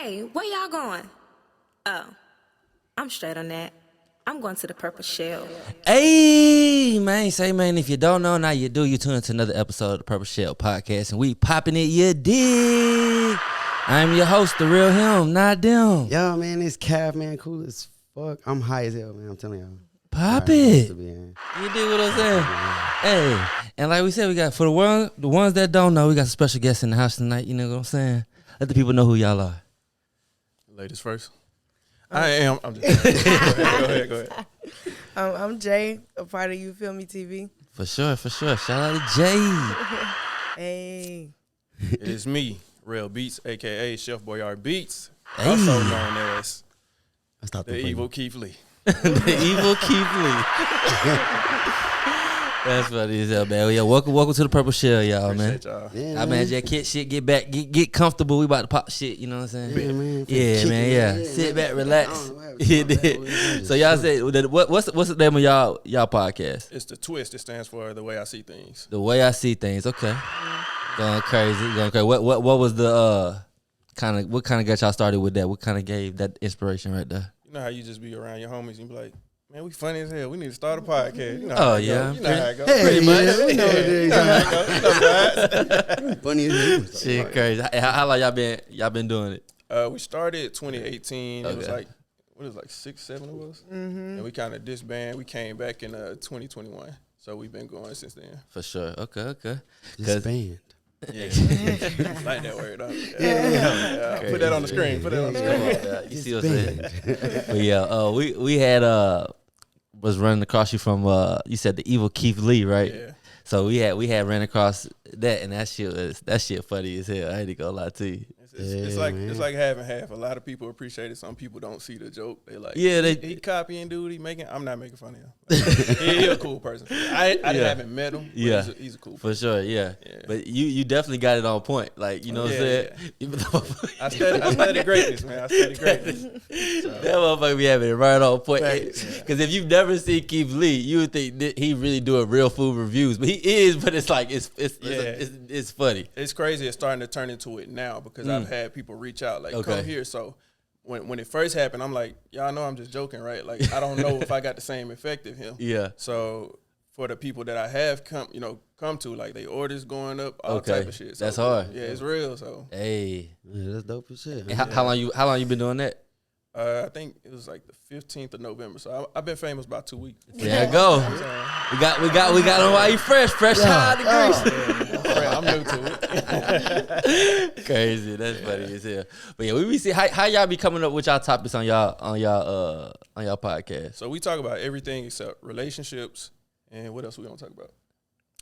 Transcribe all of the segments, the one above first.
Hey, where y'all going? Oh, I'm straight on that. I'm going to the Purple Shell. Hey, man, say, man, if you don't know, now you do. You tune into another episode of the Purple Shell Podcast, and we popping it, you dig? I'm your host, The Real Him, not them. Yo, man, this calf, man, cool as fuck. I'm high as hell, man. I'm telling y'all. Pop Right, it. to be in. You dig what I'm saying? Hey, and like we said, we got, for the ones that don't know, we got some special guests in the house tonight. You know what I'm saying? Let the people know who y'all are. Ladies first. I am. I'm just go ahead. I'm Jay, a part of You Feel Me TV. For sure. Shout out to Jay. Hey. It is me, Real Beats, a.k.a. Chef Boyard Beats, Hey. also known as I stopped the Evil Keith Lee. The evil Keith Lee. That's funny as hell, man. Yeah, welcome to the Purple Shell, y'all, man. Appreciate y'all. Yeah, I man, just kid shit, get back, get comfortable. We about to pop shit, you know what I'm saying? Yeah, man. Yeah, Kick man, it, yeah. man. Sit back, I relax. don't know what Yeah, happened. so y'all say, what's the name of y'all podcast? It's the twist. It stands for The Way I See Things. The Way I See Things. Okay, going crazy. What was the what kind of got y'all started with that? What kind of gave that inspiration right there? You know how you just be around your homies and you be like, man, we funny as hell. We need to start a podcast. You know Oh, how it yeah. go. You know how it goes. Hey, Pretty much. yeah, we know what it is. You know how it goes. You know vibes. Funny as hell. Shit, crazy. How long y'all been doing it? We started 2018. It was Okay. like 6, 7 of us. And we kind of disbanded. We came back in 2021. So we've been going since then. For sure. Okay. Disband. Yeah. Like that word, huh? Yeah. Put that on the screen. Put that on the screen. You see what I'm saying? But yeah, we had was running across you from you said the evil Keith Lee, right? Yeah. So we had ran across that, and that shit funny as hell. I ain't gonna lie to you. It's Yeah, like man. it's like half and half. A lot of people appreciate it. Some people don't see the joke. They like, Yeah, he copying dude. He making. I'm not making fun of him. He a cool person. I haven't met him. But Yeah. he's a cool For person. sure, yeah. Yeah. But you definitely got it on point. Like, you know what I'm Yeah, saying? yeah. Even though I study greatness, man. I study greatness. that motherfucker be having it right on point. Facts. Because if you've never seen Keith Lee, you would think that he really doing real food reviews. But he is, but it's like it's funny. It's crazy. It's starting to turn into it now because I've had people reach out like, Okay. come here. So when it first happened, I'm like, y'all know I'm just joking, right? Like I don't know if I got the same effect of him. Yeah. So for the people that I have come to, like they orders going up, all Okay. type of shit. So, That's hard. Yeah, it's real. So Hey. Yeah, that's dope as shit. And how long you been doing that? I think it was like the 15th of November. So I've been famous about 2 weeks. There you go. We got him while he fresh out the grease. I'm new to it. Crazy. That's funny as hell. But yeah, we be see how y'all be coming up with y'all topics on y'all podcast. So we talk about everything except relationships and what else we gonna talk about?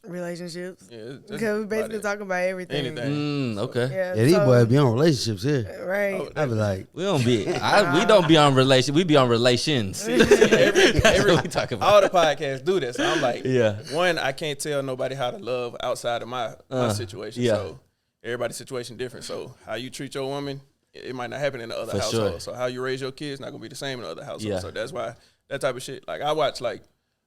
Relationships. Yeah, that's Because we basically about talk about everything. anything. Okay. Yeah, Yeah, these so- boys be on relationships here. Right. Oh, I be like, We don't be on relation. We be on relations. every That's what we talk about. all the podcasts do this. So I'm like, Yeah. one, I can't tell nobody how to love outside of my situation. yeah. So everybody's situation different. So how you treat your woman, it might not happen in the other For household. sure. So how you raise your kids not gonna be the same in the other household. Yeah. So that's why that type of shit. Like I watch like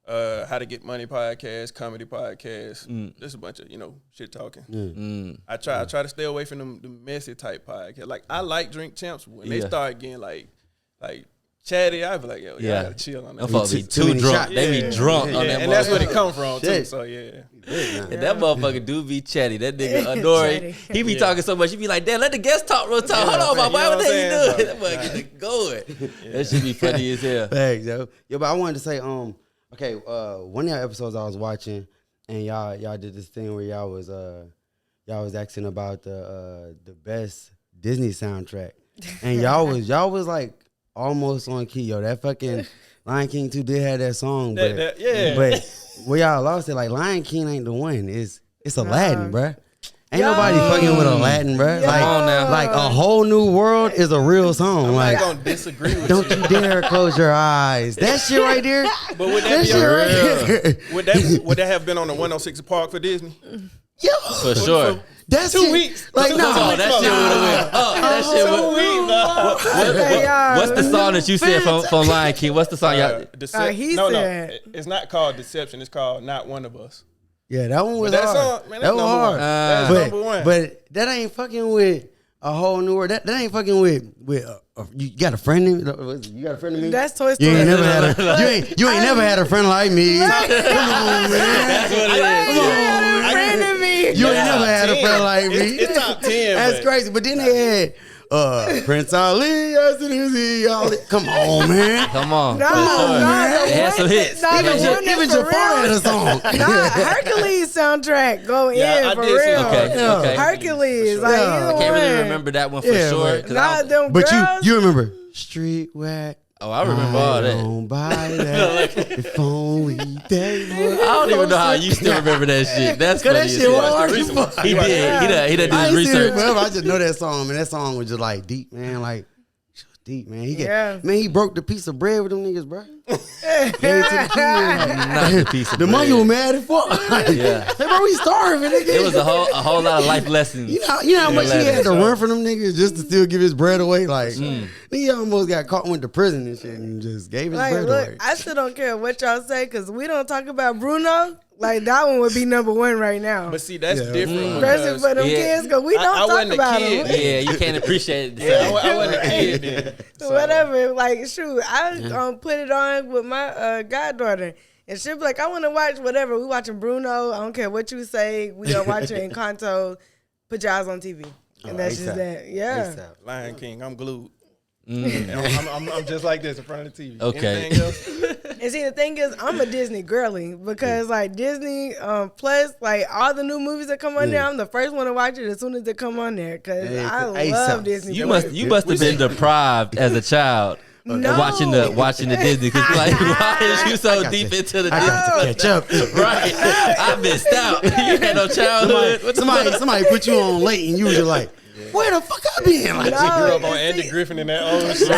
How to Get Money podcast, comedy podcast. There's a bunch of shit talking. I try to stay away from the messy type podcast. Like I like Drink Champs when they Yeah. start getting like chatty. I be like, yo, Yeah. I gotta chill on Them that. folks be Too too many drunk. shots. They be drunk on that and that's where motherfucker. it come from too. Shit. So yeah. And that motherfucker do be chatty. That nigga Adore, Chatty. he be talking so much. He be like, damn, let the guest talk real talk. Yeah, Hold on, my boy, you know what the what hell you I'm doing? saying? That motherfucker get it going. That should be funny as hell. thanks, yo. Yo, but I wanted to say, okay, one of y'all episodes I was watching, and y'all did this thing where y'all was asking about the best Disney soundtrack, and y'all was like almost on key. Yo, that fucking Lion King 2 did have that song, but where y'all lost it, like Lion King ain't the one. It's Aladdin, bruh. Ain't nobody fucking with Aladdin, bruh. Yo. Like, Come on now. like a whole new world is a real song. I'm like, not gonna disagree with don't you. you dare close your eyes. That shit right there. But would That that shit be right there. would that have been on the 106 Park for Disney? Yo, For sure. that's 2 shit. weeks. Like, Come no. Oh, that shit would have went up. That shit would. Hey, y'all. What's the song that you said from Lion King? What's the song y'all? He no, said- it's not called Deception. It's called Not One of Us. Yeah, that one was But that hard. song, man, that that's was number hard. one. That's but, number one. but that ain't fucking with a whole new world. That ain't fucking with you got a friend in you got a friend in me? That's Toy You Story. ain't never had you ain't never had a friend like me. Come on, man. That's what it is. Come on, man. Friend of me. You ain't never had a 10. friend like me. It's top 10. That's but crazy. But then they had Prince Ali, Ali. Come on, man. Come on. No, For sure. no, They had some hits. No, the one Even that's for Jafar had a real. song. Nah, Hercules soundtrack go Yeah, I in for did see real. that. Okay, Yeah. okay. Hercules, like Yeah. either I can't really one. remember that one for Yeah, sure. but- 'cause Nah, them But girls. you remember Street Whack. I remember all that. Don't buy that. If only they would. I don't even know how you still remember that shit. That's Cause funny. that as shit hell. was hard as fuck. He did. He done I did ain't his seen it research. forever. I just know that song, man. That song was just like deep, man. Like deep, man. Yeah. Man, he broke the piece of bread with them niggas, bro. Gave it to the kid. Not the piece of The monkey bread. was mad as fuck. Yeah. Hey, bro, we starving. Nigga. It was a whole lot of life lessons. You know how much he had to run from them niggas just to still give his bread away? Like, he almost got caught and went to prison and shit and just gave his Like, bread look, away. I still don't care what y'all say because we don't talk about Bruno. Like that one would be number one right now. But see, that's Yeah. different. Especially because for them Yeah. kids because we don't I talk wasn't a about kid. them. Yeah, you can't appreciate it. I wasn't a kid then. So, Whatever, like shoot, I put it on with my goddaughter, and she'll be like, "I want to watch whatever." We watching Bruno. I don't care what you say. We are watching Encanto. Put your eyes on TV, and that's just ASAP. that. Yeah, ASAP. Lion King, I'm glued. And I'm just like this in front of the TV. Okay. Anything else? and see the thing is, I'm a Disney girly because like Disney Plus, like all the new movies that come on there, I'm the first one to watch it as soon as they come on there because Hey, I ASAP. love Disney. You Plus. must have been deprived as a child No. watching the Disney because like why is you so deep into the I got to Disney? catch up. Right, I missed out. You had no childhood. What the fuck? Somebody put you on late and you was just like, where the fuck I been? Like, No. She grew up on you Andy see- Griffin and that old shit.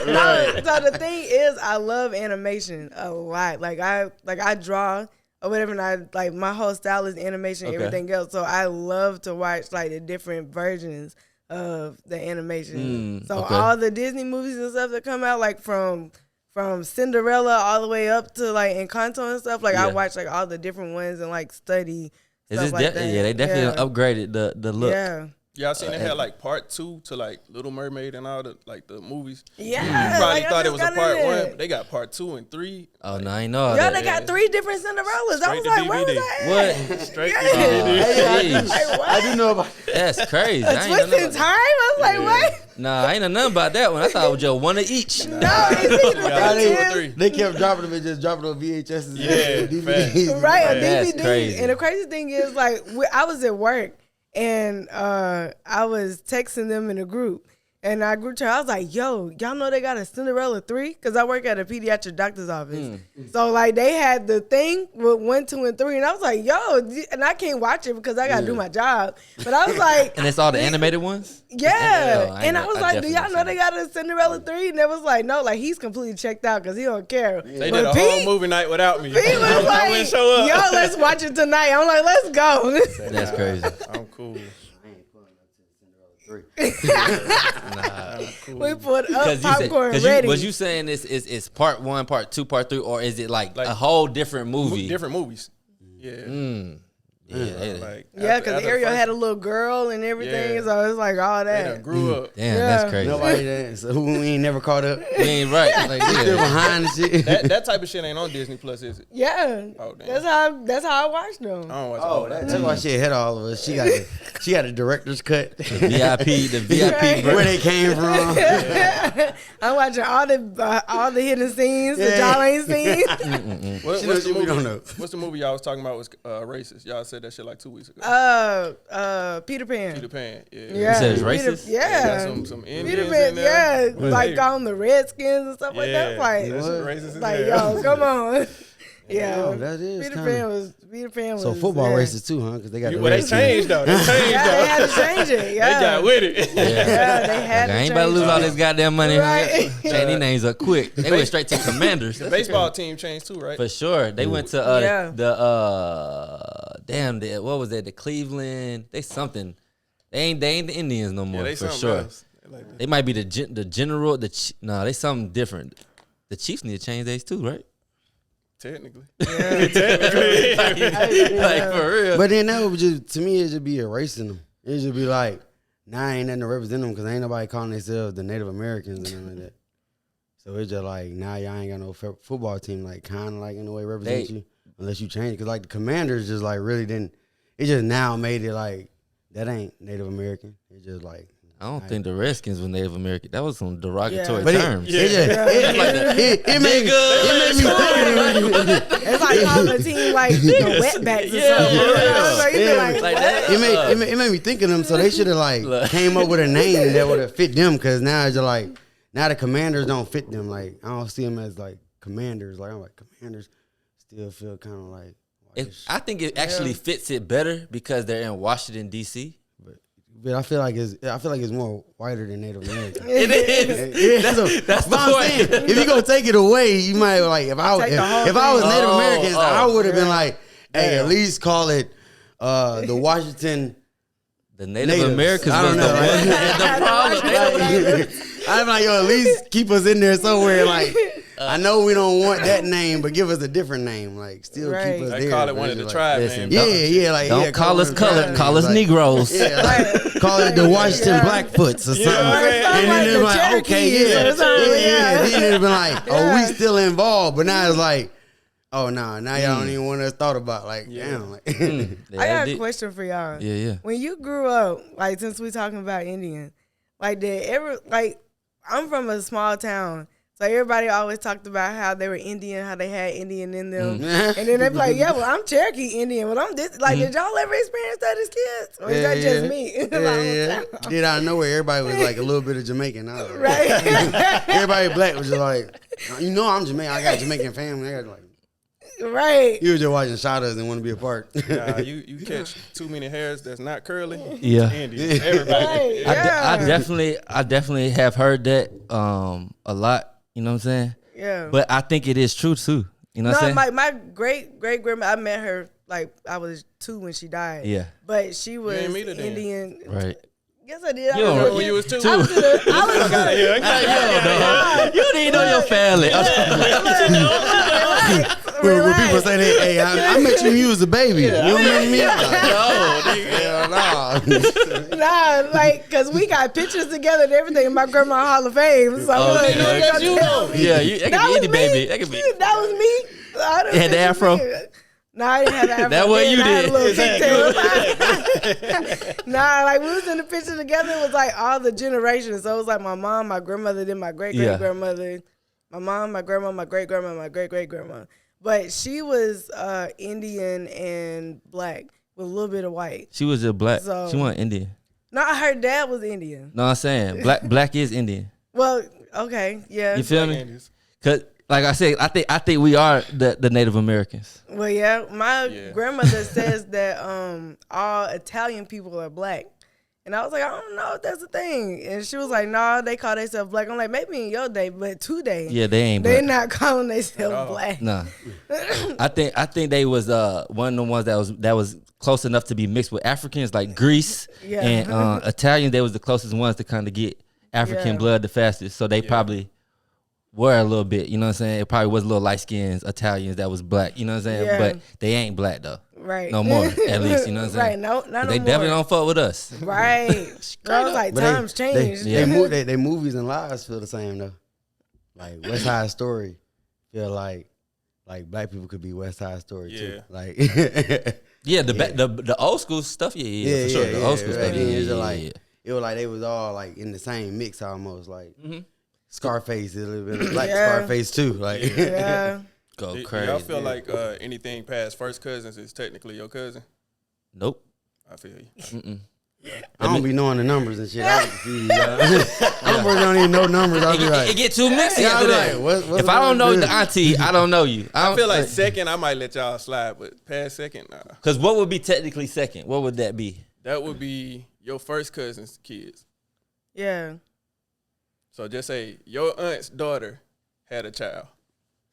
No, so the thing is, I love animation a lot. Like I draw or whatever, and I like my whole style is animation, and Okay. everything else. So I love to watch like the different versions of the animation. So okay. all the Disney movies and stuff that come out, like from Cinderella all the way up to like Encanto and stuff. Like I Yeah. watch like all the different ones and like study. Is stuff this like that. yeah, they definitely Yeah. upgraded the look. Yeah. Y'all seen they had like part 2 to like Little Mermaid and all the like the movies. Yeah, You probably like, I thought it just was a got part in 1, it. but they got part 2 and 3. Oh no, I ain't know all Yeah, that. they got 3 different Cinderellas. I was Straight to like, where was DVD. that? What? Straight Yeah. to DVD. Jeez. Like, what? I do know about That's crazy. A I ain't know twist in nothing time? about I was like, what? that. Nah, I ain't know nothing about that one. I thought it was just one of each. No, it's either Got thing 2 or is- 3. They kept dropping them and just dropping on VHSs Yeah, and DVDs. Right, a That's DVD. crazy. And the crazy thing is, like, I was at work and I was texting them in a group. And our group chat, I was like, yo, y'all know they got a Cinderella 3? Because I work at a pediatric doctor's office. So, like, they had the thing with 1, 2, and 3. And I was like, yo, and I can't watch it because I got to do my job. But I was like, And it's all the animated ones? yeah. Oh, And I was like, do definitely y'all know they got a Cinderella 3? And they was like, no, like, he's completely checked out because he don't care. They But did a Pete- whole movie night without me. He was I like, wouldn't show up. yo, let's watch it tonight. I'm like, let's go. That's crazy. I'm cool. We put up Because you said, popcorn 'cause ready. was you saying it's part 1, part 2, part 3, or is it like Like- a whole different movie? Different movies. Yeah. Yeah, they- Like, yeah, after because the Ariel first- had a little girl and everything, Yeah. so it's like all They done that. grew up. damn, Yeah. that's crazy. Nobody there, so we ain't never caught up. We ain't right. Like, Still yeah. behind the shit. That type of shit ain't on Disney Plus, is it? Yeah, Oh, damn. that's how I watched them. I don't watch Oh, all that. that's why she ahead of all of us. She got a director's cut. The VIP Right. Where version. they came from. I'm watching all the hidden scenes that Yeah. y'all ain't seen. What's She the knows we movie? don't know. What's the movie y'all was talking about was racist? Y'all said that shit like 2 weeks ago. Peter Pan. Peter Pan. Yeah. Yeah, said it's Peter- racist? Yeah, Got some Peter Indians Pan. in there. Yeah, like on the Redskins and stuff like that. Yeah. Like, That shit racist as like hell. yo, come on. Yeah, Oh, that is Peter kinda- Pan was Peter Pan was. So football yeah. racist too, huh? Because they got the Well, they Redskins. changed though. They changed Yeah, though. they had to change it. Yeah, They got with it. yeah, they had I to ain't about to change lose it. all this goddamn money. Right. Change these names up quick. They went straight to Commanders. The baseball team changed too, right? For sure. They went to Yeah. what was that? The Cleveland. They something. They ain't the Indians no more Yeah, they for something sure. else. They like that. They might be the general. No, they something different. The Chiefs need to change theirs too, right? Technically. Like for real. But then that would just, to me, it should be erasing them. It should be like, now ain't nothing to represent them because ain't nobody calling themselves the Native Americans and nothing like that. So it's just like now y'all ain't got no football team like kind of like in a way represent you unless you change it. Because like the Commanders just like really didn't. It just now made it like that ain't Native American. It just like. I don't think the Redskins were Native American. That was some derogatory But terms. it made me think. It's like calling a team like the wetbacks or something. You know? So you be like, that. It made me think of them. So they should have like came up with a name that would have fit them. Because now it's just like now the Commanders don't fit them. Like I don't see them as like Commanders. Like I'm like Commanders still feel kind of like. I think it actually fits it better because they're in Washington D.C. But I feel like it's more whiter than Native American. It is. That's the I'm point. saying, if you gonna take it away, you might like if I was Native Americans, I would have been like, hey, at least call it the Washington. The Native Natives. Americans I was don't know. the problem. I'm like, yo, at least keep us in there somewhere. Like, I know we don't want that name, but give us a different name. Like, still keep us They there. call it one of the Like, tribe listen, names. Yeah, like Don't call us it colored, call us like, Negroes. Yeah, like, call it the Washington Blackfoots or something. Right. And then they're like, Cherokees okay, or something, yeah. Then they've been like, oh, we Yeah. still involved, but now it's like, oh no, now y'all don't even want us thought about. Like, damn. Like, I got a question for y'all. Yeah. When you grew up, like since we talking about Indian, like did ever like I'm from a small town, so everybody always talked about how they were Indian, how they had Indian in them, and then they be like, yeah, well I'm Cherokee Indian, well I'm this. Like, did y'all ever experience that as kids, or is that just me? Yeah. Did I know where everybody was like a little bit of Jamaican? I was like, Right. everybody black was just like, you know, I'm Jamaican. I got Jamaican family. I got like. Right. You were just watching Shadows and want to be a part. Nah, you catch too many hairs that's not curly. Yeah. Indian. Everybody. Right. I definitely have heard that a lot. You know what I'm saying? Yeah. But I think it is true too. You know what I'm No, saying? my great grandma, I met her like I was 2 when she died. Yeah. But she was ain't meet her then. Indian. Right. Yes, I did. You don't I know was when you was 2. I was to the- I was to the- You didn't know your family. When people say, hey, I met you when you was a baby. You don't remember me? No. Nah, like, cause we got pictures together and everything in my grandma Hall of Fame. So Oh, like, yeah. you gonna tell me. Yeah, that That could was be any me. baby. That could be. That was me. I don't You had the think afro? me. Nah, I didn't have the afro. That what then. you I had did. a little pigtail. Nah, like we was in the picture together. It was like all the generations. So it was like my mom, my grandmother, then my great grandmother, my mom, my grandma, my great grandma, my great great grandma. But she was Indian and black with a little bit of white. She was just black. So- She wasn't Indian. No, her dad was Indian. No, I'm saying black is Indian. Well, okay, yeah. You feel me? Cause like I said, I think we are the Native Americans. Well, yeah. My grandmother says that all Italian people are black. And I was like, I don't know if that's a thing. And she was like, nah, they call themselves black. I'm like, maybe in your day, but today, Yeah, they ain't they're black. not calling themselves black. Nah. I think they was one of the ones that was close enough to be mixed with Africans, like Greece Yeah. and Italians. They was the closest ones to kind of get African Yeah. blood the fastest. So they probably were a little bit, you know what I'm saying? It probably was a little light skins Italians that was black, you know what I'm saying? Yeah. But they ain't black though. Right. No more, at least, you know what I'm Right, saying? no, not They no definitely more. don't fuck with us. Right. I was like, But times changed. they movies and lives feel the same though. Like West Side Story feel like black people could be West Side Story too. Yeah. Like Yeah, the old school stuff, yeah, for sure. The old school right. stuff, It was yeah, just yeah, like yeah. it was like they was all like in the same mix almost. Like Mm-hmm. Scarface is a little bit like Yeah. Scarface too. Like Yeah. Go Do crazy. y'all feel like anything past first cousins is technically your cousin? Nope. I feel you. I don't be knowing the numbers and shit. I don't even know numbers. I'll be It like, get too messy yeah, after I'll be that. like, what's If I don't know going the on? auntie, I don't know you. I feel like second, I might let y'all slide, but past second, nah. Because what would be technically second? What would that be? That would be your first cousin's kids. Yeah. So just say your aunt's daughter had a child.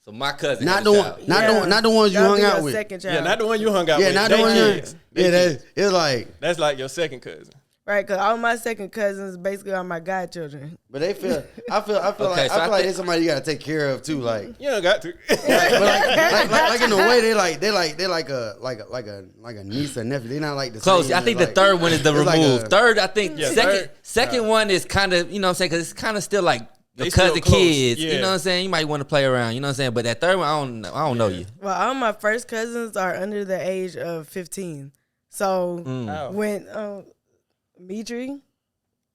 So my cousin. Not had the a one, child. not the ones you That'll hung be out your with. second child. Yeah, not the one you hung out Yeah, with. not the They one. kids. They Yeah, kids. it's like That's like your second cousin. right? Because all my second cousins basically are my godchildren. But they feel. I feel Okay, like so I there's somebody you gotta take care of too. Like, You don't got to. but like in a way they like a niece or nephew. They're not like the Close. same I think as, the third one is the it's like remove. a- Third, I think Yeah, second third. second one is kind of, you know what I'm saying, because it's kind of still like your They still cousin close. kids. You Yeah. know what I'm saying? You might want to play around. You know what I'm saying? But that third one, I don't know you. Well, all my first cousins are under the age of 15. So Wow. when Mitri,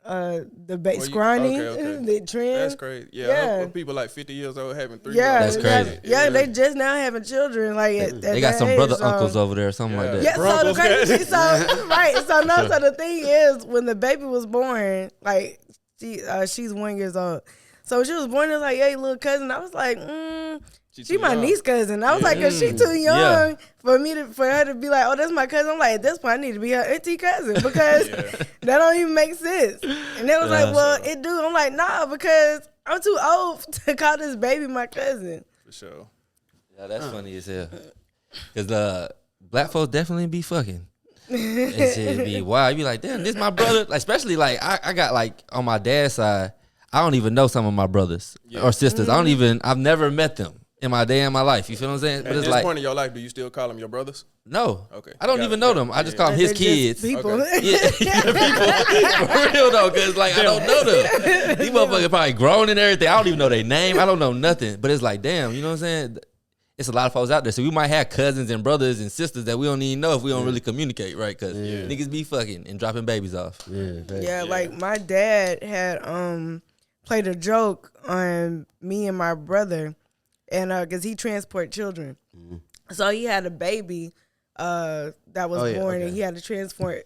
the Well, Scrawny, okay. the Trend. That's crazy. Yeah. Yeah. People like 50 years old having 3 Yeah, That's daughters. crazy. Yeah, they just now having children. Like at They got that some age, brother so- uncles over there or something like Yeah. that. Yeah, so the Broncos crazy, got- so right, so no, so the thing is, when the baby was born, like she's 1 year old, so when she was born, it was like, hey, little cousin. I was like, She she too my young. niece cousin. I was like, cause she too young Yeah. for her to be like, oh, that's my cousin. I'm like, at this point, I need to be her auntie cousin because that don't even make sense. And they was Yeah. like, well, it do. I'm like, nah, because I'm too old to call this baby my cousin. For sure. Yeah, that's funny as hell. Because black folks definitely be fucking. It should be wild. You be like, damn, this my brother. Like, especially like I got like on my dad's side, I don't even know some of my brothers or sisters. I've never met them in my day in my life. You feel what I'm saying? But At it's this like, point in your life, do you still call them your brothers? no. Okay. I don't Got even it. know them. I just call them his They're just kids. people. Okay. Yeah, people. For real though, because like I don't know them. These motherfuckers probably grown and everything. I don't even know their name. I don't know nothing. But it's like, damn, you know what I'm saying? It's a lot of folks out there. So we might have cousins and brothers and sisters that we don't even know if we don't really communicate, right? Because niggas be fucking and dropping babies off. Yeah, like my dad had played a joke on me and my brother, and because he transport children, so he had a baby that was born, and he had to transport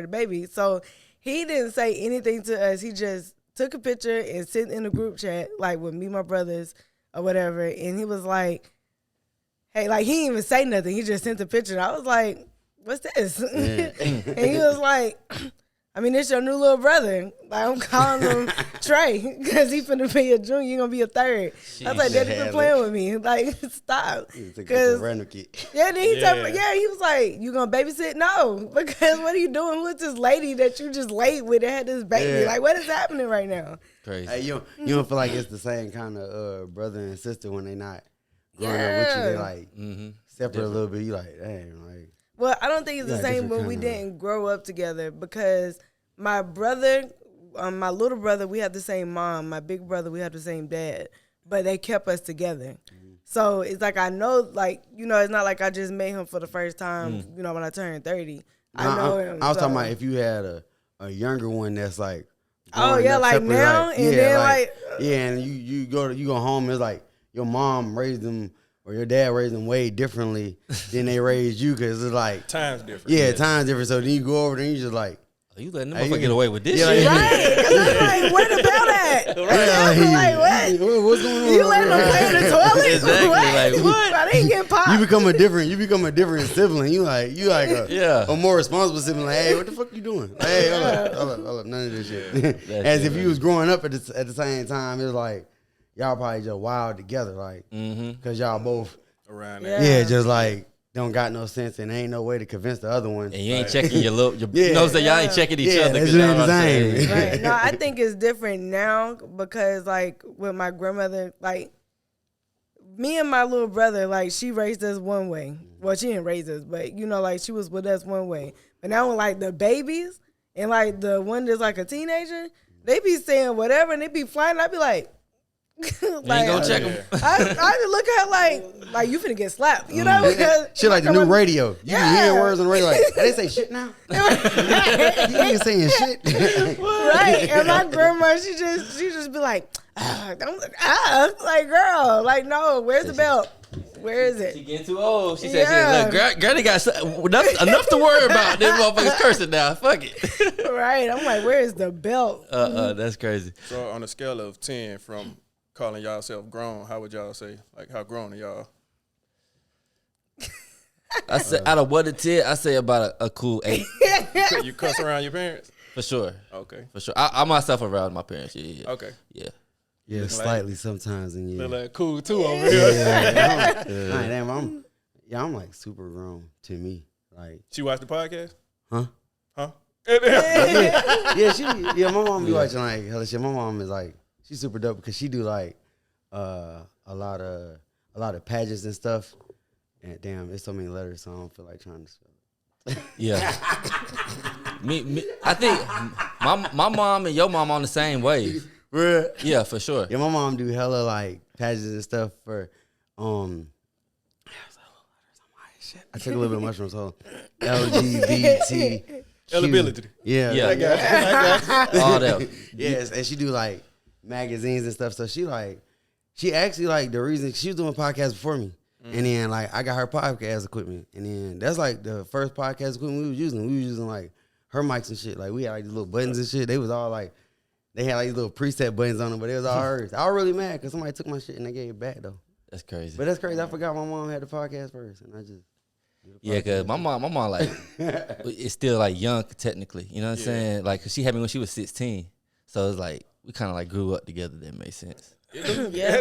the baby. So he didn't say anything to us. He just took a picture and sent in a group chat, like with me, my brothers, or whatever. And he was like, "Hey," like he didn't even say nothing. He just sent the picture. And I was like, "What's this?" And he was like, I mean, it's your new little brother. Like, I'm calling him Trey because he finna be a junior. You gonna be a third. I was like, Daddy, quit playing with me. Like, stop. Because random kid. yeah, then he told me, he was like, you gonna babysit? No, because what are you doing? Who is this lady that you just laid with that had this baby? Yeah. Like, what is happening right now? Crazy. Hey, you don't feel like it's the same kind of brother and sister when they not growing up with you. They like separate a little bit. You like, dang, like. Well, I don't think it's the Yeah, same, different but we kinda- didn't grow up together because my brother, my little brother, we had the same mom. My big brother, we had the same dad, but they kept us together. So it's like I know, like, you know, it's not like I just met him for the first time, you know, when I turned 30. I know him. I was so- talking about if you had a younger one that's like. Oh, growing yeah, up like separate, now, and then, like- yeah, and you go home, it's like your mom raised them or your dad raised them way differently than they raised you, because it's like Time's different. yeah, time's different. So then you go over there and you just like. Are you letting them Hey, motherfucker get away with this Yeah, shit? like- Right, because I'm like, where the belt at? Like, what? What's going on? You letting them play in the toilet? Exactly, What? like, what? I didn't get popped. You become a different sibling. You like a more responsible sibling. Like, hey, what the fuck you doing? Like, hey, hold up, none of this shit. As if you was growing up at the same time. It's like y'all probably just wild together, like, because y'all both, Around Yeah. there. just like don't got no sense and ain't no way to convince the other one. And you ain't checking your little, you Yeah. know what I'm saying? Y'all ain't checking each Yeah, other. that's 'cause y'all what I'm about to say, saying. Right. No, I think it's different now because, like, with my grandmother, like, me and my little brother, like, she raised us one way. Well, she didn't raise us, but, you know, like, she was with us one way. But now with, like, the babies and, like, the one that's, like, a teenager, they be saying whatever and they be flying. I be like, You ain't gonna check them. I just look at her like you finna get slapped, you know? Because Shit like the new radio. You Yeah. be hearing words on the radio like, hey, they say shit now. You ain't saying shit. Right, and my grandma, she just be like, like girl, like no, where's the belt? Where is She it? getting too old. She said, Yeah. look, Granny got enough to worry about. This motherfucker's cursing now. Fuck it. Right, I'm like, where is the belt? That's crazy. So on a scale of 10 from calling y'all self grown, how would y'all say? Like, how grown are y'all? I say out of 1 to 10, I say about a cool 8 You cuss around your parents? for sure. Okay. For sure. I myself around my parents. Yeah. Okay. Yeah. Yeah, slightly sometimes in They're yeah. like cool too over here. I'm like super grown to me. Like, She watched the podcast? huh? Huh? Yeah, my mom be watching like hella shit. My mom is like, she's super dope because she do like a lot of pageants and stuff. And damn, there's so many letters, so I don't feel like trying to spell it. Yeah. I think my mom and your mom on the same wave. Bruh. Yeah, for sure. Yeah, my mom do hella like pageants and stuff for I took a little bit of mushrooms, so LGBT. Eligibility. Yeah. Yeah. I got you. All that. Yes, and she do like magazines and stuff. So she actually like the reason she was doing podcasts before me. And then like I got her podcast equipment. And then that's like the first podcast equipment we was using. We was using like her mics and shit. Like we had like these little buttons and shit. They was all like, they had like these little preset buttons on them, but it was all hers. I was really mad because somebody took my shit and they gave it back though. That's crazy. But that's crazy. I forgot my mom had the podcast first, and I just Yeah, cause my mom like it's still like young technically. You know what I'm saying? Like, 'cause she had me when she was 16, so it's like we kind of like grew up together. That makes sense. Yeah.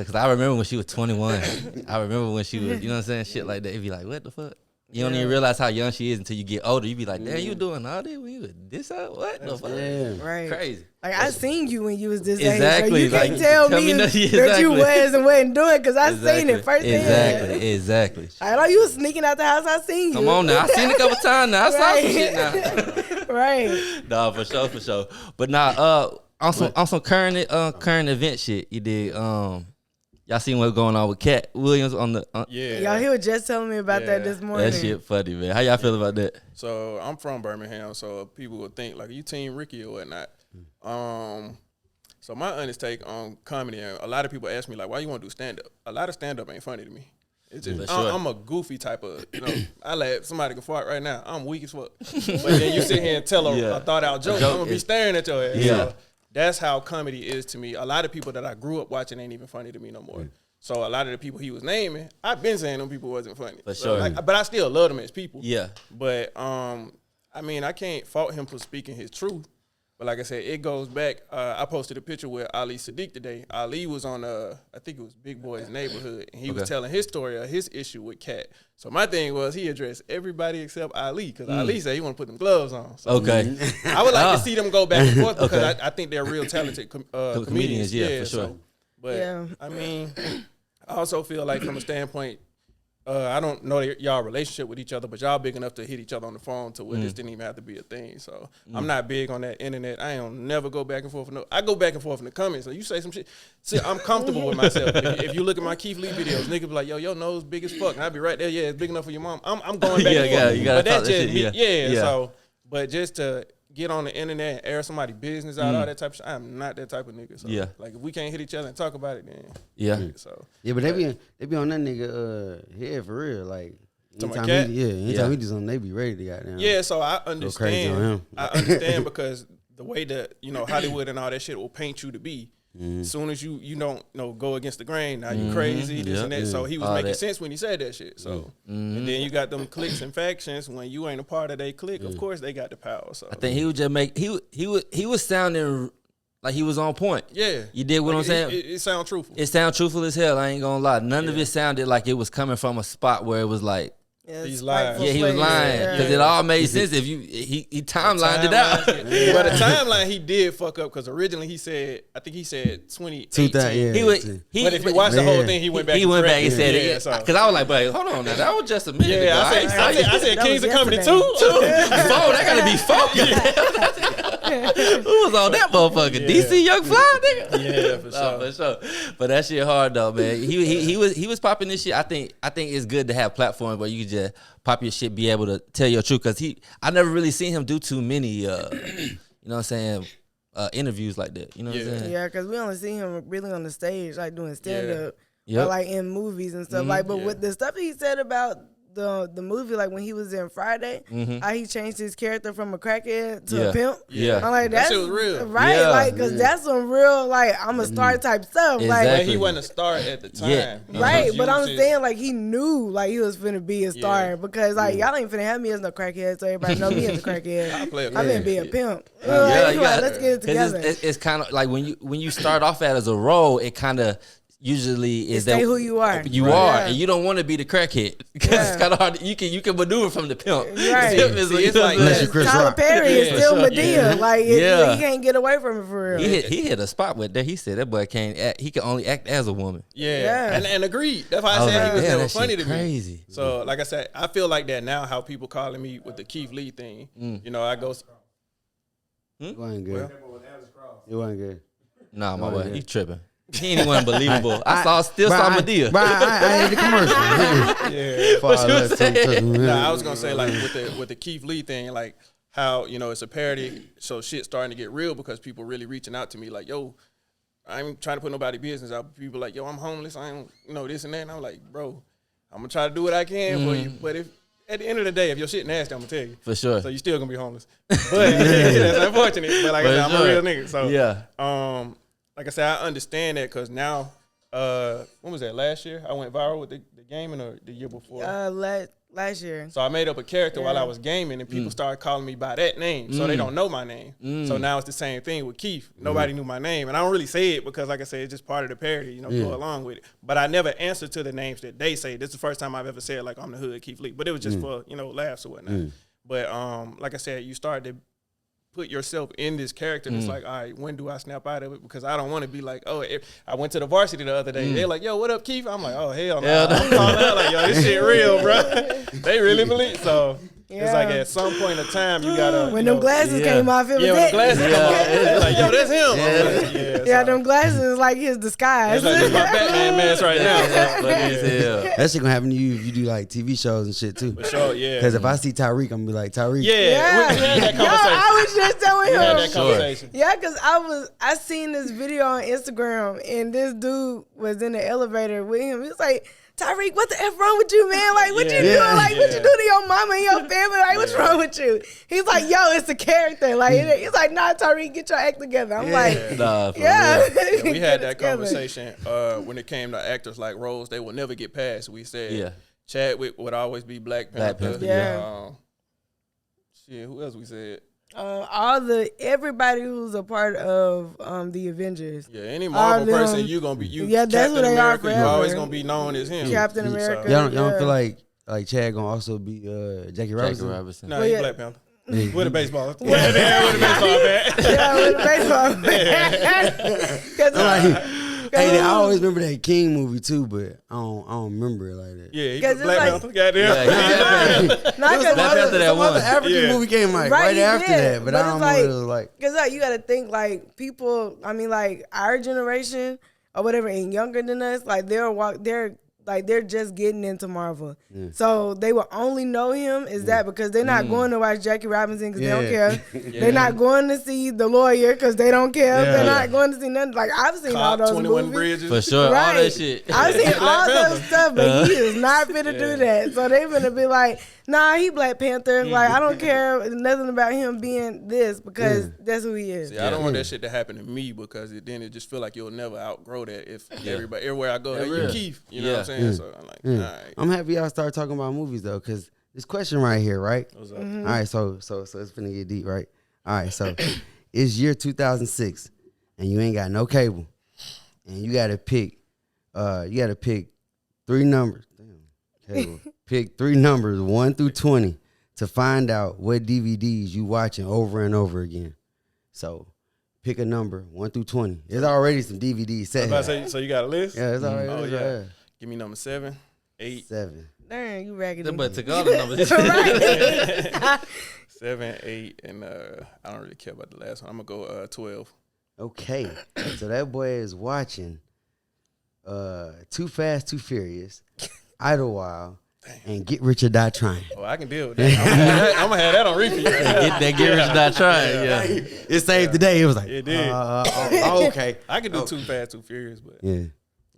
Cause I remember when she was 21. I remember when she was, you know what I'm saying, shit like that. It'd be like, what the fuck? You don't even realize how young she is until you get older. You be like, damn, you doing all this when you was this out? What the fuck? yeah. Right. Crazy. Like I seen you when you was this Exactly, age, so you can't like, tell tell me me that exactly. you was and wasn't doing because I seen it firsthand. Exactly. I know you was sneaking out the house. I seen you. Come on now. I seen it a couple times now. I saw some shit now. Right. Nah, for sure. But nah, on some current event shit, you did. Y'all seen what's going on with Cat Williams on the? Yeah. Y'all, he was just telling me about that this morning. That shit funny, man. How y'all feel about that? So I'm from Birmingham, so people would think like you team Ricky or whatnot. So my honest take on comedy, and a lot of people ask me like, why you want to do stand up? A lot of stand up ain't funny to me. It's just, For sure. I'm a goofy type of, I laugh. Somebody can fart right now. I'm weak as fuck. But then you sit here and tell a thought out joke. I'm gonna be staring at your ass. Yeah. So that's how comedy is to me. A lot of people that I grew up watching ain't even funny to me no more. So a lot of the people he was naming, I've been saying them people wasn't funny. For So, sure. but I still love them as people. Yeah. But I mean, I can't fault him for speaking his truth. But like I said, it goes back. I posted a picture with Ali Sadiq today. Ali was on, I think it was Big Boy's Neighborhood, and he was telling his story of his issue with Cat. So my thing was he addressed everybody except Ali, because Ali said he want to put them gloves on. So Okay. I would like to see them go back and forth because I think they're real talented Comedians, yeah, for sure. But Yeah. I mean, I also feel like from a standpoint, I don't know y'all relationship with each other, but y'all big enough to hit each other on the phone to where this didn't even have to be a thing. So I'm not big on that internet. I don't never go back and forth. I go back and forth in the comments. So you say some shit. See, I'm comfortable with myself. If you look at my Keith Lee videos, niggas be like, yo, your nose big as fuck. And I'd be right there. Yeah, it's big enough for your mom. I'm going back and forth. You gotta But that's talk that just shit, me. yeah. So, but just to get on the internet and air somebody's business out, all that type of shit, I'm not that type of nigga. So, Yeah. like, if we can't hit each other and talk about it, then Yeah. so. Yeah, but they be on that nigga head for real. Like Talking about anytime Cat? anytime he do something, they be ready to goddamn. Yeah, so I crazy on understand. him. I understand because the way that Hollywood and all that shit will paint you to be. As soon as you don't go against the grain, now you crazy, this and that. So he was All making that. sense when he said that shit. So and then you got them cliques and factions. When you ain't a part of their clique, of course they got the power. So I think he would just he was sounding like he was on point. yeah, You did what Like, I'm saying? It sounds truthful. It sounded truthful as hell. I ain't gonna lie. None of it sounded like it was coming from a spot where it was like, Yeah, He's spiteful lying. yeah, he was ways. lying Yeah. because it all made sense if he timelined it out. But the timeline he did fuck up because originally he said 2018. 2000, yeah. But if you watch the whole thing, he went back. He went back and corrected said it. it so- because I was like, but hold on now, that was just a minute ago. Yeah, I said That Kings was of Comedy yesterday. 2. Four, that gotta be four. Who was on that motherfucker? DC Young Fly, nigga. Yeah, for sure. Oh, for sure. But that shit hard though, man. He was popping this shit. I think it's good to have platforms where you can just pop your shit, be able to tell your truth. Cause I never really seen him do too many, you know what I'm saying, interviews like that. You know what I'm saying? Yeah, because we only see him really on the stage, like doing stand up, Yep. or like in movies and stuff. Like, but with the stuff he said about the movie, like when he was in Friday, how he changed his character from a crackhead to a pimp. Yeah. I'm like, That that's shit was real. right? Yeah. Like, cause that's some real like I'm a star type stuff. Exactly. But he wasn't a star at the time. Yeah. He Like, was right, but I'm using- saying like he knew like he was finna be a star because like y'all ain't finna have me as no crackhead, so everybody know me as a crackhead. I play a I'm finna be a crackhead. pimp. Yeah, Like, you like, got let's get it together. It's kind of like when you start off as a role, it kind of usually is stay that who you are. You Right. are, Yeah. and you don't want to be the crackhead because Yeah. it's kind of hard. You can maneuver from the pimp. Right. See, it's like Unless that. you Chris Tyler Rock. Perry is Yeah. still Yeah. Medea. Like, Yeah. he can't get away from it for real. He hit a spot with that. He said that boy can't act. He can only act as a woman. Yeah. Yeah. And agreed. That's why I I was said like, he was damn, never that funny shit to me. crazy. So, like I said, I feel like that now. How people calling me with the Keith Lee thing. You know, I go. It wasn't good. It wasn't good. Nah, my Oh, boy, yeah. he tripping. He ain't even believable. I still saw Medea. But I had the commercial. Yeah. What you was saying? Nah, I was gonna say like with the Keith Lee thing, like how it's a parody, so shit starting to get real because people really reaching out to me like, yo, I ain't trying to put nobody business out. People like, yo, I'm homeless. I ain't this and that. And I'm like, bro, I'm gonna try to do what I can for you, but if at the end of the day, if your shit nasty, I'm gonna tell you. For sure. So you still gonna be homeless. But that's unfortunate. But like I For said, I'm a sure. real nigga. So Yeah. like I said, I understand that because now, when was that? Last year, I went viral with the gaming, or the year before. Last year. So I made up a character while I was gaming, and people started calling me by that name. So they don't know my name. So now it's the same thing with Keith. Nobody knew my name, and I don't really say it because, like I said, it's just part of the parody. Go along with it. But I never answer to the names that they say. This is the first time I've ever said like I'm the hood Keith Lee. But it was just for laughs or whatnot. But like I said, you start to put yourself in this character, and it's like, all right, when do I snap out of it? Because I don't want to be like, oh, I went to the varsity the other day. They're like, yo, what up, Keith? I'm like, oh, hell no. I'm calling out like, yo, this shit real, bro. They really believe. So it's like at some point in time, you gotta. When them glasses came off, it was Yeah, when the it. glasses come off, it's like, yo, that's him. I'm like, Yeah, so them glasses is like his disguise. it's like this my Batman mask right now. That's funny as hell. That shit gonna happen to you if you do like TV shows and shit too. For sure, yeah. Because if I see Tyreek, I'm gonna be like, Tyreek. Yeah, we had that Yo, I conversation. was just telling We had him. that conversation. Yeah, because I seen this video on Instagram, and this dude was in the elevator with him. He was like, Tyreek, what the F wrong with you, man? Like, what you Yeah. doing? Like, what you Yeah. do to your mama and your family? Like, what's wrong with you? He's like, yo, it's a character. Like, he's like, nah, Tyreek, get your act together. I'm like, Nah, for yeah. real. Yeah, we Get had it that together. conversation when it came to actors like Rose. They will never get past. We said Yeah. Chadwick would always be Black Black Panther. Panther, yeah. Shit, who else we said? Everybody who's a part of the Avengers. Yeah, any Marvel them- person, you gonna be you. Yeah, that's Captain what they are America, you forever. always gonna be known as him. Captain So- America. Y'all don't Yeah. feel like Chad gonna also be Jackie Jackie Robinson? Robinson. No, Well, he's yeah. Black Panther. Yeah. With a baseball. Yeah, with a baseball bat. Yeah, with the baseball bat. 'Cause, Hey, I always remember that King movie too, but I don't remember it like that. Yeah, he's 'Cause it's Black like- Panther. Goddamn. Yeah, Not There was 'cause- some other that one. African Yeah. movie came like Right, right he after did. that, but I But don't it's remember what like- it was like. Cause like you got to think like people. I mean, like our generation or whatever, and younger than us, like they're just getting into Marvel. So they will only know him is that because they're not going to watch Jackie Robinson because they don't Yeah. care. They're not going to see The Lawyer because they don't care. Yeah. They're not going to see nothing. Like I've seen all Cop, those 21 movies. Bridges. For sure. All Right. that shit. I've seen Black all Panther. those stuff, but he is not fit to do that. So they gonna be like, nah, he Black Panther. Like I don't care nothing about him being this because that's who he is. See, I don't want that shit to happen to me because then it just feel like you'll never outgrow that if everywhere I go, hey, you real. Keith. You know what I'm saying? So I'm like, all right. I'm happy y'all start talking about movies though, because this question right here, right? What's up? All right, so it's finna get deep, right? All right, so it's year 2006, and you ain't got no cable, and you gotta pick 3 numbers. Damn, cable. Pick 3 numbers, 1 through 20, to find out what DVDs you watching over and over again. So pick a number, 1 through 20. There's already some DVDs I set. was about to here. say, so you got a list? Yeah, it's already. Oh it's yeah. right. Give me number 7, 8, 7. Darn, you raggedy. That boy took all the numbers. Right. 7, 8, and I don't really care about the last one. I'm gonna go 12. Okay, so that boy is watching Too Fast, Too Furious, Idlewild, and Get Rich or Die Trying. Oh, I can deal with that. I'm gonna have that on repeat. Get rich or die trying. Yeah. It saved the day. It was like, It did. okay. I can do Too Fast, Too Furious, but Yeah.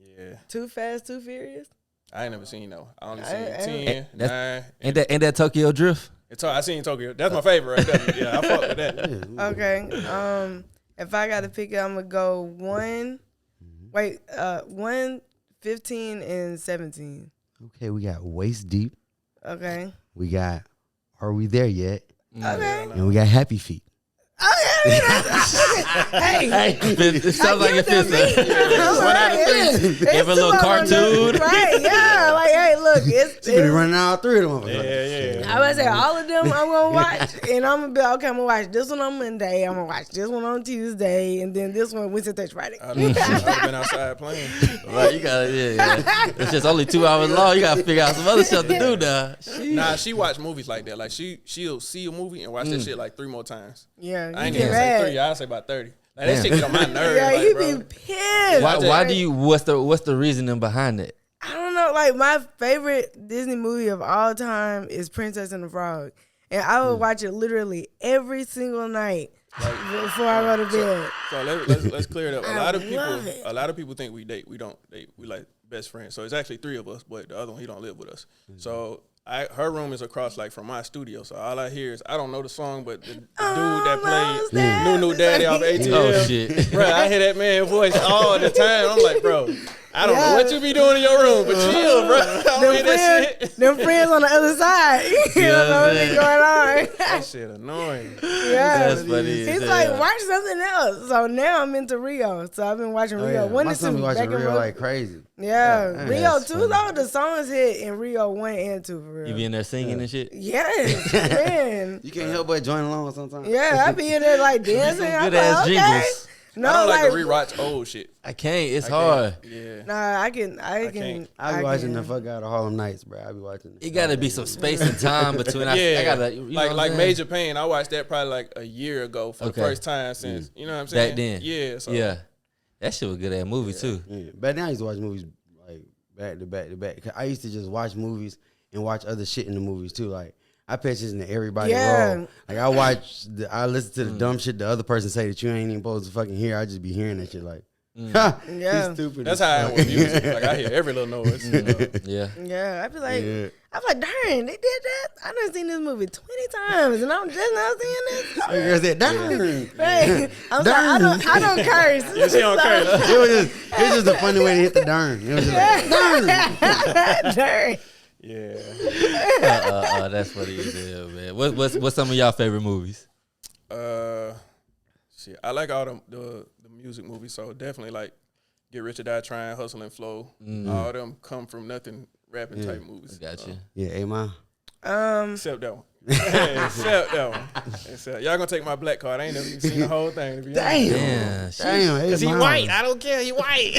yeah, Too Fast, Too Furious. I ain't never seen though. I only I- seen 10, That's- 9. Ain't that Tokyo Drift? I seen Tokyo. That's my favorite right there. Yeah, I fuck with that. Okay. If I got to pick it, I'm gonna go 1. Wait, 1, 15, and 17. Okay, we got Waist Deep. Okay. We got Are We There Yet? Okay. And we got Happy Feet. Okay. Hey, It sounds like it fits. Give a little cartoon. Right, yeah. Like, hey, look, it's She be running all three of them. Yeah. I would say all of them I'm gonna watch, and I'm gonna be okay. I'm gonna watch this one on Monday. I'm gonna watch this one on Tuesday, and then this one Wednesday, Thursday, Friday. I'd have been outside playing. Right, you got yeah. It's just only 2 hours long. You got to figure out some other stuff to do now. Nah, she watch movies like that. Like she'll see a movie and watch that shit like 3 more times. Yeah, I ain't you even get say mad. 3. I'll say about 30. Like that shit get on my nerves. Yeah, like, he bro. be pissed. Why do you? What's the reasoning behind it? I don't know. Like my favorite Disney movie of all time is Princess and the Frog, and I would watch it literally every single night before I go to bed. So let's clear it up. I love it. A lot of people think we date. We don't date. We like best friends. So it's actually 3 of us, but the other one he don't live with us. So her room is across like from my studio. So all I hear is I don't know the song, but the dude that played New Daddy off ATL. Oh shit! Bro, I hear that man's voice all the time. I'm like, bro, I don't know what you be doing in your room, but chill, bro. I don't hear that shit. Them friends on the other side. You don't know what's going on. That shit annoying. Yeah. That's funny. He's as like, hell. watch something else. So now I'm into Rio. So I've been watching Rio 1 My and 2. son be watching back in Rio Rio. like crazy. Yeah, Yeah, Rio that's 2 funny. though, the songs hit in Rio 1 and 2 for real. You be in there singing and shit. Yes, man. You can't help but join along sometimes. Yeah, I be in there like dancing. I'm Good ass like, okay. jingles. No, I don't like to like, rewatch old shit. I can't. It's I hard. can't. Yeah. nah, I can. can't. I be watching the fuck out of Harlem Nights, bro. I be watching. It gotta be some space and time between. Yeah, I gotta. You know what I'm like saying? Major Pain. I watched that probably like a year ago for the Okay. first time since you know what I'm saying. Back then. Yeah. So Yeah, that shit was a good ass movie too. Yeah. Back then I used to watch movies like back to back to back. 'Cause I used to just watch movies and watch other shit in the movies too. Like I pay attention to everybody Yeah. role. Like I listen to the dumb shit the other person say that you ain't even supposed to fucking hear. I just be hearing that shit like, ha, Yeah. he's stupid. that's as how I am fuck. with music. Like I hear every little noise. Yeah. Yeah, I be like, Yeah. I'm like, darn, they did that. I done seen this movie 20 times, and I'm just now seeing this. The girl said, darn. Right. I'm sorry, I don't curse. Yeah, she don't care. It was just a funny way to hit the darn. It was just like, darn. Darn. Yeah. That's funny as hell, man. What's some of y'all favorite movies? Shit. I like all the music movies, so definitely like Get Rich or Die Trying, Hustle and Flow. All of them come from nothing rapping type movies. Gotcha. Yeah, A-Ma. Except that one. Except that one. Except, y'all gonna take my black card. I ain't never even seen the whole thing. To be honest. Damn. shit. Damn, Cause he A-Ma. white. I don't care. He white.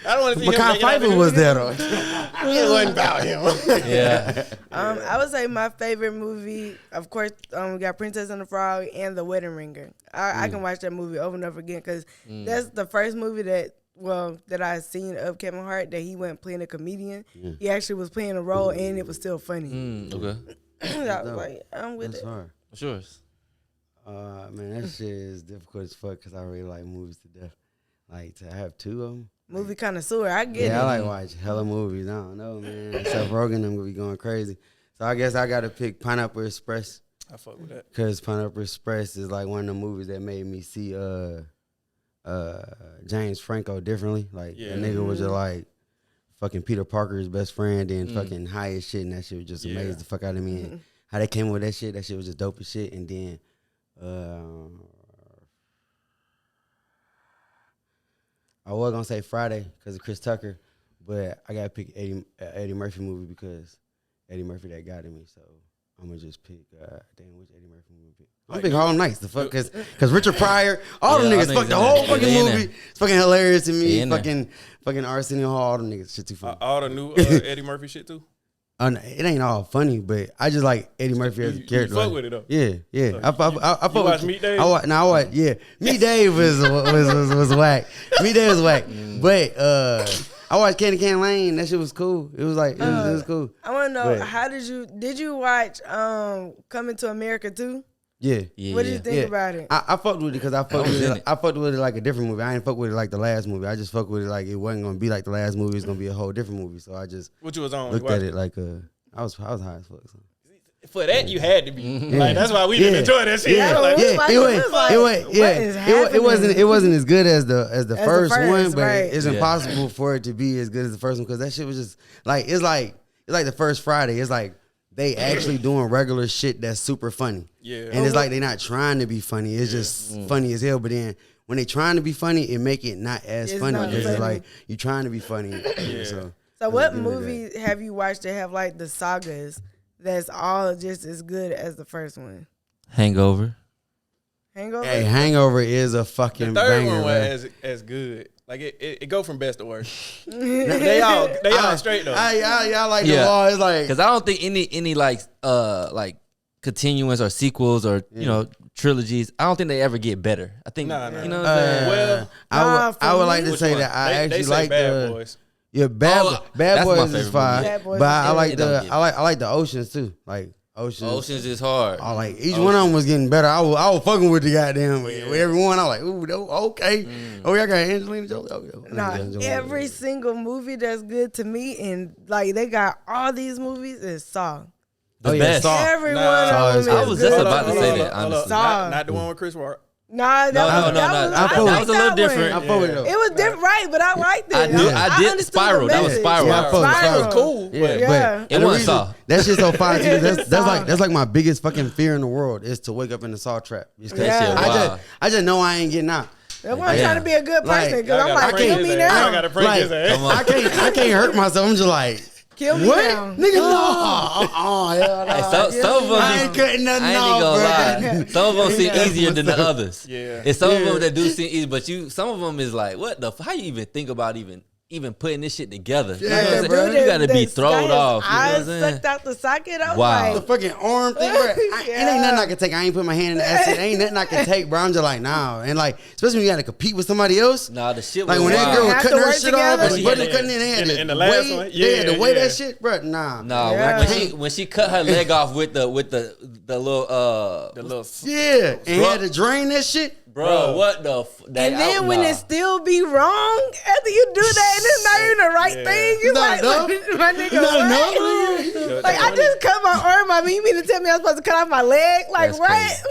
I don't want to see him. Makai making out Pfeiffer videos. was there though. It wasn't about him. Yeah. I would say my favorite movie, of course, we got Princess and the Frog and The Wedding Ringer. I can watch that movie over and over again because that's the first movie that I seen of Kevin Hart that he wasn't playing a comedian. He actually was playing a role and it was still funny. Okay. I was like, I'm with That's it. hard. What's yours? Man, that shit is difficult as fuck because I really like movies to death. Like to have 2 of them. Movie connoisseur, I get Yeah, I it. like watch hella movies. I don't know, man. Seth Rogen, I'm gonna be going crazy. So I guess I gotta pick Pineapple Express I fuck with that. because Pineapple Express is like one of the movies that made me see James Franco differently. Like Yeah. the nigga was just like fucking Peter Parker's best friend and fucking high as shit, and that shit was just amazed the fuck out of me. And how they came up with that shit was just dope as shit. And then I was gonna say Friday because of Chris Tucker, but I gotta pick Eddie Murphy movie because Eddie Murphy that got in me. So I'm gonna just pick which Eddie Murphy movie pick? I'm gonna pick Harlem Nights. The fuck because Richard Pryor, all them Yeah, all niggas, fuck niggas the in whole there. fucking They in movie. there. It's fucking hilarious to They me. in there. Fucking Arsenio Hall, all them niggas shit too funny. All the new Eddie Murphy shit too. No, it ain't all funny, but I just like Eddie Murphy as a You character. fuck like- with it though. Yeah. I fuck You watch with Meat Dave? I watch. Yeah, Meat Dave was whack. Meat Dave was whack. But I watched Candy Cane Lane. That shit was cool. It was like it was cool. I want to know, But- did you watch Coming to America too? Yeah. Yeah. What did you think Yeah. about it? I fucked with it because I fucked was with in it. it. I fucked with it like a different movie. I ain't fucked with it like the last movie. I just fucked with it like it wasn't gonna be like the last movie. It's gonna be a whole different movie. So I just What you was on? looked at it like I was high as fuck. So. For that, you had to be. Like that's why we didn't enjoy that shit. Yeah, Like, It was like- it was like, it what is wasn't as good as the first one, first, but right. it's impossible for it to be as good as the first one because that shit was just like it's like the first Friday. It's like they actually doing regular shit that's super funny. Yeah. And it's like they not trying to be funny. It's just funny as hell. But then when they trying to be funny, it make it not as It's funny not because it's funny. like you trying to be funny. Yeah. So what movie have you watched that have like the sagas that's all just as good as the first one? Hangover. Hangover? Hey, Hangover is a The fucking third banger, one man. was as good. Like it go from best to worst. they all straight though. I like Yeah. the law. It's like Because I don't think any like continuance or sequels or you know trilogies. I don't think they ever get better. I think Nah. you know what I'm saying. Well, I would like me- to Which say one? that I They actually say like Bad the Boys. Bad Oh, Bad that's my Boys is favorite fine, movie. Bad Boys but is I good. like It don't the get- I like the Oceans too, like Oceans. Oceans is hard. I like each one of them was getting better. I was fucking with the goddamn with every one. I was like, ooh, okay. Oh, y'all got Angelina Jolie. Oh, Nah, Angelina Jolie. every single movie that's good to me, and like they got all these movies is Saw. The Oh, yeah, best. Saw. Every Nah. one Saw of is them good. is I was good. just about to Hold say up, that, hold up. honestly. Saw. Not the one with Chris Rock. Nah, that No, was, no, that no, was, no. I That was liked a little that different. one. I fuck with them. It was different, right? But I liked it. I did understood Spiral. the That was message. Spiral. Yeah, I fuck with Spiral. Spiral. Cool. Yeah, But Yeah. It wasn't Saw. That shit's so fire too. That's Saw. like my biggest fucking fear in the world is to wake up in the Saw trap. Just 'cause That shit wild. I just know I ain't getting out. That's why I'm Yeah. trying to be a good Like, person because I'm y'all like, gotta kill prank me his ass. Y'all now. gotta prank his ass. Come on. I can't hurt myself. I'm just like, Kill me what? now. Nigga, no. Oh, hell no. Hey, some of them, I ain't cutting nothing I ain't off, gonna bro. lie. Some of them seem easier than the others. Yeah. And some of them that do seem easy, but some of them is like, what the? How you even think about even putting this shit together? You know what I'm Yeah, saying? bro. You gotta be thrown off. You know what I'm I saying? sucked out the socket. I was Wow. The like, fucking arm thing, bro. It ain't nothing I can take. I ain't put my hand in the acid. Ain't nothing I can take, bro. I'm just like, nah. And like, especially when you got to compete with somebody else. Nah, the shit Like was when that wild. girl was Have to cutting her work shit off, together? and she wasn't Yeah. cutting it in. In the last one? Yeah, the way yeah. that shit, bro. Nah. Nah, Yeah. when she cut her leg off with the little The little Yeah, and Bro. had to drain that shit. bro, what the? and then when it still be wrong after you do that, and it's not even the right Yeah. thing. You Not like, enough. my nigga, Not what? enough. Like I just cut my arm. I mean, you mean to tell me I'm supposed to cut off my leg? Like That's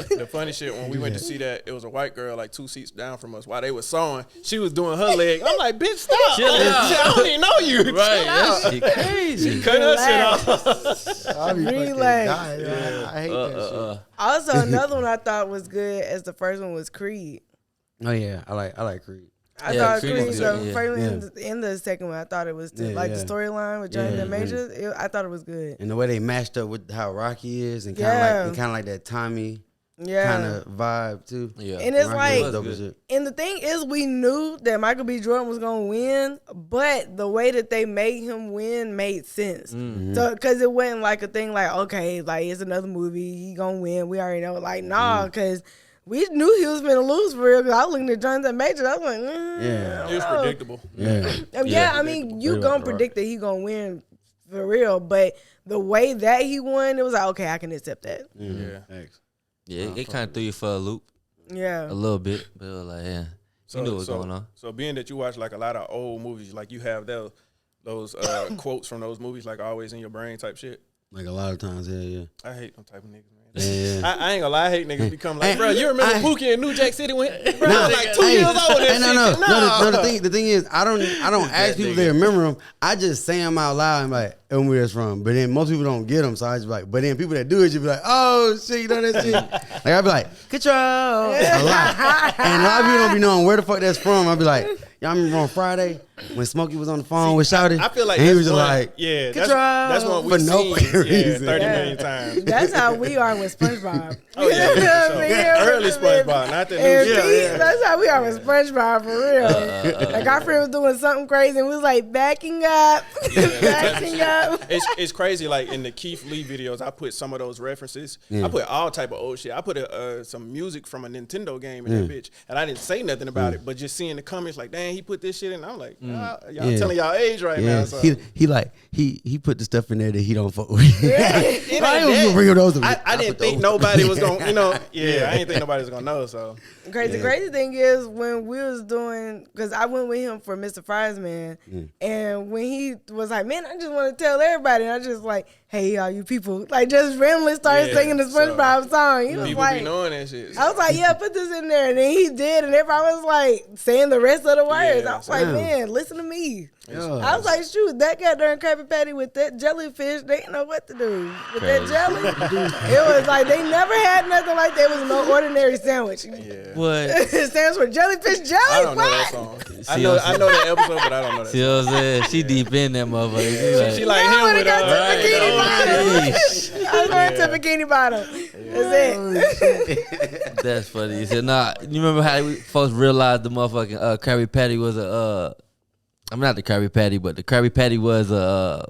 what? The funny shit when we went to see that, it was a white girl like 2 seats down from us while they was sawing. She was doing her leg. I'm like, bitch, stop! Chill out. I don't even know you. right, Chill out. that shit crazy. Cut her shit off. I be fucking Relax. dying. I hate that shit. Also, another one I thought was good as the first one was Creed. Oh yeah, I like Creed. I Yeah, thought Creed Creed, was the good, yeah. first one and the second one, I thought it was too. Yeah, Like yeah. the storyline with Johnny Yeah, Major. I thought it was good. And the way they matched up with how Rocky is, and kind of Yeah. like that Tommy Yeah. kind of vibe too. Yeah, And it's Rocky like- was dope as shit. And the thing is, we knew that Michael B. Jordan was gonna win, but the way that they made him win made sense. Mm-hmm. So, because it wasn't like a thing like, okay, like it's another movie, he gonna win. We already know. Like, nah, Mm-hmm. because we knew he was gonna lose for real. Because I was looking at Jonathan Major, I was like, Yeah. It was predictable. Yeah. yeah. I mean, you Pretty gonna much, predict that he gonna win for real, but the way that he won, it was like, okay, I can accept that. Yeah. Thanks. yeah. It kind of threw you for a loop Yeah. a little bit, but it was like, yeah, you knew what was going on. So being that you watch like a lot of old movies, like you have those quotes from those movies, like always in your brain type shit. Like a lot of times, yeah. I hate them type of niggas, man. Yeah. I ain't gonna lie, I hate niggas become like, Hey, bro, you remember I- Pookie in New Jack City when bro, No, like 2 hey, years old and hey, no, shit. no. The thing is, I don't ask people if they remember them. I just say them out loud and be like, and where it's from. But then most people don't get them, so I just be like, but then people that do it, you be like, oh shit, you know that shit. Like I be like, control a lot, and a lot of people don't be knowing where the fuck that's from. I be like, y'all remember on Friday when Smokey was on the phone with Shouty? I feel like and he that's was just one- like, yeah, control that's what we for no seen, fucking reason. 30 Yeah. million times. That's how we are with SpongeBob. Oh, yeah, for sure. Yeah, Early SpongeBob, not the new And shit. Pete, that's how we are with SpongeBob for real. Like our friend was doing something crazy and we was like backing up, backing up. It's crazy. Like in the Keith Lee videos, I put some of those references. I put all type of old shit. I put some music from a Nintendo game in that bitch, and I didn't say nothing about it. But just seeing the comments, like, dang, he put this shit in. I'm like, y'all Yeah. telling y'all age right Yeah, now. So. he put the stuff in there that he don't fuck with. It I ain't ain't that. gonna bring up those. I didn't put think those. nobody was gonna, I didn't think nobody was gonna know. So Crazy thing is when we was doing, because I went with him for Mr. Fries Man, and when he was like, man, I just want to tell everybody, and I just like, "Hey, all you people!" Like just randomly started Yeah, singing the SpongeBob song. He was People like, be knowing that shit. I was like, "Yeah, put this in there," and then he did, and everybody was like saying the rest of the words. Yeah, I was like, damn. "Man, listen to me." Yeah. I was like, shoot, that goddamn Krabby Patty with that jellyfish, they didn't know what to do with that jelly. It was like they never had nothing like that. It was no ordinary sandwich. Yeah. What? Sandwich with jellyfish jelly. I don't know that What? song. See I what I'm know that episode, but I don't know that See song. what I'm saying? She deep in that motherfucker. She like No, him they with got right, the bikini bottom. Sheesh. I was wearing to bikini bottom. That's it. That's funny. He said, "Nah, you remember how we folks realized the motherfucking Krabby Patty was a I'm not the Krabby Patty, but the Krabby Patty was a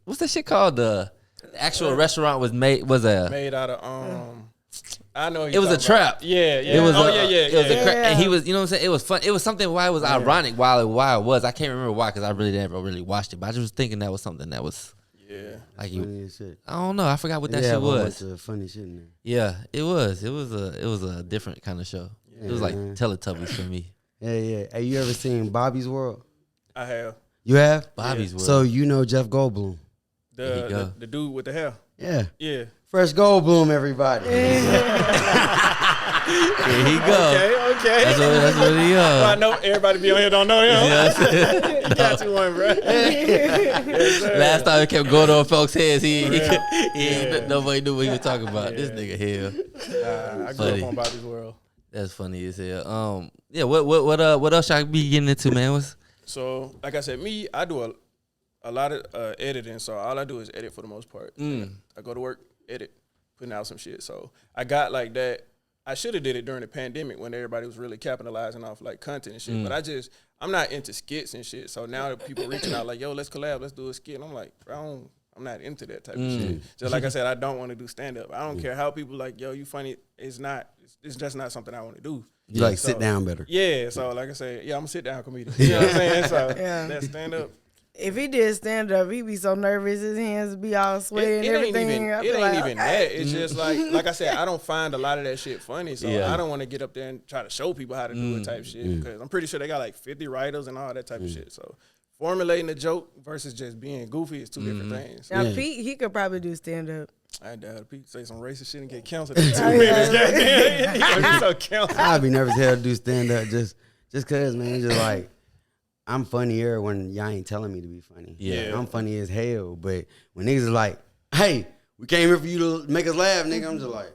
what's that shit called? The actual restaurant was made Made out of I know it was a trap. Yeah, yeah. It was oh a, yeah, yeah, It was yeah. a and he was, you know what I'm saying? It was fun. It was something why it was ironic why it was. I can't remember why because I really never really watched it, but I just was thinking that was something that was Yeah. like Funny as shit. I don't know. I forgot what that Yeah, shit a whole was. bunch of funny shit in there. Yeah, it was. It was a different kind of show. It was like Yeah. Teletubbies for me. Yeah, yeah. Hey, you ever seen Bobby's World? I have You have? Bobby's World. So you know Jeff Goldblum? There you go. the dude with the hair. Yeah. Yeah. Fresh Goldblum, everybody. Here he go. Okay. That's what he I know everybody be on here don't know him. Yeah. Got you one, bro. Last time it kept going over folks' heads, Yeah. nobody knew what he was talking about. This nigga here. I grew Funny. up on Bobby's World. That's funny as hell. Yeah. What else y'all be getting into, man? What's So, like I said, I do a lot of editing. So all I do is edit for the most part. I go to work, edit, putting out some shit. So I got like that. I should have did it during the pandemic when everybody was really capitalizing off like content and shit. But I'm not into skits and shit. So now that people reaching out like, yo, let's collab, let's do a skit. And I'm like, bro, I'm not into that type of shit. Just like I said, I don't want to do stand up. I don't care how people like, yo, you funny. It's just not something I want to do. You like So, sit down better. Yeah, so like I said, yeah, I'm a sit down comedian. You know what I'm saying? So Yeah. that stand up. If he did stand up, he'd be so nervous. His hands would be all sweaty and It ain't everything. even, I'd it be ain't like, even that. It's just like I said, I don't find a lot of that shit funny. So Yeah. I don't want to get up there and try to show people how to do it type shit. Because I'm pretty sure they got like 50 writers and all that type of shit. So formulating a joke versus just being goofy is two different things. Now, Yeah. Pete, he could probably do stand up. I doubt Pete say some racist shit and get canceled in 2 minutes. Goddamn. He gonna be so canceled. I'd be nervous hell to do stand up just cause, man. It's just like I'm funnier when y'all ain't telling me to be funny. Yeah. I'm funny as hell. But when niggas is like, hey, we came here for you to make us laugh, nigga, I'm just like,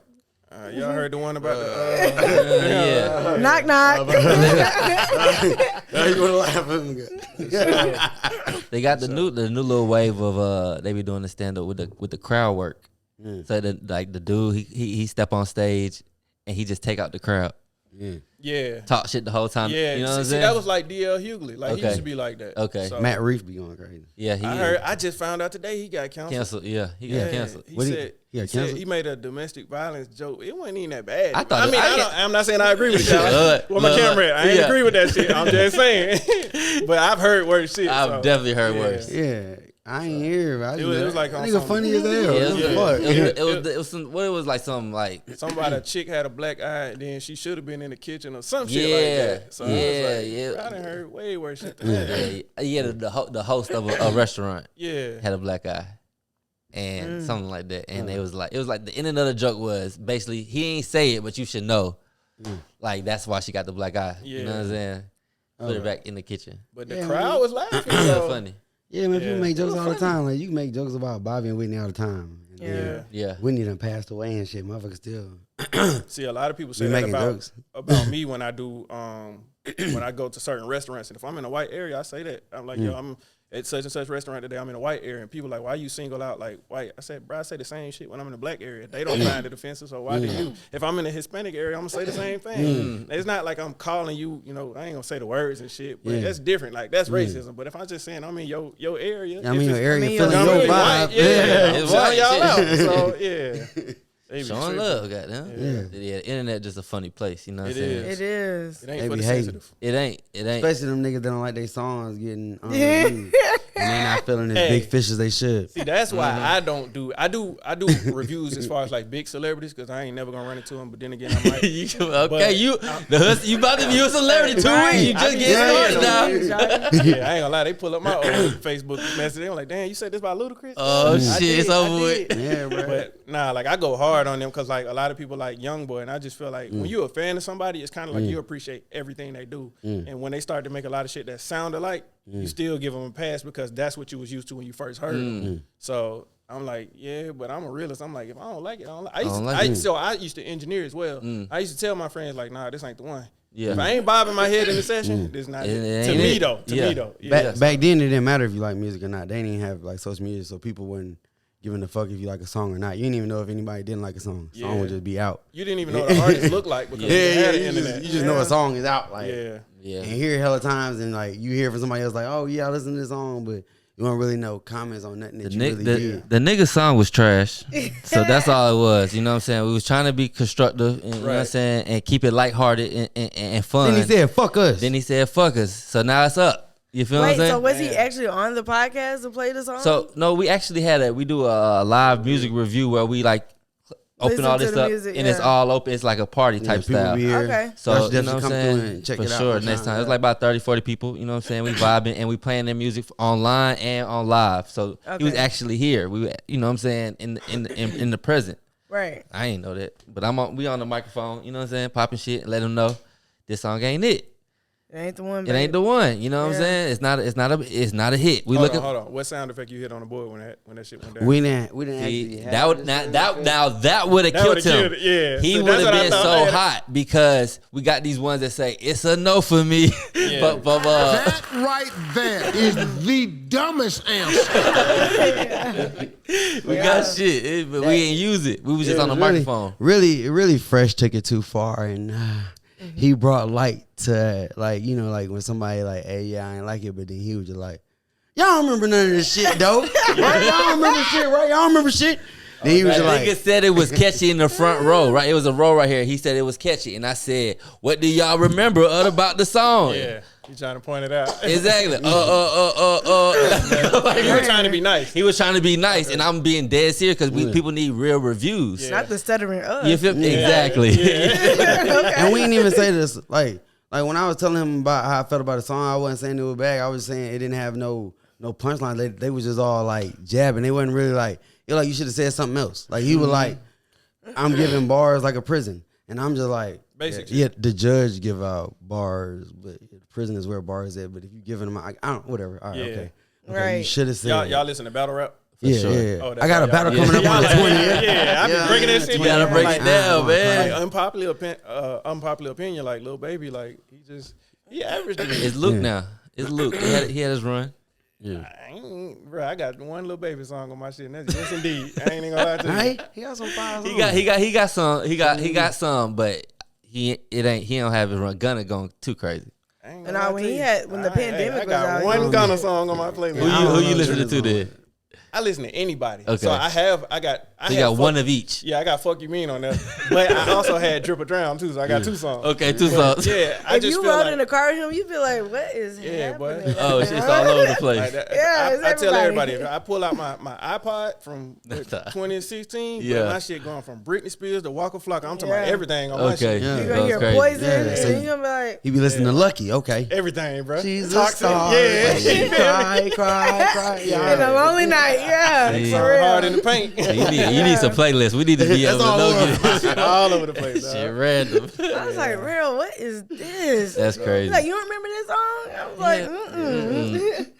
Y'all heard the one about the yeah. Knock, knock. how you gonna laugh at me? They got the new little wave of they be doing the stand up with the crowd work. So the dude he step on stage and he just take out the crowd, yeah. talk shit the whole time. Yeah, You know what I'm see, saying? that was like D.L. Hughley. Like he Okay. used to be like that. Okay. So, Matt Reef be going crazy. Yeah, he I heard. I just found out today he got canceled. canceled. Yeah, he got canceled. He What he- said he got he said canceled? he made a domestic violence joke. It wasn't even that bad. I thought I it- mean, I I'm not saying I agree with that. Look, Where my look, camera at? I ain't yeah. agree with that shit. I'm just saying. But I've heard worse shit. I've so, definitely heard yeah. worse. Yeah. I ain't here. It was like on nigga some- funny as hell. Yeah, What the fuck? it was some, what it was like some like Somebody, a chick had a black eye, and then she should have been in the kitchen or some shit Yeah, like that. So I was yeah, like, yeah. bro, I done heard way worse shit than that. yeah the host of a restaurant Yeah. had a black eye and something like that, and it was like the ending of the joke was basically he ain't say it but you should know like that's why she got the black eye. You know what I'm saying? Put her back in the kitchen. But the Yeah, crowd was laughing. That's so- funny. Yeah, man, people Yeah. make jokes all the time. Like you can make jokes about Bobby and Whitney all the time. And then Yeah. Yeah. Whitney done passed away and shit. Motherfucker still. See, a lot of people say We that making about, jokes. about me when I do when I go to certain restaurants. And if I'm in a white area, I say that. I'm like, yo, I'm at such and such restaurant today. I'm in a white area. And people like, why you single out like white? I said, bro, I say the same shit when I'm in a black area. They don't find it offensive, so why do you? If I'm in a Hispanic area, I'm gonna say the same thing. It's not like I'm calling you, I ain't gonna say the words and shit, but that's different. Like that's racism. But if I'm just saying I'm in your area, I mean, if your it's- area mean, feeling your your I'm vibe. white, yeah, It's I'm white, showing y'all shit. out. So yeah. They be Showing tripping. love, goddamn. Yeah, the internet just a funny place. You know what I'm It saying? is. It is. It ain't They for be the hating. sensitive. It ain't. Especially them niggas that don't like their songs getting Yeah. unreviewed. they're not feeling as Hey. big fish as they should. See, that's why Mm-hmm. I don't do. I do reviews as far as like big celebrities because I ain't never gonna run into them. But then again, I might. You But- you about to be a celebrity 2 Right. weeks. You just I get can- started now. Yeah, I ain't gonna lie. They pull up my old Facebook message. They were like, "Damn, you said this about Ludacris?" Oh, I shit, did, it's I over with. did. Yeah, bro. But nah, like I go hard on them because like a lot of people like Youngboy, and I just feel like when you're a fan of somebody, it's kind of like you appreciate everything they do. And when they start to make a lot of shit that sound alike, you still give them a pass because that's what you was used to when you first heard them. So I'm like, yeah, but I'm a realist. I'm like, if I don't like it, I don't like. So I used to engineer as well. I used to tell my friends like, nah, this ain't the one. Yeah. If I ain't bobbing my head in the session, this not It it. To ain't me it. though. To Yeah. me though. Yeah. Back then, it didn't matter if you like music or not. They didn't even have like social media, so people wouldn't giving a fuck if you like a song or not. You didn't even know if anybody didn't like a song. Song Yeah. would just be out. You didn't even know what the artist looked like because you had the internet. You just know a song is out. Like, Yeah. Yeah. and hear it hella times, and like you hear from somebody else, like, oh yeah, I listen to this song, but you don't really know comments on nothing that you really did. The nigga song was trash. So that's all it was. You know what I'm saying? We was trying to be constructive and you know what I'm Right. saying, and keep it lighthearted and fun. Then he said, "Fuck us." Then he said, fuck us. So now it's up. You feel what I'm Wait, saying? so was he actually on the podcast to play the song? So no, we actually had we do a live music review where we like open Listen all to this the up music, and it's yeah. all open. It's like a party type people style. be here. Okay. So Y'all should you know what definitely I'm come through saying? and check For it out sure, one next time, time. yeah. It's like about 30, 40 people. You know what I'm saying? We vibing and we playing their music online and on live. So he was Okay. actually here. We, you know what I'm saying? In the present. right. I ain't know that, but we on the microphone. You know what I'm saying? Popping shit and let them know this song ain't it. It ain't the one. It ain't the one. You know what I'm Yeah. saying? It's not a hit. We Hold looking. on. What sound effect you hit on the board when that shit went down? We didn't actually See, have that would this not thing. that would have That killed would've him. killed it, yeah. He So would that's have what I been thought. so I had- hot because we got these ones that say it's a no for me. Yeah. but That right there is the dumbest answer. we got shit, but we ain't use it. We was just It on the was really- microphone. Really, Fresh took it too far, and he brought light to like like when somebody like, hey, yeah, I ain't like it, but then he was just like, y'all don't remember none of this shit though, right? Y'all don't remember shit, right? Y'all don't remember shit. Then he was That just nigga like, said it was catchy in the front row, right? It was a row right here. He said it was catchy, and I said, "What do y'all remember about the song?" Yeah, you trying to point it out. Exactly. He was trying to be nice. He was trying to be nice, and I'm being dead serious because people need real reviews. Yeah. Not the stuttering us. You feel exactly? and we didn't even say this like when I was telling him about how I felt about the song, I wasn't saying it was bad. I was saying it didn't have no punchline. They was just all like jabbing. They wasn't really like, you're like, you should have said something else. Like he was like, I'm giving bars like a prison, and I'm just like, Basic yeah, the judge give out bars, but the prison is where bars at. But if you giving them, I don't, whatever. All right, Yeah. okay, Right. You should have said. Y'all listen to battle rap? yeah, sure. yeah. Oh, that's I got a why battle y'all- coming up on the 20th. Yeah, I be breaking that shit You gotta down. break Like, it down, man. Like unpopular opinion, like Lil Baby, like he averaged it. It's Luke now. It's Luke. He had his run. Bro, I got one Lil Baby song on my shit, and that's yes indeed. I ain't even gonna lie to you. Hey, he got some fire. He got some, but he don't have his run. Gunna going too crazy. I ain't And gonna lie when to he you. had- when the pandemic I was got out, one he- Gunna song on my playlist. Who you know listening to Gunna's then? I listen to anybody. Okay. So I got So you got one of each. Yeah, I got Fuck You Mean on there. But I also had Drip or Drown too, so I got two songs. Okay, two songs. Yeah, I if just you feel rode like, in the car with him, you'd be like, "What is Yeah, boy. happening?" Oh, it's just all over the place. like that. Yeah, it's I tell everybody. everybody, if I pull out my iPod from 2016, Yeah. my shit going from Britney Spears to Waka Flocka. I'm talking about Yeah. everything on my Okay. shit. Yeah. You're Goes gonna hear crazy. Poison, Yeah, so and you're gonna be like, He be listening to Lucky. Okay. Everything, bro. She's a Toxic. star. Yeah. Cry. Yeah. "In a lonely night." Yeah, See? for Hard real. in the paint. You need some playlists. We need to be able to know All over the place. shit dog. random. I was like, "Real, what is this?" That's crazy. He's like, "You don't remember this song?" I was like, "Mm."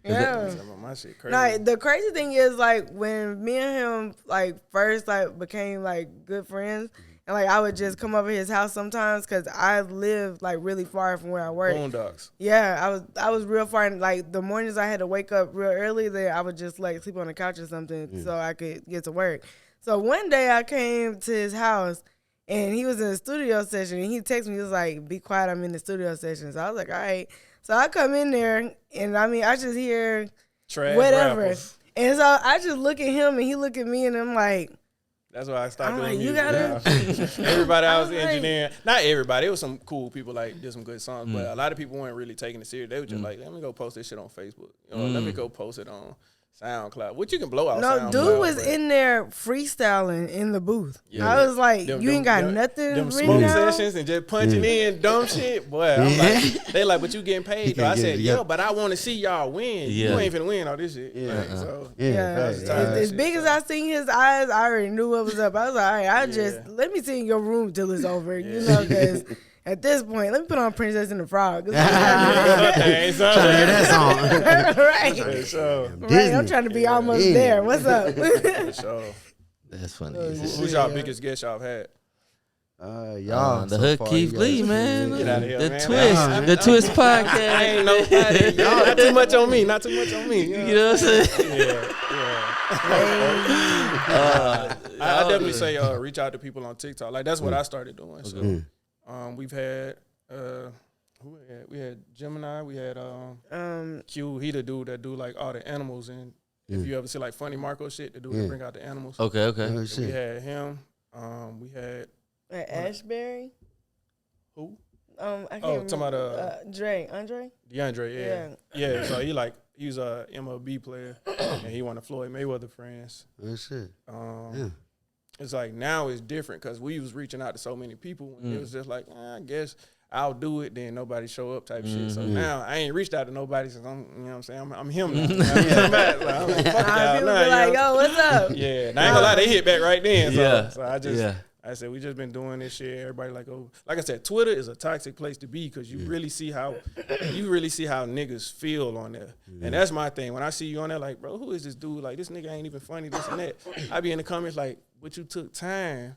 Yeah. My shit crazy. Like the crazy thing is like when me and him like first like became like good friends, and like I would just come over his house sometimes because I lived like really far from where I work. Boondocks. Yeah, I was real far. And, like the mornings I had to wake up real early, then I would just like sleep on the couch or something so I could get to work. So one day I came to his house and he was in the studio session and he texted me. He was like, "Be quiet, I'm in the studio session." So I was like, "All right." So I come in there and I mean I just hear Trash whatever. rappers. And so I just look at him and he look at me and I'm like, That's why I stopped I'm doing like, you music. gotta. Everybody I was I'm like- engineering. Not everybody. It was some cool people like did some good songs, Mm. but a lot of people weren't really taking it serious. They were just like, let me go post this shit on Facebook. You know, let me go post it on SoundCloud. Which you can blow out. No, SoundCloud, dude was but- in there freestyling in the booth. Yeah. I was like, Them- you ain't got them- nothing Them written smoke down? sessions and just punching in dumb shit. Boy, I'm like, they like, but you getting paid. Though. I can't get it said, together. yeah, but I want to see y'all win. Yeah. You ain't finna win all this shit. Yeah. Like, so, Yeah, Yeah, facts. as, tired of as shit, big as I seen his eyes, I already knew what was up. I was like, all right, I'll just let me sit in your room till it's over, you know, because at this point, let me put on Princess and the Frog. Dang, Trying to hear that song. right, so, right. I'm trying to be almost Yeah. there. What's up? so, That's funny. who's y'all biggest guest y'all have had? Y'all. The so Hood far, Keith you guys- Lee, man. Get outta here, The man. twist. The Twist podcast. I ain't nobody. Y'all, not too much on me. Not too much on me. You know what I'm saying? I definitely say reach out to people on TikTok. Like that's what I started doing. So we've had who we had? We had Gemini. We had Q. He the dude that do like all the animals and if you ever see like Funny Marco shit, the dude that bring out the animals. Okay, okay. Oh, We shit. had him. We had Ashbury. who? I can't Oh, remember. talking about Andre. DeAndre. Yeah. So he was a MLB player and he won the Floyd Mayweather friends. Oh, shit. Um, It's like now it's different because we was reaching out to so many people. And it was just like, I guess I'll do it. Then nobody show up type shit. So now I ain't reached out to nobody since I'm, you know what I'm saying? I'm him now. I'm back. Like, I'm like, fuck y'all People now, be like, you know? yo, what's up? Yeah, and I ain't gonna lie, they hit back right then. So, Yeah. so I just, Yeah. I said, we just been doing this shit. Everybody like, oh, like I said, Twitter is a toxic place to be because you really see how niggas feel on there. And that's my thing. When I see you on there, like, bro, who is this dude? Like, this nigga ain't even funny, this and that. I be in the comments like, but you took time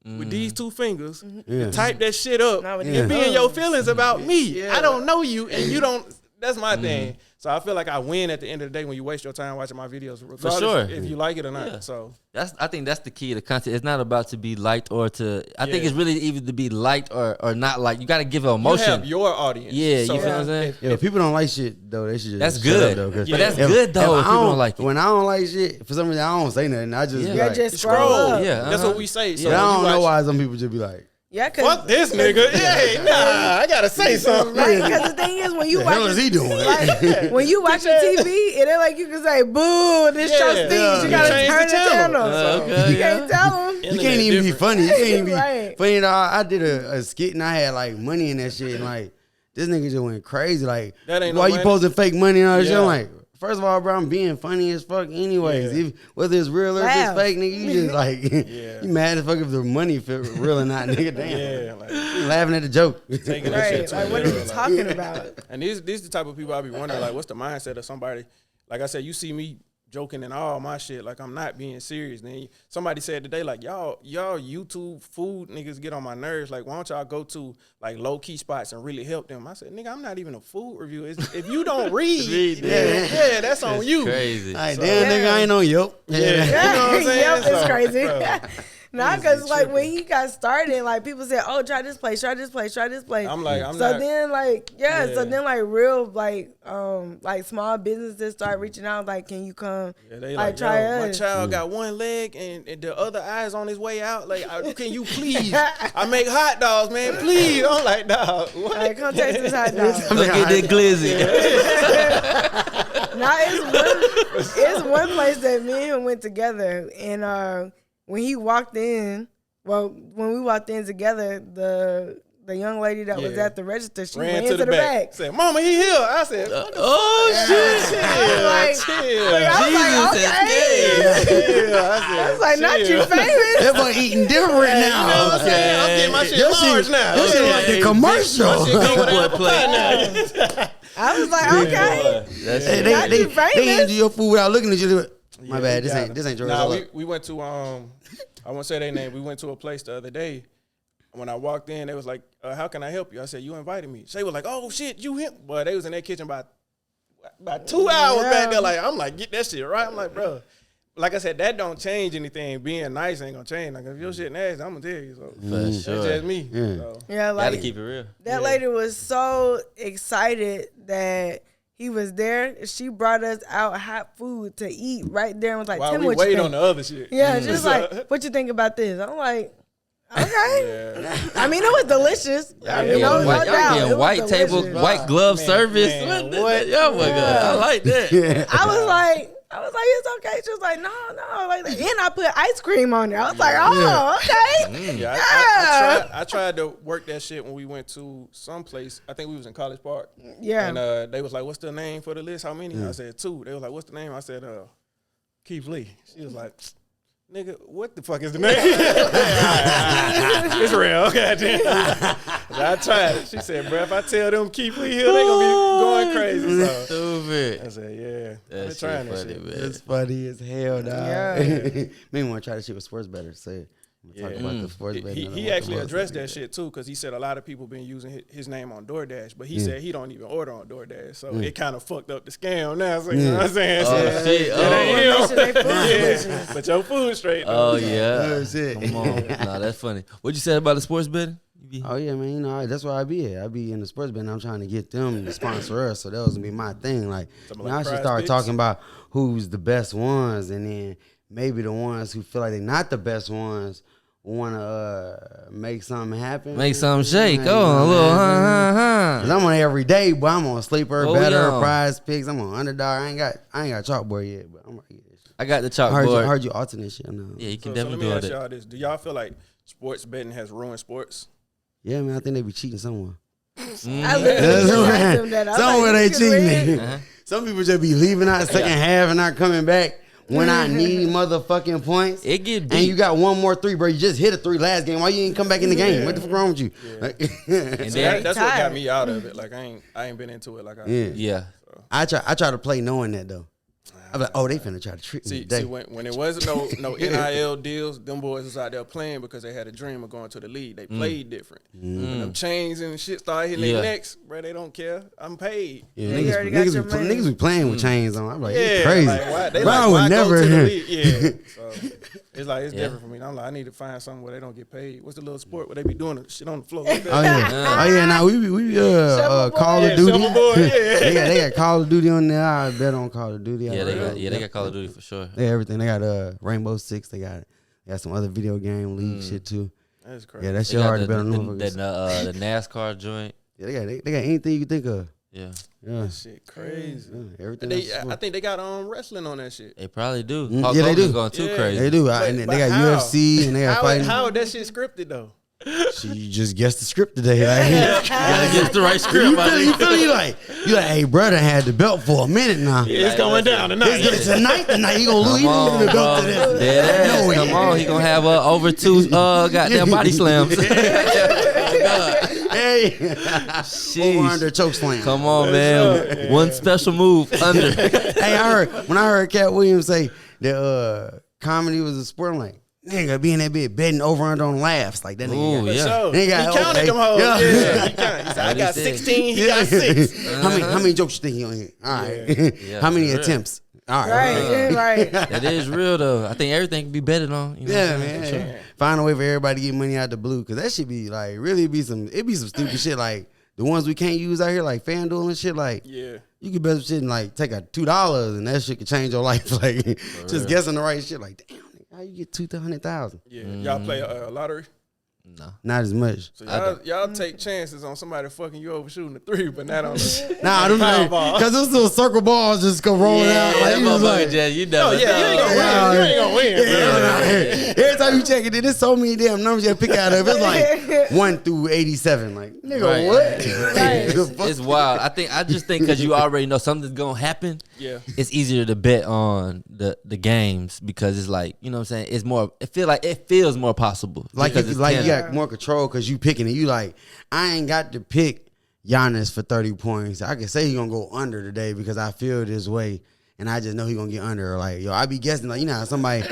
with these two fingers to type that shit up Not with and these be in your thumbs. feelings about me. I don't know you and you don't. That's my thing. So I feel like I win at the end of the day when you waste your time watching my videos, regardless sure. if you like it or not. Yeah. So I think that's the key to content. It's not about to be liked or to. I think Yeah. it's really either to be liked or not liked. You got to give an you emotion. have your audience. Yeah, you So feel what I'm saying? Yeah, if people don't like shit though, they should just That's shut good. up, though, 'cause But that's if- good, though, if I people don't like it. When I don't like shit, for some reason I don't say nothing. I just Yeah. be Yeah, like, just Scroll. scroll up. Yeah, That's uh-huh. what we say. So but I when don't you know watch- why some people just be like, Yeah, Fuck this nigga. Hey, nah, I gotta say something. Right, because the thing is, when you the hell watch is he doing? like, when you watching TV, it ain't like you can say, "Boo, this Yeah. show stinks." Yeah. You gotta Change the turn the channel. channel. Okay, You can't tell them. You can't even be funny. You can't even be Right. funny. I did a skit and I had like money in that shit and like this nigga just went crazy. Like, That ain't no why you money. posting fake money and all that shit? Yeah. I'm like, first of all, bro, I'm being funny as fuck anyways. Yeah. If, whether it's real or if Laugh. it's fake, nigga, you just like, Yeah. you mad as fuck if the money feel real or not, nigga. Damn. Yeah, like You laughing at the joke. taking that shit Right, to like a what are level, you like- talking about? And these the type of people I be wondering, like, what's the mindset of somebody? Like I said, you see me joking and all my shit, like I'm not being serious. Then somebody said today, like y'all YouTube food niggas get on my nerves. Like, why don't y'all go to like low key spots and really help them? I said, nigga, I'm not even a food reviewer. If you don't read, yeah, that's on you. Crazy. Like, damn, nigga, I ain't on Yelp. Yeah, you know what I'm saying? Yep, it's So, crazy. bro, Nah, because like when he got started, like people said, "Oh, try this place, try this place, try this place." I'm like, I'm so not. then like so Yeah. then like real like small businesses start reaching out like, can you come Yeah, they like like, try yo, my us? child got one leg and the other eye's on his way out. Like, can you please? I make hot dogs, man. Please. I'm like, dog. What? Like, come taste this hot dog. Look at that glizzy. Now it's one place that me and him went together, and when he walked in, when we walked in together, the young lady that was Yeah. at the register, she Ran ran to the back. Said, "Mama, he here." I said, Oh shit! like, "Chill." I was like, okay. Yeah, I I was like, not you chill. famous. That boy eating different now. You know what I'm saying? I'm getting my shit Your large shit, now. your shit like the commercial. Shit come with Boy, apple play. pie now. I was like, okay. That's Hey, it. Not you they famous. hand you your food without looking at you. They like, My Yeah, bad. we got This ain't yours. Nah, Hold up. we went to I won't say their name. We went to a place the other day. When I walked in, they was like, "How can I help you?" I said, "You invited me." Shay was like, "Oh shit, you him?" Boy, they was in that kitchen about 2 hours back there. Like, I'm like, get that shit right. I'm like, bro. Like I said, that don't change anything. Being nice ain't gonna change. Like if your shit nasty, I'm gonna tell you. So For that's sure. just me. Yeah. So. Yeah, Gotta like keep it real. that lady was so excited that He was there. She brought us out hot food to eat right there and was like, While Tim, we what you wait think? on the other shit. Yeah, she was like, what you think about this? I'm like, okay. Yeah. I mean, it was delicious. I mean, no white, doubt. It getting was white table, delicious. white glove service. man, What? Yo, my God, I like that. I was like, it's okay. She was like, no. Like, and I put ice cream on there. I was like, oh, okay. Yeah, Yeah. I tried to work that shit when we went to some place. I think we was in College Park. Yeah. And they was like, what's the name for the list? How many? I said 2. They was like, what's the name? I said, Keith Lee. She was like, nigga, what the fuck is the name? It's real. Goddamn. I tried it. She said, bro, if I tell them Keith Lee here, they gonna be going crazy. So Stupid. I said, yeah. That I've been shit trying that funny, shit. man. It's funny as hell, dog. Yeah. Me want to try this shit with sports better. Say, talk about the sports better. He actually addressed that shit too, because he said a lot of people been using his name on DoorDash, but he said he don't even order on DoorDash, so it kind of fucked up the scam now. So, you know what I'm saying? Oh, shit. It Oh. ain't him. Make sure they food delicious. Yeah, but your food straight. Oh though. yeah. Oh, shit. Come on. Nah, that's funny. What you said about the sports betting? You be- Oh yeah, man. You know that's where I be at. I be in the sports betting. I'm trying to get them to sponsor us. So that was gonna be my thing. Like, Something you know, like I should Prize start Picks? talking about who's the best ones, and then maybe the ones who feel like they're not the best ones want to make something happen. Make something shake. You know Oh, a what little I'm saying? 'Cause huh. I'm on every day, but I'm on sleeper, Oh, better, yeah. prize picks. I'm on underdog. I ain't got chalkboard yet, but I'm gonna get this shit. I got the I chalkbord. heard you alternate shit. I know. Yeah, you can So let definitely me do ask it. y'all this: do y'all feel like sports betting has ruined sports? Yeah, man. I think they be cheating someone. I literally just asked him that. I was Somewhere like, they you can cheating. read? Some people just be leaving out second half and not coming back when I need motherfucking points. It get And beat. you got one more 3, bro. You just hit a 3 last game. Why you ain't come back in the game? What the fuck wrong with you? Like, And So then, that's what got tired. me out of it. Like I ain't been into it like I. yeah. yeah. I try to play knowing that though. I'm like, oh, they finna try to trick me See, today. when it wasn't no NIL deals, them boys was out there playing because they had a dream of going to the league. They played different. When them chains and shit started hitting Yeah. their necks, bro, they don't care. I'm paid. Yeah, you already got your be, money. niggas be playing with chains on. I'm like, Yeah, you crazy. like, why, they Bro, like, I would why never. go to the league? Yeah, so it's like it's Yeah. different for me. I'm like, I need to find something where they don't get paid. What's the little sport where they be doing the shit on the floor? Like that? Oh yeah, Now we Call Yeah, of Duty. shuffleboard, yeah. they got Call of Duty on there. I bet on Call of Duty. Yeah, they got Call of Duty for sure. They got everything. They got Rainbow Six. They got some other video game league shit too. That's crazy. Yeah, that They shit got hard the, to bet on the, them the, motherfuckers. the NASCAR joint. Yeah, they got anything you can think of. Yeah, Yeah, That shit crazy. everything. They, else is I think they got wrestling on that shit. they probably do. Mm, Hulk yeah, they Hogan's do. going too Yeah. crazy. They do. And But they got how? UFC and they got fighting. How that shit scripted though? She just guessed the script today. Like, Gotta get the right script, you my feel, you nigga. feel you like, hey, brother had the belt for a minute now. It's going down tonight. Tonight he gonna lose. He Come gonna on, lose the belt bro. to this. Dead ass. No way. Come on, he gonna have over 2 goddamn body slams. Hey, Sheesh. over under choke slam. Come on, man. One special move under. Hey, I heard Cat Williams say that comedy was a sport. I'm like, nigga, be in that bit betting over under on laughs like that. Nigga Ooh, got- yeah. So, They he got- counted okay. them hoes. Yeah. Yeah, he counted. He said, I What he got said. 16. He got 6. How many jokes you think he on here? All right. Yeah, How many for real. attempts? All right. Right. That is real though. I think everything can be betted on. You know Yeah, what I'm saying? man. Find a way for everybody to get money out the blue, cause that should be like really be some. It be some stupid shit like the ones we can't use out here, like FanDuel and shit. Like Yeah. you could bet some shit and like take a $2 and that shit could change your life. Like just guessing the right shit. Like damn, nigga, how you get 200,000? Yeah. Y'all play a lottery? No. Not as much. So y'all take chances on somebody fucking you over shooting a 3, but not on the Nah, I don't know. Powerball. Cause those little circle balls just go rolling out. Like, that you just motherfucker like, just, you Oh, never yeah, you ain't gonna know. win. You ain't gonna win, bro. every time you check it, there's so many damn numbers you have to pick out of. It's like 1 through 87. Like, nigga, Right. what? Right. The fuck? It's wild. I just think because you already know something's gonna happen. Yeah. It's easier to bet on the games because it's like, you know what I'm saying, it's more, it feels more possible. Like because you, it's like you tennis. got more control because you picking it. You like, I ain't got to pick Giannis for 30 points. I can say he gonna go under today because I feel this way, and I just know he gonna get under. Or like, yo, I be guessing like, you know, how sometimes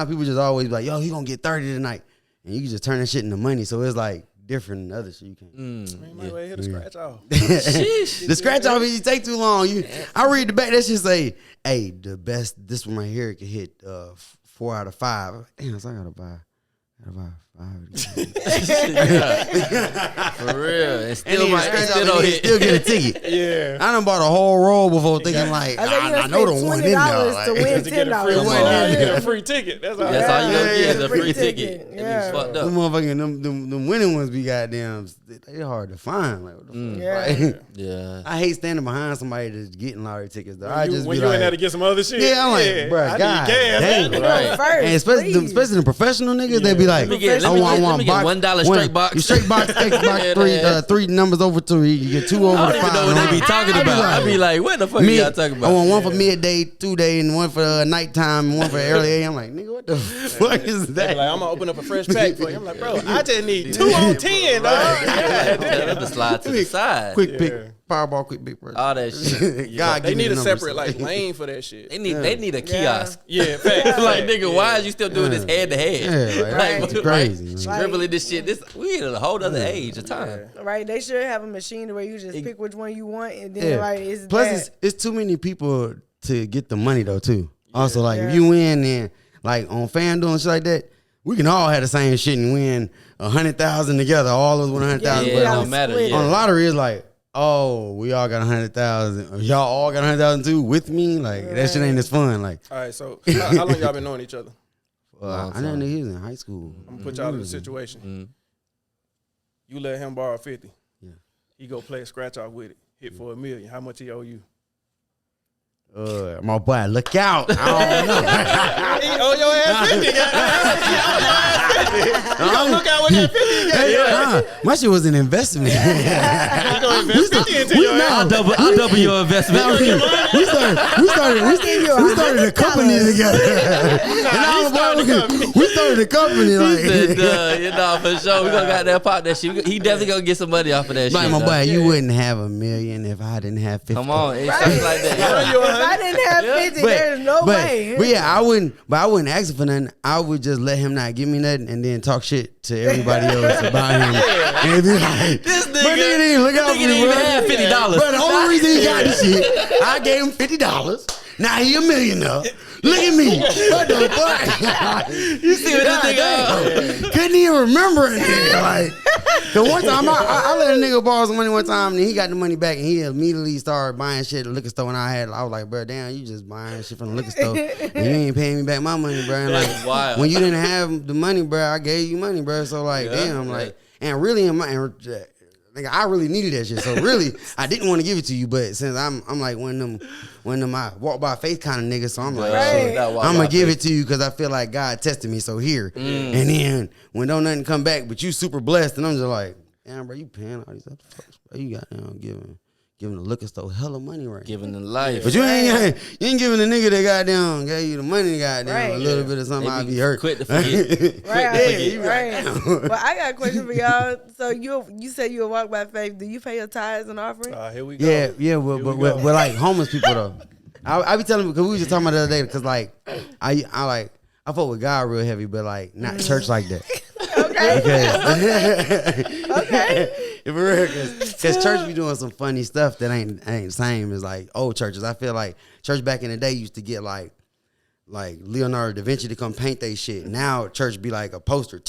people just always be like, yo, he gonna get 30 tonight, and you can just turn that shit into money. So it's like different than other shit you can't. Man, might well hit a scratch off. The scratch off if you take too long. I read the back. That shit say, hey, the best. This one right here can hit 4 out of 5. Damn, so I gotta buy. About 5. For real. And And still, then might, scratch still off don't and then hit. still get a ticket. Yeah. I done bought a whole roll before thinking like, I think you I know the spent one in there. $20 Like, to win To get a $10. free, Come on. get a free ticket. That's all. That's all you gonna Yeah, get is yeah, a free ticket. And Yeah. you fucked them up. motherfucking them winning ones be goddamn. They hard to find. Like, what the fuck? Yeah. Like, Yeah. I hate standing behind somebody that's getting lottery tickets. Though. I just When be you like, in there to get some other shit. yeah, I'm like, bro, I God need gas. damn. man. Right. First, And especially please. the professional niggas, they be like, Let me get I want $1 box, straight box. You straight box, Xbox, Yeah, three numbers over 2. You get 2 over I the don't even 5. know what they be talking I be about. I like- be like, what the fuck Mid- y'all talking about? I want one for midday, 2 day, and one for nighttime, and one for early AM. I'm like, nigga, what the fuck is They that? be like, I'm gonna open up a fresh pack for you. I'm like, bro, I just need 2 on 10, dog. Tell them to slide to the side. Quick pick, Powerball, quick pick. Bro. All that shit. God, They give me need the a numbers. separate like lane for that shit. They need a kiosk. Yeah, facts. Like, nigga, why is you still doing this head to head? Yeah, like, Right. that's crazy. man. Scribbling this shit. We in a whole other age of time. Right, they should have a machine where you just pick which one you want, and then Yeah. like it's Plus, that. it's too many people to get the money though too. Also, like if you win, then like on FanDuel and shit like that, we can all have the same shit and win 100,000 together. All of us win 100,000. Yeah, but it gotta don't matter. split it. on the Yeah. lottery, it's like, oh, we all got 100,000. Y'all all got 100,000 too with me. Like that shit ain't as fun. Like All right, so how long y'all been knowing each other? I didn't know he was in high school. I'm gonna put y'all in a situation. You let him borrow 50. Yeah. He go play a scratch off with it. Hit for $1 million. How much he owe you? My boy, look out! I don't know. He owe your ass 50. You gonna look out with that 50 again. My shit was an investment. He gonna invest 50 into your ass. I'll double your investment. we started a company together. We started a company like. You know, for sure. We gonna got that pop that shit. He definitely gonna get some money off of that Like shit. my though. boy, you wouldn't have $1 million if I didn't have 50. Come on, it's something like that. Yeah. If I didn't have 50, there's no way. But yeah, I wouldn't ask him for nothing. I would just let him not give me nothing and then talk shit to everybody else about him. And be like, This nigga, but nigga didn't look out for didn't me, even bro. have $50. But the only reason he got the shit, I gave him $50. Now he a millionaire. Look at me. What the fuck? You see what this nigga? Couldn't even remember anything. Like, the one time I let a nigga borrow some money one time and he got the money back and he immediately started buying shit at the liquor store and I was like, bro, damn, you just buying shit from the liquor store and you ain't paying me back my money, bro. And That's wild. when you didn't have the money, bro, I gave you money, bro. So like, Yeah, damn, yeah. like, and really nigga, I really needed that shit. So really, I didn't want to give it to you, but since I'm like one of them I walk by faith kind of niggas, so I'm like, Right. shit, I'm gonna give it to you because I feel like God tested me. So here, and then when don't nothing come back, but you super blessed, and I'm just like, damn, bro, you paying all these other folks, bro. You got giving the liquor store hella money right now. Giving the life. But you ain't giving the nigga that goddamn gave you the money, goddamn Right. a little bit of something. They I'd be be hurt. quick to forget. Right, you right. Well, I got a question for y'all. So you said you walk by faith. Do you pay your tithes and offering? Here we go. Yeah, but like homeless people though. I be telling because we was just talking about the other day because like I fuck with God real heavy, but like not church like that. Okay. For real, because church be doing some funny stuff that ain't the same as like old churches. I feel like church back in the day used to get like Leonardo da Vinci to come paint they shit. Now church be like a poster,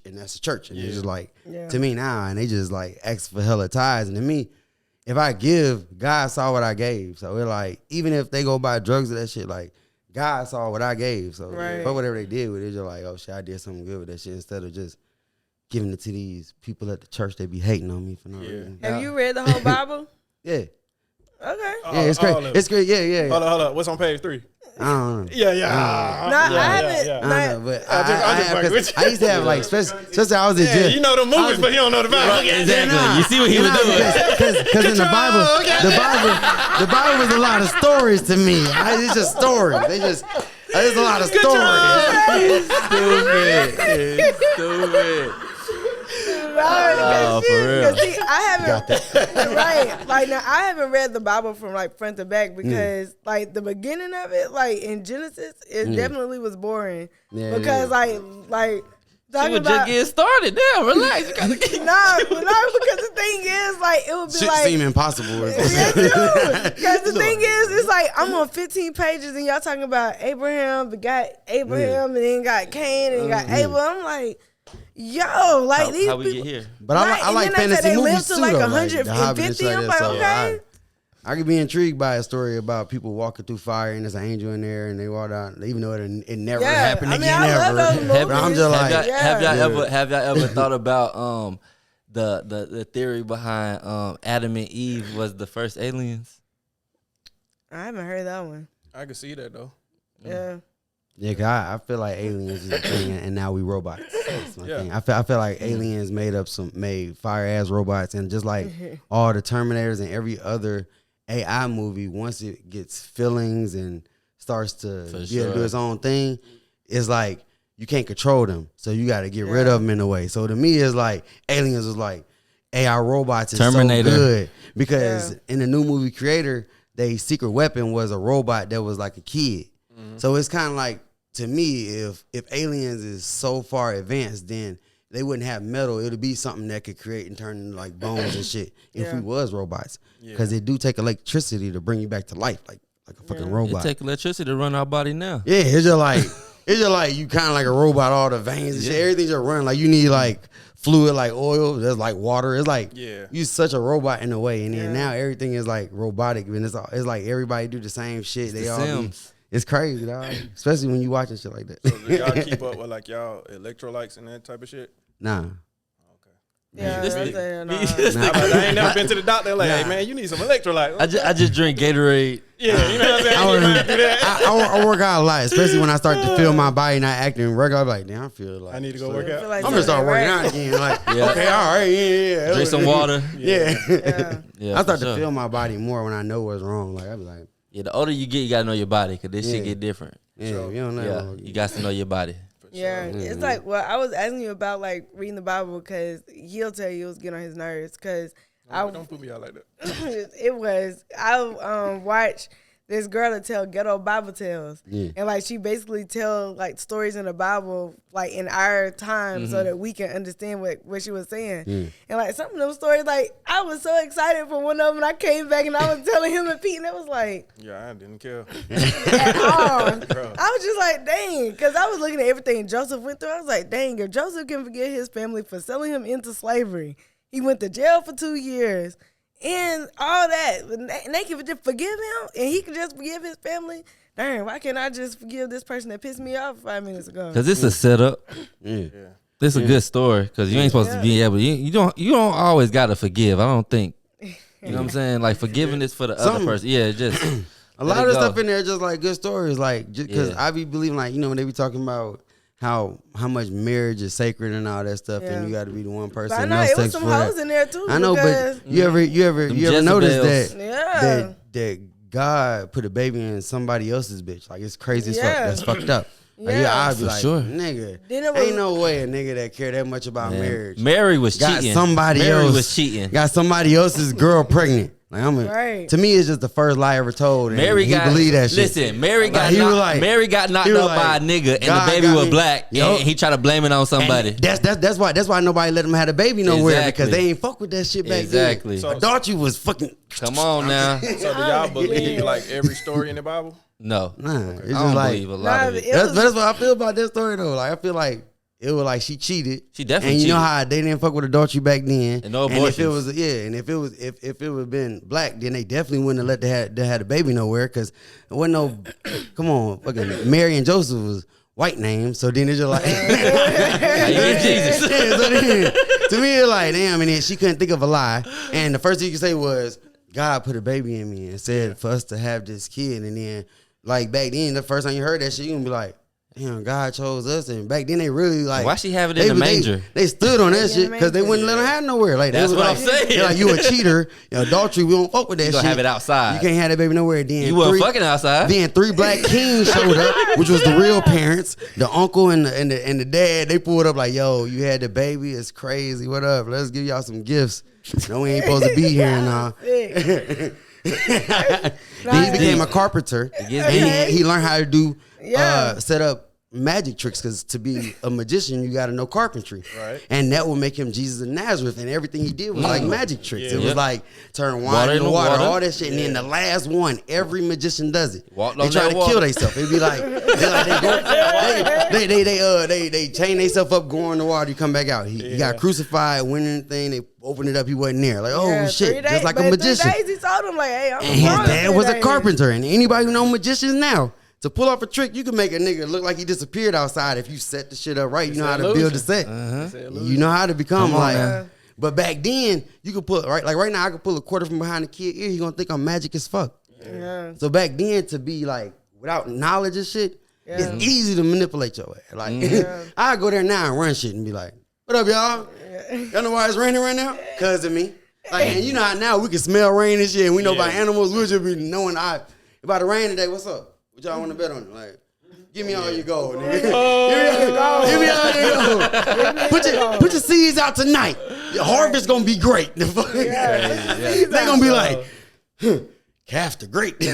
and that's a church. And it's just like to me now, and they just like ask for hella tithes. And to me, if I give, God saw what I gave. So it like even if they go buy drugs or that shit, like God saw what I gave. So Right. but whatever they did with it, they're like, oh shit, I did something good with that shit instead of just giving it to these people at the church. They be hating on me for no reason. Have you read the whole Bible? Yeah. Okay. Yeah, it's great. It's great. Yeah. Hold on. What's on page 3? I don't know. No, I haven't. yeah. I don't know, but I'm just I fucking with you. used to have like, especially I was in Yeah, jail. you know the movies, but you don't know the Bible. Exactly. You see what he was doing. Because in the Bible, the Bible was a lot of stories to me. It's just stories. There's a lot of stories. Stupid. Oh, for real. See, I haven't right. Like now, I haven't read the Bible from like front to back because like the beginning of it, like in Genesis, it definitely was boring. Yeah, because like She talking was just about getting started. Damn, relax. You gotta get no, because the thing is like it would be Shit like. seem impossible. Because the thing is, it's like I'm on 15 pages and y'all talking about Abraham begot Abraham and then got Cain and got Abel. I'm like, yo, like these How we people. get here? But I Right, like and then they fantasy said they movies live to too, like though, The 150. Hobbit and shit I'm like like, that, so okay. I could be intrigued by a story about people walking through fire and there's an angel in there and they walk out, even though it never Yeah, happened I mean, again I love ever. those But I'm movies. just like, Have y'all ever thought about the theory behind Adam and Eve was the first aliens? I haven't heard that one. I can see that though. Yeah. yeah, 'cause I feel like aliens is a thing and now we robots. That's my Yeah. thing. I feel like aliens made fire ass robots, and just like all the Terminators and every other AI movie, once it gets feelings and starts to For be able to do sure. its own thing, it's like you can't control them, so you got to get rid of them in a way. So to me, it's like aliens is like AI robots is Terminator. so good because Yeah. in the new movie Creator, their secret weapon was a robot that was like a kid. So it's kind of like, to me, if aliens is so far advanced, then they wouldn't have metal. It would be something that could create and turn into like bones and shit if Yeah. we was robots. Because they do take electricity to bring you back to life, like a fucking It robot. take electricity to run our body now. Yeah, it's just like you kind of like a robot. All the veins and shit, everything just running. Like you need like fluid, like oil. There's like water. It's like you such a robot in a way. And then now everything is like robotic, and it's like everybody do the same shit. They The all be, Sims. it's crazy, dog. Especially when you watching shit like that. So do y'all keep up with like y'all electrolytes and that type of shit? Nah. Yeah. This that's nigga- it, nah. I ain't never been to the doctor. Like, hey man, you need some electrolytes. I just drink Gatorade. Yeah, you know what I'm saying. You might do that. I work out a lot, especially when I start to feel my body not acting regular. I'm like, damn, I feel like I need to go so- work I out. feel like I'm gonna start something working right. out again. Like, Yeah. okay, all right, yeah. Drink some water. Yeah. Yeah, I start for to sure. feel my body more when I know what's wrong. Like I be like, Yeah, the older you get, you gotta know your body, cause this Yeah. shit get different. yeah, you don't know. Yeah, you got to know your body. Yeah, it's like, well, I was asking you about like reading the Bible because he'll tell you it was getting on his nerves because Don't put me out like that. it was. I watched this girl that tell ghetto Bible tales, and like she basically tell like stories in the Bible like in our time so that we can understand what she was saying. And like some of those stories, like I was so excited for one of them, and I came back and I was telling him and Pete, and it was like Yeah, I didn't care. at all. Bro. I was just like, dang, because I was looking at everything Joseph went through. I was like, dang, if Joseph can forgive his family for selling him into slavery, he went to jail for 2 years and all that, and they can just forgive him and he can just forgive his family. Dang, why can't I just forgive this person that pissed me off 5 minutes ago? Cause it's a setup. Yeah. This a good story. Cause you ain't supposed to be able. You don't always gotta forgive. I don't think. You know what I'm saying? Like forgiving is for the other Some- person. Yeah, just A lot of stuff in there just like good stories, like just because Yeah. I be believing, like, you know, when they be talking about how much marriage is sacred and all that stuff, and you got to be the one person. But I know no it was sex some for that. hoes in there too. I know, because- but you ever notice Jezebels. that Yeah. that God put a baby in somebody else's bitch? Like it's crazy as fuck. Yeah. That's fucked up. Like, Yeah. yeah, I'd be For like, sure. nigga, Then it was- ain't no way a nigga that care that much about marriage Mary was got cheating. somebody Mary else was cheating. got somebody else's girl pregnant. Like Right. to me, it's just the first lie ever told. And Mary he got believed that shit. Listen, Mary got he was knocked, like- Mary got knocked he was up like, by a nigga, and God the baby got was me. black, Yup. and he tried to blame it on somebody. And that's why nobody let him have a baby nowhere Exactly. because they ain't fuck with that shit back Exactly. then. I thought you was fucking. Come on now. So do y'all believe like every story in the Bible? No, Nah, it's I just don't like believe a lot of Nah, it. it- that's what I feel about that story though. Like I feel like it was like she cheated. She definitely and you know cheated. how they didn't fuck with adultery back then. And no if it abortions. was and if it would have been black, then they definitely wouldn't have let they had a baby nowhere because there wasn't no. Come on, fucking Mary and Joseph was white names, so then it's just like. How you get Jesus? Yeah, so then, to me, it's like, damn, and then she couldn't think of a lie. And the first thing you could say was, God put a baby in me and said for us to have this kid. And then, like, back then, the first time you heard that shit, you gonna be like, damn, God chose us. And back then, they really, like. Why she have it in the manger? They stood on that in shit the because they manger. wouldn't let them have nowhere. Like, That's they was what like, I'm saying. They're like, you a cheater. Adultery, we don't fuck with that You shit. gonna have it outside. You can't have that baby nowhere. Then You weren't fucking outside. Then 3 black kings showed up, which was the real parents. The uncle and the dad, they pulled up like, yo, you had the baby. It's crazy. What up? Let's give y'all some gifts. No, we ain't supposed to be here now. Then he became a carpenter. gets And he learned how to do Yeah. set up magic tricks because to be a magician, you got to know carpentry. Right. And that will make him Jesus of Nazareth. And everything he did was like magic tricks. Yeah. It was like turn wine Water into into water, water. all that shit. And then the last one, every magician does it. Walked They on try that to water. kill themselves. It'd be like, they chain themselves up, go in the water, you come back out. He got crucified, went in the thing, they opened it up, he wasn't there. Like, oh Yeah, 3 shit, days, just like but a in magician. 3 days, he told him like, "Hey, I'm And his wrong dad in was 3 a days." carpenter. And anybody who know magicians now, to pull off a trick, you can make a nigga look like he disappeared outside if you set the shit up right. You know how to build the set. You know how to become like. now. But back then, you could pull right. Like right now, I could pull a quarter from behind the kid ear. He gonna think I'm magic as fuck. Yeah. So back then, to be like without knowledge of shit, it's easy to manipulate your ass. Like I go there now and run shit and be like, "What up, y'all? Y'all know why it's raining right now? Cause of me." Like, and you know how now we can smell rain and shit, and we know about animals. We'll just be knowing about the rain today. What's up? What y'all want to bet on it? Like, give me all your gold, nigga. Give me all your gold. Put your seeds out tonight. Your harvest gonna be great. They gonna be like, calf the great. Yeah,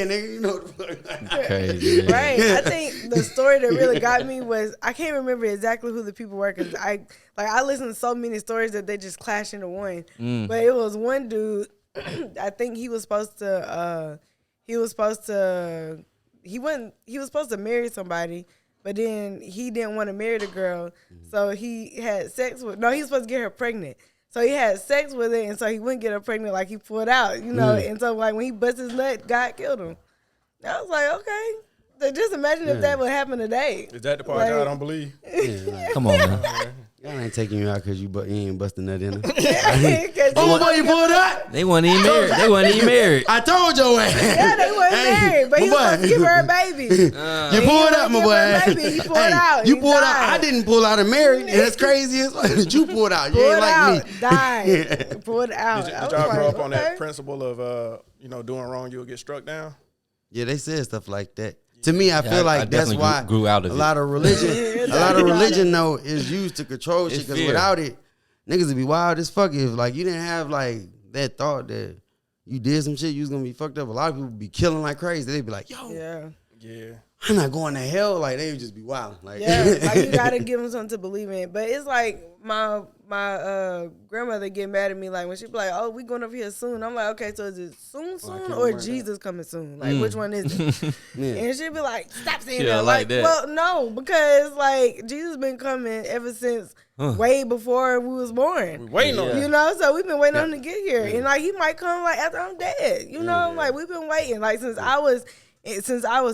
nigga. You know what the fuck. Crazy. Man. Right. I think the story that really got me was I can't remember exactly who the people were because I listened to so many stories that they just clash into one. But it was one dude. I think he was supposed to marry somebody, but then he didn't want to marry the girl, so he had sex with. No, he was supposed to get her pregnant. So he had sex with her, and so he wouldn't get her pregnant. Like he pulled out, you know. And so like when he bust his nut, God killed him. I was like, okay. So just imagine if that would happen today. Is that the part Like- y'all don't believe? Come on, man. Y'all ain't taking you out because you ain't busting that in her. 'Cause Oh, boy, you pulled out? They wasn't even married. They wasn't even married. I told your ass. yeah, they wasn't married, but he was supposed to give her a baby. You pulled out, my give her a boy. baby, he pulled out. You He pulled out. died. I didn't pull out and marry. And that's crazy as fuck. You pulled out. You Pulled ain't like out, me. died, pulled out. Did I was y'all grow like, up on that okay. principle of doing wrong, you'll get struck down? Yeah, they said stuff like that. To me, I Yeah, feel I like that's definitely why grew out of a it. lot of religion, though, is used to control shit. It's Because fear. without it, niggas would be wild as fuck. If like you didn't have like that thought that you did some shit, you was gonna be fucked up. A lot of people be killing like crazy. They'd be like, "Yo, Yeah, Yeah. I'm not going to hell." Like they would just be wild. Like, yeah. Like you gotta give them something to believe in. But it's like my grandmother get mad at me like when she be like, "Oh, we going over here soon." I'm like, "Okay, so is it soon, or Jesus coming soon? Like which one is it?" And she be like, "Stop saying Yeah, that." like that. Well, no, because like Jesus been coming ever since way before we was born. Waiting on You know, so we've been waiting on him to get here, and like he might come like after I'm dead. You know, like we've been waiting like since I was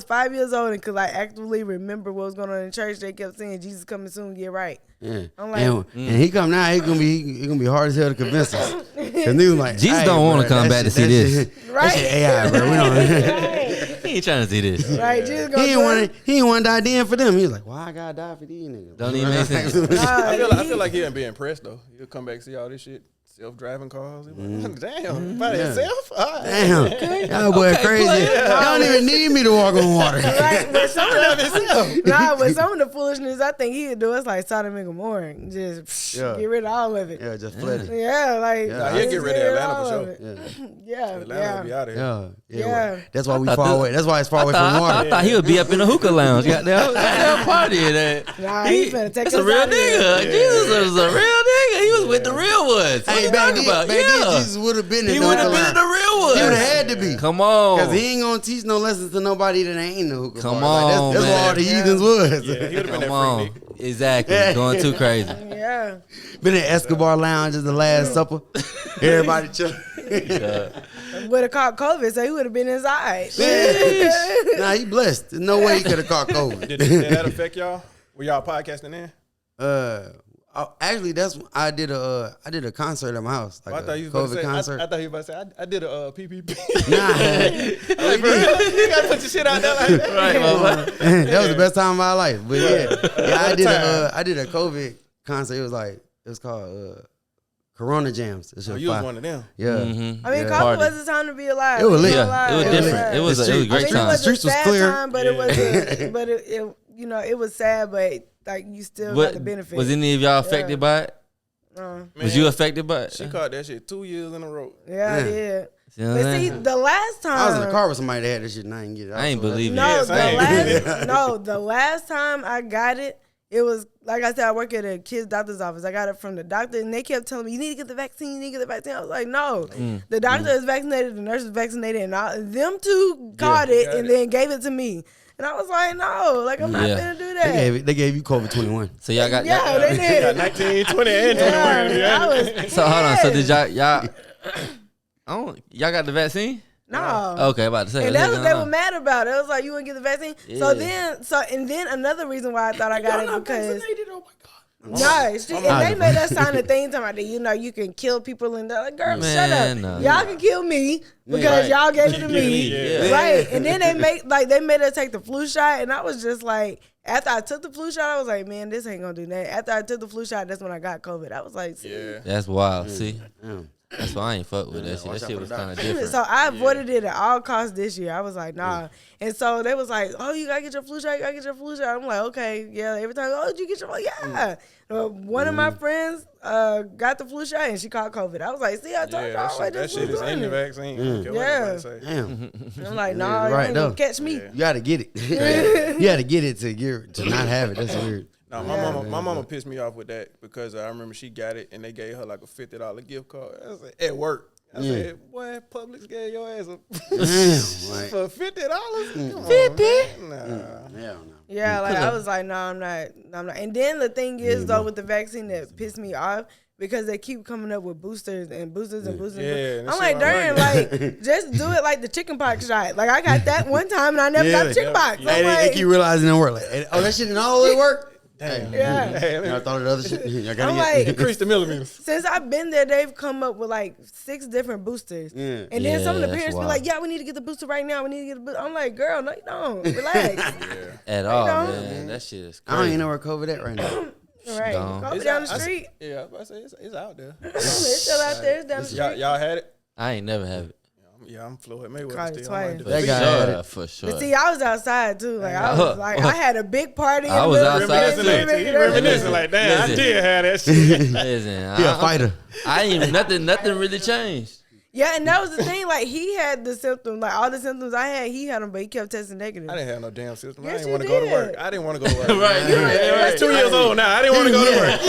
5 years old, and could like actively remember what was going on in church. They kept saying Jesus coming soon, get right. Yeah. I'm like, and he come now, he gonna be hard as hell to convince us. Cause niggas like, Jesus "Hey, don't wanna bro, come that back to shit- see that this." shit- Right. That shit AI, bro. We don't. right, He ain't trying to see this. right. Jesus He gonna ain't come. want to. He ain't want to die then for them. He was like, "Why I gotta die for these niggas?" Don't even make sense. I feel like he'll be impressed though. He'll come back and see all this shit. Self-driving cars. He'll be like, damn, by himself? All right. Damn, y'all boy crazy. Y'all don't even need me to walk on water. Right, but some of Drive the himself. but some of the foolishness I think he'd do is like Sodom and Gomorrah, just Yeah. get rid of all of it. Yeah, just flooded. Yeah, like Nah, he'll just get rid of Atlanta all for of sure. it. Yeah, Atlanta will be out of here. Yeah. Yeah. That's why we thought far that- away. That's why it's far away from I water. thought he would be up in the hookah lounge. Goddamn party in that. Nah, he finna take That's us a real out of here. nigga. Jesus was a real nigga. He was with the real ones. What Hey, you back talking then, about? back then, Yeah. Jesus would have been in He the would have hookah been in the lounge. real ones. He would have had to be. Come on. Because he ain't gonna teach no lessons to nobody that ain't in the hookah Come bar. Like, on, that's man. what all the heathens was. Yeah, he would have been Come that on. freak nigga. Exactly. Going too crazy. Yeah. Been in Escobar Lounge as the Last Supper. Everybody chill. Would have caught COVID, so he would have been inside. Nah, he blessed. There's no way he could have caught COVID. Did that affect y'all? Were y'all podcasting then? Actually, I did a concert at my house, like I thought a you was about to COVID say. concert. I thought you was about to say. I did a PPP. Nah, You gotta put your shit out there like that. Right, mama. that was the best time of my life. But yeah, I did a COVID concert. It was called Corona Jams. That shit Oh, was you was fire. one of them. Yeah. Mhm. I mean, Yeah. COVID Party. was the time to be alive. It was lit. Yeah, it was different. It was a The great I mean, time. it was Streets a was sad clear. time, but it was it was sad, but like you still got the benefit. Was any of y'all affected by it? Uh, Was you affected by it? She caught that shit 2 years in a row. yeah, I Yeah. did. See what I'm But saying? see, the last time I was in the car with somebody that had this shit and I didn't get it. I ain't believe No, it. the last time I got it, it was like I said, I work at a kid's doctor's office. I got it from the doctor, and they kept telling me, "You need to get the vaccine. You need to get the vaccine." I was like, "No, the doctor is vaccinated, the nurse is vaccinated, and them two caught it and then gave it to me." And I was like, "No, like I'm not Yeah. gonna do that." They gave you COVID-21. So y'all got Yeah, they did. 19, 20, and 21. Yeah, I was So hold on. So did pissed. y'all y'all got the vaccine? No. Okay, about to say. And that's what they were mad about. It was like, you wouldn't get the vaccine. Yeah. And then another reason why I thought I got it because Oh my God. and they made us sign a thing talking about you can kill people and they're like, girl, Man, shut up. no. Y'all can kill me because y'all gave it to me. Yeah. Right. And then they made us take the flu shot and I was just like, after I took the flu shot, I was like, man, this ain't gonna do that. After I took the flu shot, that's when I got COVID. I was like, see? Yeah. That's wild. See, Damn. that's why I ain't fuck with that shit. watch That out shit for was the kind of doctor. different. So I avoided it at all costs this year. I was like, nah. And so they was like, oh, you gotta get your flu shot. You gotta get your flu shot. I'm like, okay, yeah. Every time, oh, did you get your flu? Yeah. One of my friends got the flu shot and she caught COVID. I was like, see, I told Yeah, y'all. that shit is in the vaccine. I don't care what Yeah. nobody say. Damn. I'm like, nah, you right, ain't though. gonna catch me. You gotta get it. You gotta get it to not have it. That's weird. No, my mama pissed me off with that because I remember she got it and they gave her like a $50 gift card. I said, at work. I said, boy, Publix gave your ass Damn. Like, for $50? 50? Nah. hell no. Yeah, like I was like, no, I'm not. And then the thing is, though, with the vaccine that pissed me off because they keep coming up with boosters and boosters and boosters. Yeah, and that I'm shit like, darn, wasn't like just do it like the chickenpox shot. Like I got that one time and I never got chickenpox. Hey, I'm they like, keep realizing it work. Like, oh, that shit didn't always work. Damn. yeah. Hey, let me I thought of the other shit. I gotta I'm get like, increase the millimeters. Since I've been there, they've come up with like 6 different boosters. Yeah. And then some of the Yeah, that's parents be wild. like, yeah, we need to get the booster right now. We need to get the booster. I'm like, girl, no, you don't. Relax. At all, know? man. That shit is I don't crazy. even know where COVID at right now. Right. Gone. Go down the street. Yeah, I was about to say it's out there. It's still out there. It's down the street. Y'all had it? I ain't never have it. Yeah, I'm Floyd Mayweather Caught it still. twice. I'm For That guy had sure, it. for sure. But see, I was outside too. Like I was like, I had a big party. I in was the outside, middle too. of the He event. reminiscing like, damn, I Listen. did have that shit. Listen, He a fighter. I ain't even nothing really changed. Yeah, and that was the thing. Like he had the symptoms, like all the symptoms I had, he had them, but he kept testing negative. I didn't have no damn system. Yes, I didn't you want to go to did. work. I didn't want to go to work. Right, That's 2 years old now. I didn't want to go to work.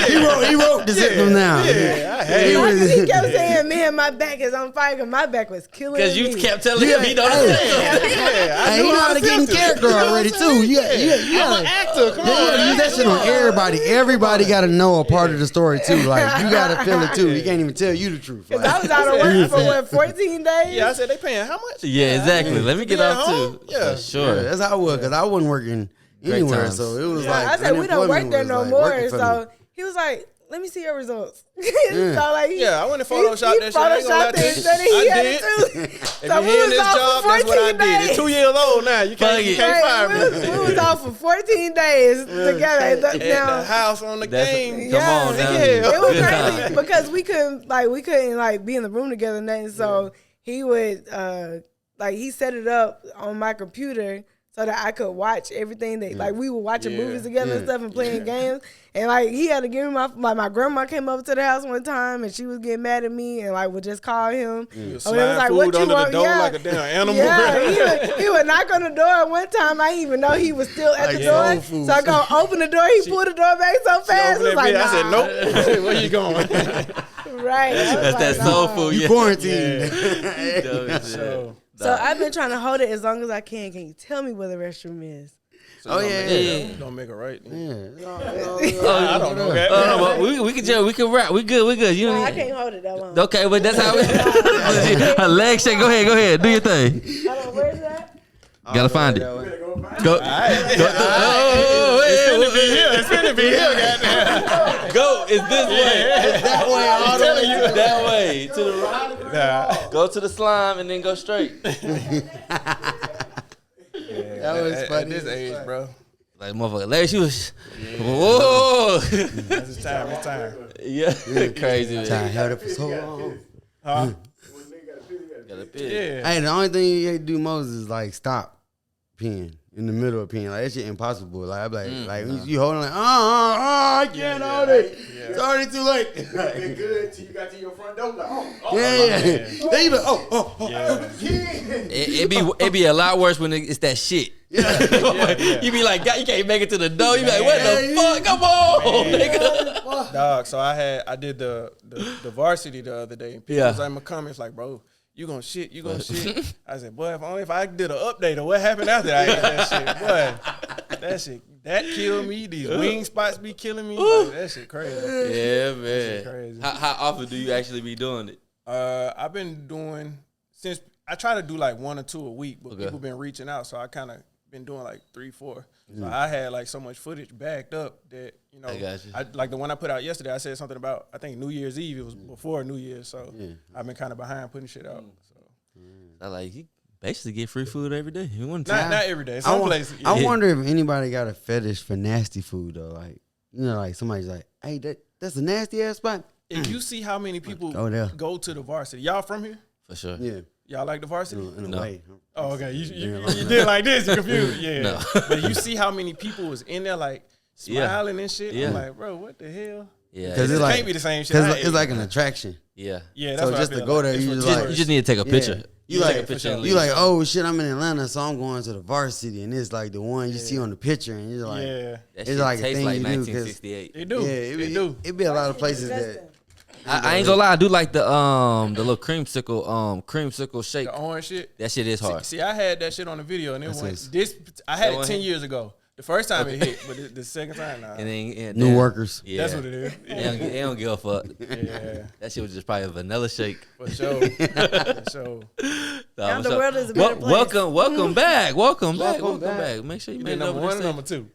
He wrote the symptom down. Yeah, I had He it. was- He kept saying, "Man, my back is on fire." 'Cause my back was killing me. Because you kept telling him he don't Hey. understand. Hey, he know how to get in character already too. You gotta, Actor, come you gotta use that shit on everybody. Everybody gotta know a part of the story too. Like you gotta feel it too. He can't even tell you the truth. Cause I was out of work for what 14 days. Yeah, I said they paying how much? Yeah, exactly. Let me get Yeah, off home? too. Yeah. For sure. Yeah, that's how I was because I wasn't working Great anywhere. times. So it was Yeah, like I said we don't work there unemployment no was, like, more. working for So me. he was like, "Let me see your results." So like, Yeah, I went and photoshopped that shit. I ain't gonna lie photoshopped to it. you. Said he I had did. it too. If So you we hearing was this off job, for that's what I 14 did. days. It's 2 years old now. You Fuck can't it. fire Right, me. we was off for 14 days together. At the Now, house on the That's game. come on now. it was Good crazy time. because we couldn't be in the room together and nothing. So he would he set it up on my computer so that I could watch everything that like we were watching Yeah. movies together and stuff and playing games. And like he had to give me my grandma came over to the house one time and she was getting mad at me and like would just call him. You was Oh, it was sliding like, food what you under the want? door Yeah. like a damn animal. Yeah, he would knock on the door. One time, I didn't even know he was still at Like the soul door. food. So I go open the door. He pulled the door back so fast. Open It was that like, bitch. I said, nah. nope. Where you going? Right. I was That's that like, soul nah. food. You Yeah. quarantined. So I've been trying to hold it as long as I can. Can you tell me where the restroom is? Oh yeah. Yeah. Don't make it right. Yeah. I don't know. Okay. No, but we can rap. We good. You No, I don't can't hold it that long. Okay, but that's how it. Her leg shake. Go ahead. Do your thing. Hold on, where's that? Gotta find it. Go. It's finna be here, goddamn. Go. It's this way. That way, all the way. That way. To the right. Nah. Go to the slime and then go straight. That was At funny. this age, bro. Like motherfucker, leg. She was. Whoa. It's time. It's time. Yeah. Crazy. I Man. held it for so long. Got a bitch. Yeah. Hey, the only thing you hate to do most is like stop peeing. in the middle of peeing. Like that shit impossible. Like I'm like you holding like I can't hold it. Yeah. It's already too late. Been good till you got to your front door. Like, Yeah. Then you like It be a lot worse when it's that shit. You be like, God, you can't make it to the door. You be like, what the fuck? Come on, nigga. Dog, so I did the varsity the other day. And people was in my comments like, bro, you gonna shit. I said, boy, if I did an update or what happened after I ate that shit, boy, that killed me. These wing spots be killing me. Like, that shit crazy. Yeah, man. Shit crazy. How often do you actually be doing it? I've been doing since I try to do like 1 or 2 a week, but people been reaching out, so I kind of been doing like 3, 4. So I had like so much footage backed up that I got you. like the one I put out yesterday. I said something about I think New Year's Eve. It was before New Year's, so I've been kind of behind putting shit out. So I like you basically get free food every day. You want not every day. Some places. I wonder if anybody got a fetish for nasty food though. Like like somebody's like, hey, that's a nasty ass spot. If you see how many people Go there. go to the varsity, y'all from here? for sure. Yeah, Y'all like the varsity? in a way. Oh, okay. You did like this. You confused. Yeah. No. But you see how many people was in there like smiling and shit. Yeah. I'm like, bro, what the hell? Yeah, Because It it's like can't be the same shit. Because I it's ate. like an attraction. yeah. Yeah, that's So what just I to feel go like. there, It's you for just tourists. like- You just need to take a picture. You You like take a picture. and you leave. like, oh shit, I'm in Atlanta, so I'm going to the varsity, and it's like the one you see on the picture, and you're like, Yeah, That it's shit like a tastes thing like you do, 'cause- 1968. they do. yeah, They do. It be a lot of places that. I ain't gonna lie, I do like the little creamsicle shake. The orange shit. That shit is hard. See, I had that shit on the video, and it That's went. it. This I had That it one 10 hit? years ago. The first time it hit, but the second time, nah. And then New workers. Yeah, That's what it is. They don't give a fuck. Yeah, That shit was just probably a vanilla shake. for sure. For sure. Now what's the up? world is a better place. Welcome back. Welcome back. Welcome Welcome back. back. Make sure you You made did it number over one this or number thing. 2?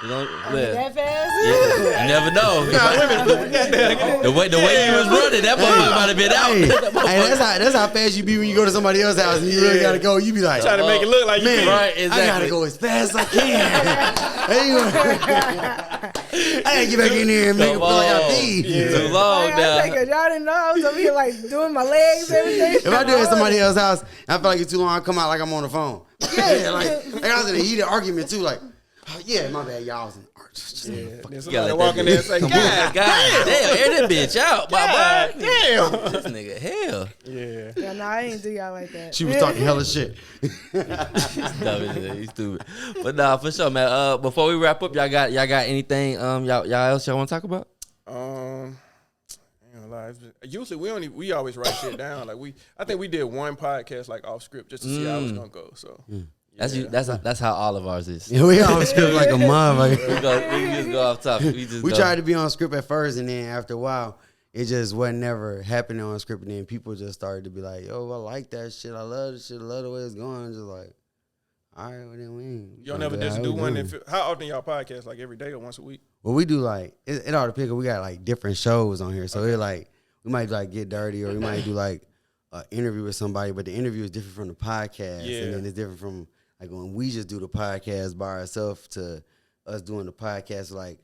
You know, That fast? you never know. The way you was running, that motherfucker might have been out. Hey, that's how fast you be when you go to somebody else's house and you really gotta go. You be like, Trying to make it look like you man, can. Right, I exactly. gotta go as fast as I can. I gotta get back in there and make it feel like I pee. Too long Like, I now. think y'all didn't know I was over here like doing my legs, everything. If I do it at somebody else's house, I feel like it's too long. I come out like I'm on the phone. Yeah, like I was in a heated argument too. Like, oh, yeah, my bad, y'all. I was in Then You somebody gotta walk in there and say, God God, damn, air that bitch out, my God boy. damn. This nigga, hell. Yeah. Yeah, no, I ain't do y'all like that. She was talking hella shit. Dumb as hell, he's stupid. But nah, for sure, man. Before we wrap up, y'all got anything y'all else y'all want to talk about? I ain't gonna lie. Usually we always write shit down. Like I think we did one podcast like off script just to see how it was gonna go. So That's how all of ours is. Yeah, we always script like a motherfucker. We just go off top. We tried to be on script at first, and then after a while, it just wasn't never happening on script. And then people just started to be like, "Yo, I like that shit. I love this shit. I love the way it's going." Just like, all right, well then we ain't. y'all never just do one. How often y'all podcast? Like every day or once a week? Well, we do like it all depends. We got like different shows on here, so it like we might like get dirty, or we might do like an interview with somebody, but the interview is different from the podcast, Yeah. and then it's different from like when we just do the podcast by ourselves to us doing the podcast like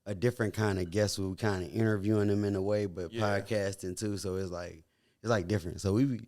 a different kind of guest. We kind of interviewing them in a way, but Yeah. podcasting too. So it's like different. So we be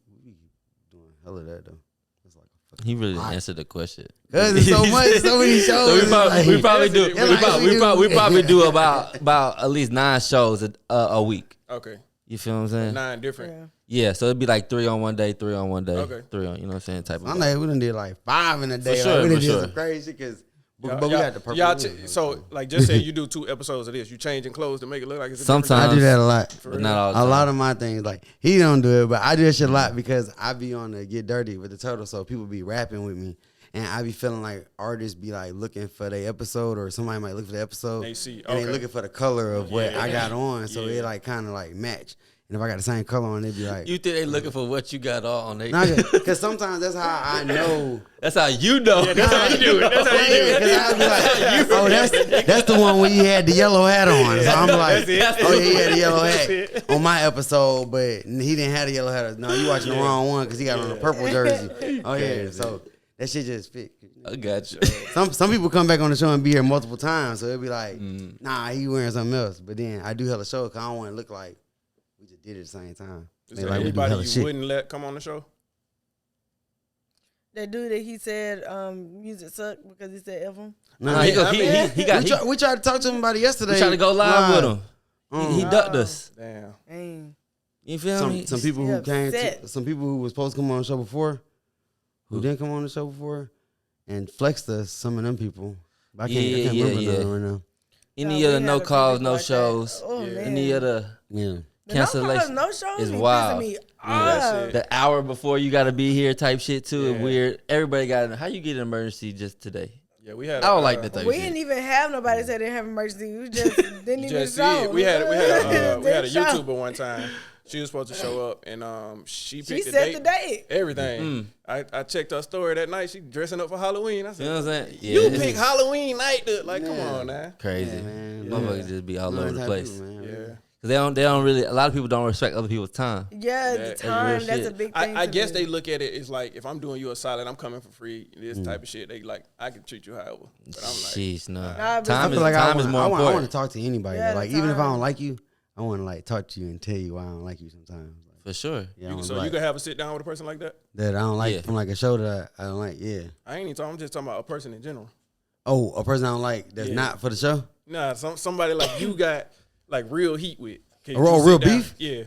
doing hell of that though. It's like a fucking He really didn't answer the question. Cause it's so much, so many shows. So it's like- we probably do. It's like We probably do about at least 9 shows a week. Okay. You feel what I'm saying? 9 different. Yeah, so it'd be like 3 on one day, 3 on one day, Okay. 3 on, you know what I'm saying, type of. I'm like, we done did like 5 in a day. sure, like, we done for did sure. some crazy because, Y'all- but we got the purpose. y'all so like just say you do 2 episodes of this, you changing clothes to make it look like it's a different Sometimes. I do that a lot. but not all the A time. lot of my things, like he don't do it, but I do that shit a lot because I be on the Get Dirty with the Turtle, so people be rapping with me, and I be feeling like artists be like looking for their episode, or somebody might look for the episode, They see, and they okay. looking for the color of what Yeah. I got on, so Yeah. it like kind of like match. And if I got the same color on, they be like, You think they looking for what you got on? They, because sometimes that's how I know. that's how you know. That's how you do it. That's how you do it. Because I be like, oh, that's the one where he had the yellow hat on. So I'm like, That's it. oh, yeah, he had the yellow That's hat it. on my episode, but he didn't have the yellow hat. No, you watching the wrong one because he got on the purple jersey. Oh, yeah. So that shit just fit. I got you. Some people come back on the show and be here multiple times, so it'll be like, nah, he wearing something else. But then I do hella show because I don't want to look like we just did it at the same time. Is They there like we do anybody hella you shit. wouldn't let come on the show? That dude that he said music sucked because he said F him. Nah, he got. We tried to talk to him about it yesterday. We tried to go live with him. He ducked us. Damn. Dang. You feel me? Some people who came, upset. some people who was supposed to come on the show before, who didn't come on the show before, and flexed us. Some of them people. But I can't remember them right now. Any No, other we no had a few calls, people no like that. shows. Oh, man. Any other The cancellation no shows is be wild. pissing me that's off. it. The hour before you got to be here type shit too is Yeah. weird. Everybody got how you get an emergency just today. Yeah, we had. I don't like that type We of didn't shit. even have nobody say they have emergency. We just didn't You even just see show. it. We had a Didn't show. YouTuber one time. She was supposed to show up, and she She picked the set date, the date. everything. I checked her story that night. She dressing up for Halloween. I said, You know what I'm saying? "You it's pick Halloween night, dude. Like, come on now." crazy. man. Motherfuckers just be all over the place. Yeah. Cause they don't really. A lot of people don't respect other people's time. Yeah, the That's time, real that's a shit. big thing. I to guess me. they look at it as like, if I'm doing you a solid, I'm coming for free. This type of shit. They like, I can treat you however. But I'm like, Sheesh, no. Nah, but I Time feel is like time is more I want important. to talk to anybody. Yeah, though. Like the even if I time. don't like you, I want to like talk to you and tell you why I don't like you sometimes. Like, For sure. yeah, I don't so like you can have a sit down with a person like that? that I don't like Yeah. from like a show that I don't like. Yeah. I ain't even talking. I'm just talking about a person in general. Oh, a person I don't like that's Yeah. not for the show. Nah, somebody like you got like real heat with. Can you Real- sit real down? beef? Yeah. You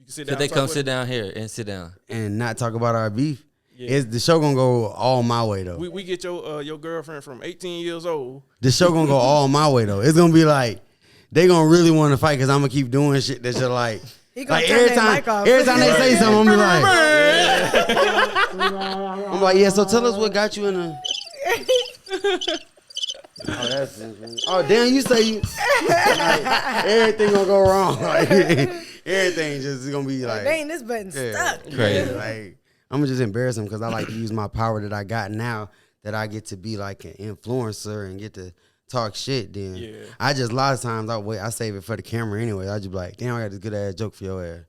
can sit So down. they and talk come with sit them? down here and sit down. And not talk about our beef. Yeah. Is the show gonna go all my way though? We get your girlfriend from 18 years old. The show gonna go all my way though. It's gonna be like they gonna really want to fight because I'm gonna keep doing shit that's just like. He gonna Like turn every that time, mic off. every time they say something, I'm be like, I'm like, yeah. So tell us what got you in a. Oh, that's oh damn! You say you like, everything gonna go wrong. Like, everything just gonna be like. Dang, this button stuck. Crazy. Like I'm gonna just embarrass him because I like to use my power that I got now that I get to be like an influencer and get to talk shit. Then Yeah. I just a lot of times I save it for the camera anyway. I just be like, damn, I got this good ass joke for your ass.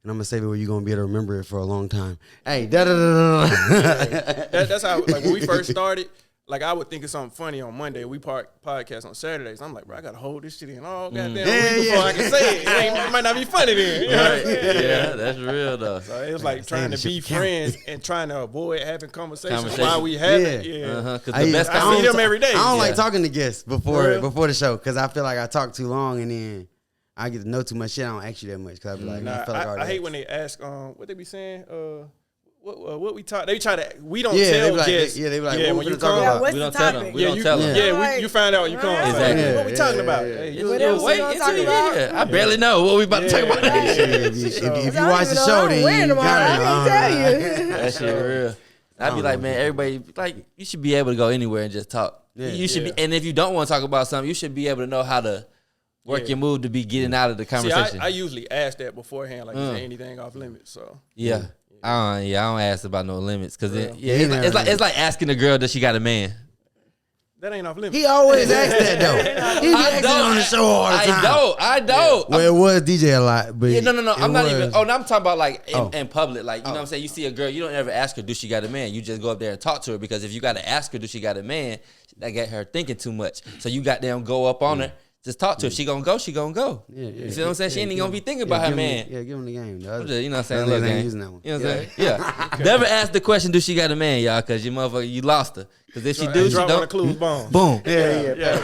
And I'm gonna save it where you're gonna be able to remember it for a long time. Hey, da da da da. That's how like when we first started. Like I would think of something funny on Monday. We podcast on Saturdays. I'm like, bro, I gotta hold this shit in all goddamn week before I can say it. It might not be funny then. You know what I'm saying? Yeah, that's real though. So it was like trying to be friends and trying to avoid having conversations Conversation. while we have it. Yeah. Yeah. Cause I the best I see them every day. I don't like Yeah. talking to guests For before real? the show because I feel like I talk too long and then I get to know too much shit. I don't ask you that much because I be like, Nah, I feel like I already hate asked. when they ask what they be saying. What we talk. They try to. We don't Yeah, they tell be like, guests. they be like, what when we you finna talk come. Yeah, about? what's We the don't tell them. topic? We Yeah, don't you, tell them. yeah, Like- you find out when you come. It's like, Exactly. what we talking about? Yeah, Hey, yeah. you- What you else we wait gonna until talk you about? hear. I barely know what we about to talk about. Shit, if you I don't watch the even know show, I'm then wearing you tomorrow. I got can't tell you. That shit real. I'd be like, man, everybody like you should be able to go anywhere and just talk. You should be, and if you don't want to talk about something, you should be able to know how to work your move to be getting out of the See, conversation. I usually ask that beforehand, like, is there anything off limits? So yeah. I don't ask about no limits because Yeah, it's like asking a girl does she got a man. that ain't off limits. He always asks that though. He be asking on the show all the time. I don't. Well, it was DJ a lot, but Yeah, no. it I'm not even. was- Oh, no, I'm talking about like Oh. in public. Like, you know what I'm saying? You see a girl, you don't ever ask her, do she got a man? You just go up there and talk to her because if you got to ask her, do she got a man, that get her thinking too much. So you got them go up on her, just talk to her. She gonna go, she gonna go. Yeah, yeah. You see what I'm saying? She ain't even gonna be thinking Yeah, about her give him man. the- Yeah, give him the game. The I'm other- just, you know what I'm saying? the Look, others ain't gang. using that one. You know what I'm saying? Yeah. Never ask the question, do she got a man, y'all? Because you motherfucker, you lost her. Because if she do, she Drop one don't. of Clues bomb. Boom. Yeah.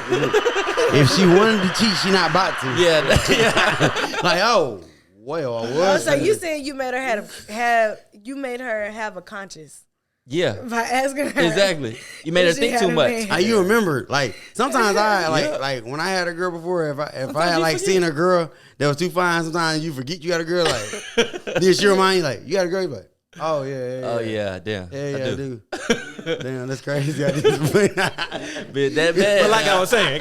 If she wanted to cheat, she not about to. Yeah. Like, oh, well, I Oh, was. so you saying you made her have a conscience Yeah. by asking her? Exactly. You made her She think had too a much. man. You remember, like sometimes I like when I had a girl before. If I had you like forget. seen a girl that was too fine, sometimes you forget you got a girl. Like then she remind you like you got a girl. You like, oh yeah. Oh, yeah. Damn. Yeah, I I do. Damn, that's crazy. I just But that bad. But like I was saying,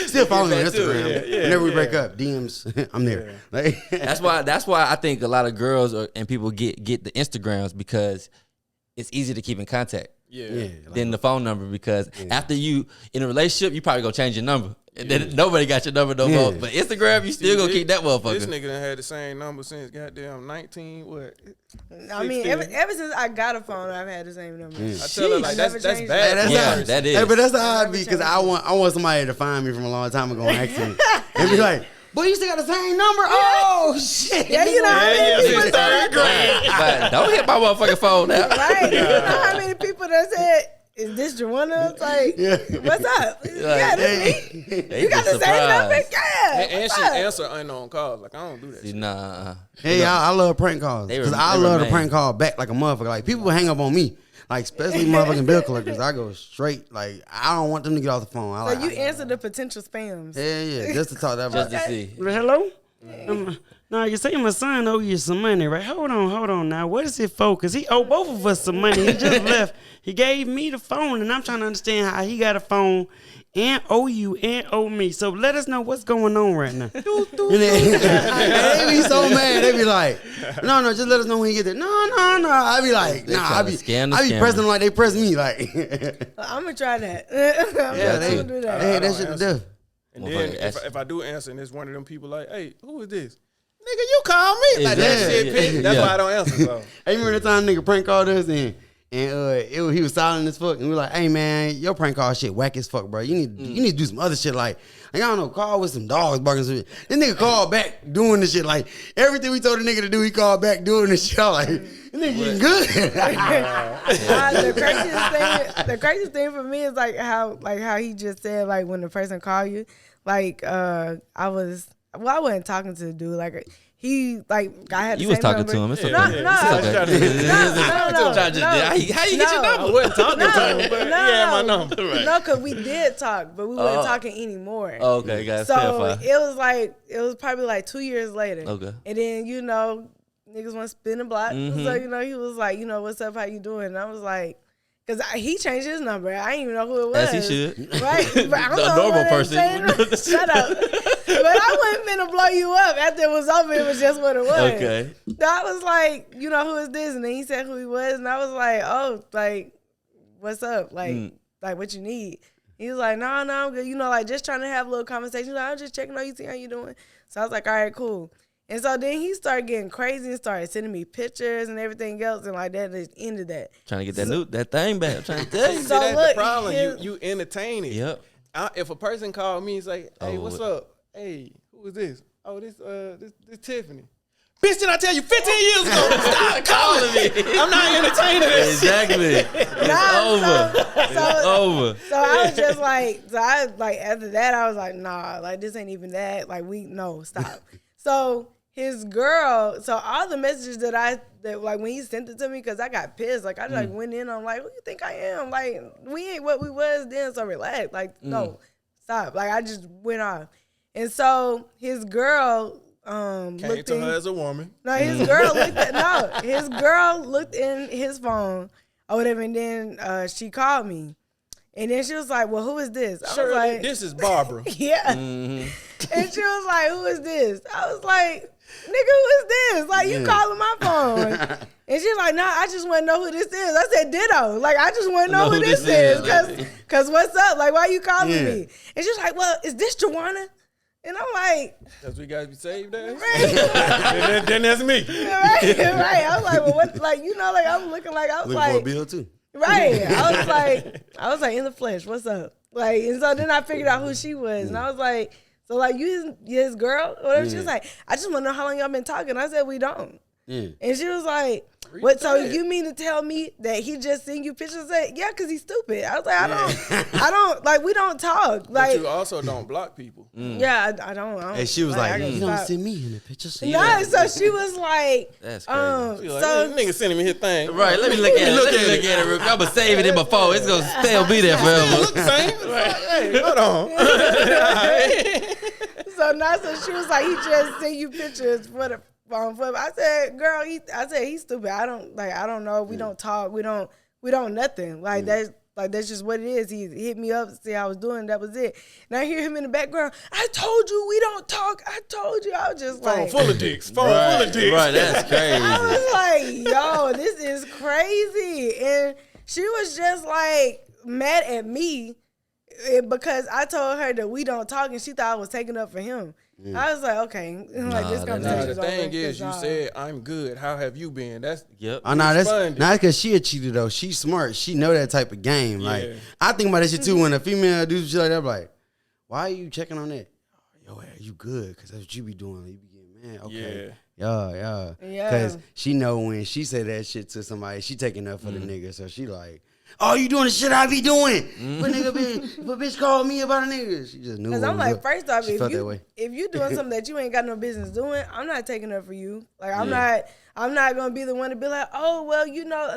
still follow me on that too. Instagram. Yeah, Whenever we break up, DMs, I'm there. Like, That's why I think a lot of girls and people get the Instagrams because it's easy to keep in contact yeah, than the phone number because after you in a relationship, you probably gonna change your number. And then nobody got your number no more. But Instagram, you still gonna keep that motherfucker. This nigga done had the same number since goddamn 19. What? I mean, 16. ever since I got a phone, I've had the same number. I tell her like I that's never that's changed bad. That's Yeah, how, that is. Hey, but that's how I'd be because I want somebody to find me from a long time ago and ask me and be like, "Boy, you still got the same number? Oh shit!" Yeah, you know, Yeah, people since third grade. But Don't hit my motherfucking phone now. Right? You know how many people that said, "Is this Joanna?" It's like, what's up? Yeah, this me. They You got just the same number? surprised. Yeah. And what's she up? answer unknown calls. Like, I don't do that See, shit. nah. Hey, I love prank calls. They Because rem- I they love to remain. prank call back like a motherfucker. Like, people hang up on me. Like, especially motherfucking bill collectors. I go straight. Like, I don't want them to get off the phone. I So like, you answer the potential spams. yeah, just to talk that Just about. to see. Hello? No, you say my son owe you some money, right? Hold on now. What is it for? Because he owe both of us some money. He just left. He gave me the phone, and I'm trying to understand how he got a phone and owe you and owe me. So let us know what's going on right now. And they be so mad. They be like, no, just let us know when you get there. No. I be like, They nah, tryna I be scam the pressing scammer. them like they press me. Like, I'm gonna try that. yeah, I'm gonna do that. Hey, that shit to death. And Motherfucker then ask- if I do answer and it's one of them people like, hey, who is this? Nigga, you call me. Like, that Exactly. shit pick. That's Yeah. why I don't answer. So. Hey, remember the time nigga prank called us and he was silent as fuck and we were like, hey man, your prank call shit whack as fuck, bro. You need to do some other shit like I don't know, call with some dogs barking. Some shit. This nigga called back doing the shit like everything we told the nigga to do, he called back doing the shit. I was like, this nigga getting good. The craziest thing for me is like how he just said like when the person called you, like I wasn't talking to the dude, like he like I had the You was same talking number. to him. It's No, okay. no, It's no, okay. no. How you get your I number? wasn't talking to him, but he had my number. No, because we did talk, but we weren't talking anymore. Oh, okay, guys. So Clarify. it was probably like 2 years later. Okay. And then, niggas want to spin the block. Mm-hmm. So, he was like, what's up, how you doing? And I was like, because he changed his number. I didn't even know who it was. As he should. Right? But I'm A the normal one that person. saying- Shut up. But I wasn't finna blow you up. After it was over, it was just what it was. Okay. So I was like, who is this? And then he said who he was. And I was like, oh, like, what's up? Like, what you need? He was like, no, I'm good. Like, just trying to have a little conversation. Like, I'm just checking on you, see how you doing. So I was like, all right, cool. And so then he started getting crazy and started sending me pictures and everything else. And like, that just ended that. Trying to get that thing back. I'm trying to tell you. So See, that's look, the problem. his- You entertain it. Yep. If a person called me, it's like, hey, Oh, what's what- up? Hey, who is this? Oh, this Tiffany. Bitch, did I tell you 15 years ago? Stop calling me. I'm not entertaining this. Exactly. It's over. It's over. So I was just like, after that, I was like, nah, like this ain't even that. Like no, stop. So his girl, so all the messages that like when he sent it to me, cause I got pissed. Like I just went in on like, who you think I am? Like we ain't what we was then, so relax. Like no, stop. Like I just went off. And so his girl Came looked to in, her as a woman. no, his girl his girl looked in his phone or whatever, and then she called me. And then she was like, well, who is this? I was Shirley, like, this is Barbara. yeah. And she was like, who is this? I was like, nigga, who is this? Like, you calling my phone. And she's like, nah, I just want to know who this is. I said, ditto. Like, I just want to know who this is. Cause what's up? Like, why you calling me? And she's like, well, is this Joanna? And I'm like, Because we got to be saved there. right, then that's me. right. I was like, well, what? Like, like I'm looking like, I was Looking for a like, bill too. right. I was like, in the flesh, what's up? Like, and so then I figured out who she was. And I was like, so like you his girl? Or whatever. She was like, I just want to know how long y'all been talking. I said, we don't. Yeah. And she was like, what? So you mean to tell me that he just sent you pictures? I said, yeah, because he's stupid. I was like, I don't, like, we don't talk. But Like, you also don't block people. yeah, I don't. And she was like, I gotta you don't stop. see me in the pictures. No, so she was like, That's crazy. She like, so nigga sending me his thing. Right, let me look at it. Let me look at it. I'm going to save it in my phone. It's going to still be there forever. Look the same. Like, hey, hold on. So now, so she was like, he just sent you pictures for the phone. I said, girl, he's stupid. I don't know. We don't talk. We don't nothing. Like that's just what it is. He hit me up to see how I was doing. That was it. And I hear him in the background. I told you we don't talk. I told you. I was just Phone like, full of dicks. Phone full of dicks. Right, that's crazy. I was like, yo, this is crazy. And she was just like mad at me because I told her that we don't talk, and she thought I was taking up for him. I was like, okay, like this that's Nah, conversation's the over. thing is, 'cause, you said, I'm good. How have you been? That's Yep. Oh no, that's responded. not because she a cheater though. She's smart. She know that type of game. Yeah. Like I think about that shit too. When a female do some shit like that, I'm like, why are you checking on that? Yo, are you good? Because that's what you be doing. You be getting mad. Okay. Yeah. Yeah. Because she know when she say that shit to somebody, she taking up for the nigga. So she like, oh, you doing the shit I be doing. But bitch called me about a nigga. She just knew. Because what I'm was like, up. first off, She felt that way. if you doing something that you ain't got no business doing, I'm not taking up for you. Like I'm not gonna be the one to be like, oh well,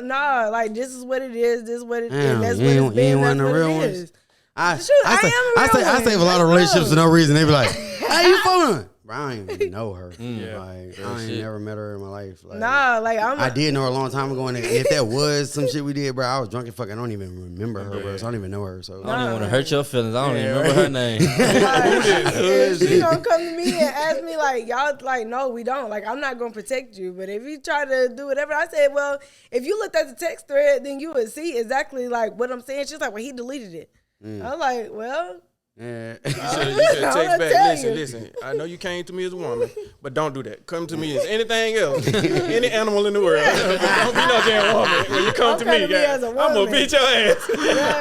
nah, like this is what it is, this is what it is, that's what it's been, that's what it is. I Shoot, I save a lot of relationships for no reason. They be like, "How you feeling?" Bro, I don't even know her. Like, I ain't never met her in my life. Like, Nah, like I did know her a long time ago, and if that was some shit we did, bro, I was drunk and fuck. I don't even remember her, bro. So I don't even know her. So I don't even want to hurt your feelings. I don't even remember her name. if she gonna come to me and ask me like, y'all, like, no, we don't. Like, I'm not gonna protect you. But if you try to do whatever, I said, well, if you looked at the text thread, then you would see exactly like what I'm saying. She's like, well, he deleted it. I was like, well. yeah. You should I'm text gonna back. tell Listen. I know you came to me as a woman, but don't do that. Come to me as anything else, any animal in the world. Don't be no damn woman when you come to me, guys. as a I'm gonna woman. beat your ass.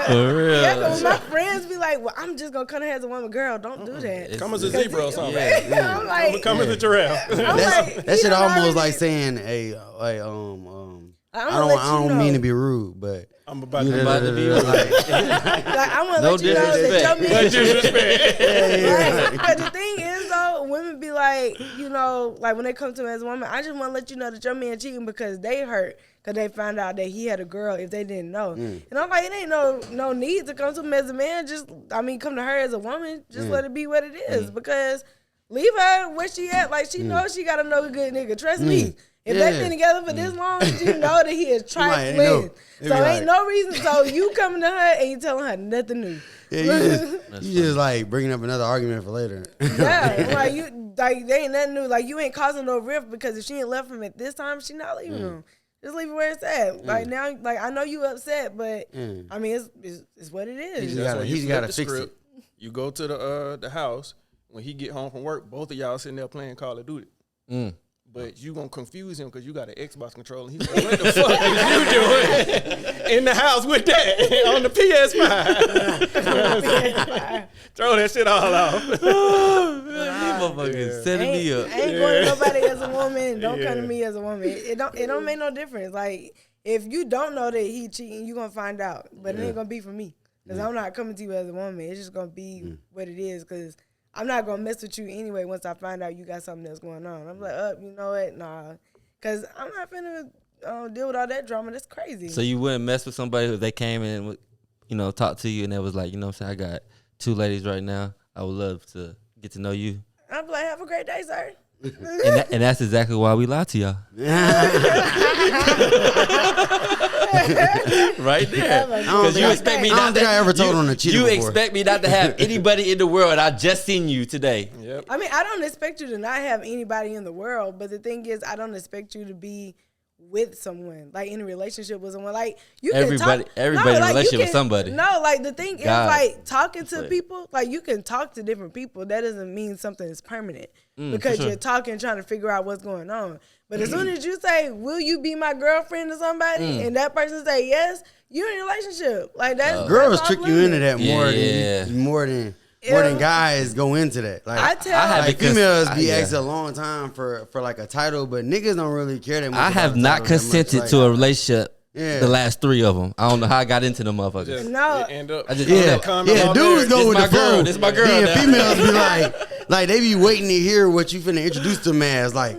For real. Yeah, because my friends be like, well, I'm just gonna come here as a woman. Girl, don't do that. Come as a zebra or something. I'm like, Come as a giraffe. That shit you almost already- like saying, "Hey, I I'ma let you don't mean know. to be rude, but I'm about you to about to be like, Like, I'm gonna No let you know that disrespect. your but man. disrespect. Right? But the thing is, though, women be like, like when they come to me as a woman, I just want to let you know that your man cheating because they hurt because they found out that he had a girl if they didn't know. And I'm like, it ain't no need to come to him as a man. Come to her as a woman. Just let it be what it is because leave her where she at. Like she knows she got to know a good nigga. Trust me. If Yeah. they've been together for this long, you know that he is might trifling. know. They So be ain't like- no reason. So you coming to her and you telling her nothing new. yeah, you just like bringing up another argument for later. Yeah, like they ain't nothing new. Like you ain't causing no rift because if she ain't left him at this time, she not leaving him. Just leave it where it's at. Like now, like I know you upset, but I mean it's what it is. just gotta- when you he's flip gotta the fix script, You go to the house when he get home from work. Both of y'all sitting there playing Call of Duty. But you gonna confuse him because you got an Xbox controller. He's like, what the fuck is you doing in the house with that on the PS5? Throw that shit all off. These motherfuckers setting me up. I ain't going to nobody as a woman. Don't come to me as a woman. It don't make no difference. Like if you don't know that he cheating, you gonna find out. But it ain't gonna be for me because I'm not coming to you as a woman. It's just gonna be what it is because I'm not gonna mess with you anyway. Once I find out you got something that's going on, I'm like, you know what? Nah, because I'm not finna deal with all that drama. That's crazy. So you wouldn't mess with somebody if they came in and would, talk to you and they was like, what I'm saying, I got 2 ladies right now. I would love to get to know you. I'm like, have a great day, sir. And that's exactly why we lie to y'all. Right there. Because you expect me I don't not think to. I ever told on a cheater You before. expect me not to have anybody in the world. I just seen you today. Yep. I mean, I don't expect you to not have anybody in the world, but the thing is, I don't expect you to be with someone, like in a relationship with someone. Like you can Everybody talk, in a like, relationship you with can- somebody. No, like the thing is, God. like talking to Right. people, like you can talk to different people. That doesn't mean something is permanent because sure. you're talking, trying to figure out what's going on. But as soon as you say, "Will you be my girlfriend?" to somebody, and that person say yes, you're in a relationship. Like that's Girls that's trick off you limits. into that Yeah. more than guys go into that. Like I tell- I have like because- females be yeah. asking a long time for like a title, but niggas don't really care that much. I about have the not title that much. consented Like, to a relationship. Yeah. The last 3 of them. I don't know how I got into them motherfuckers. Just No. end up. I just- Yeah, comment yeah, all dudes there. go This with my the flow. girl, this my girl Then now. females be like they be waiting to hear what you finna introduce them as. Like,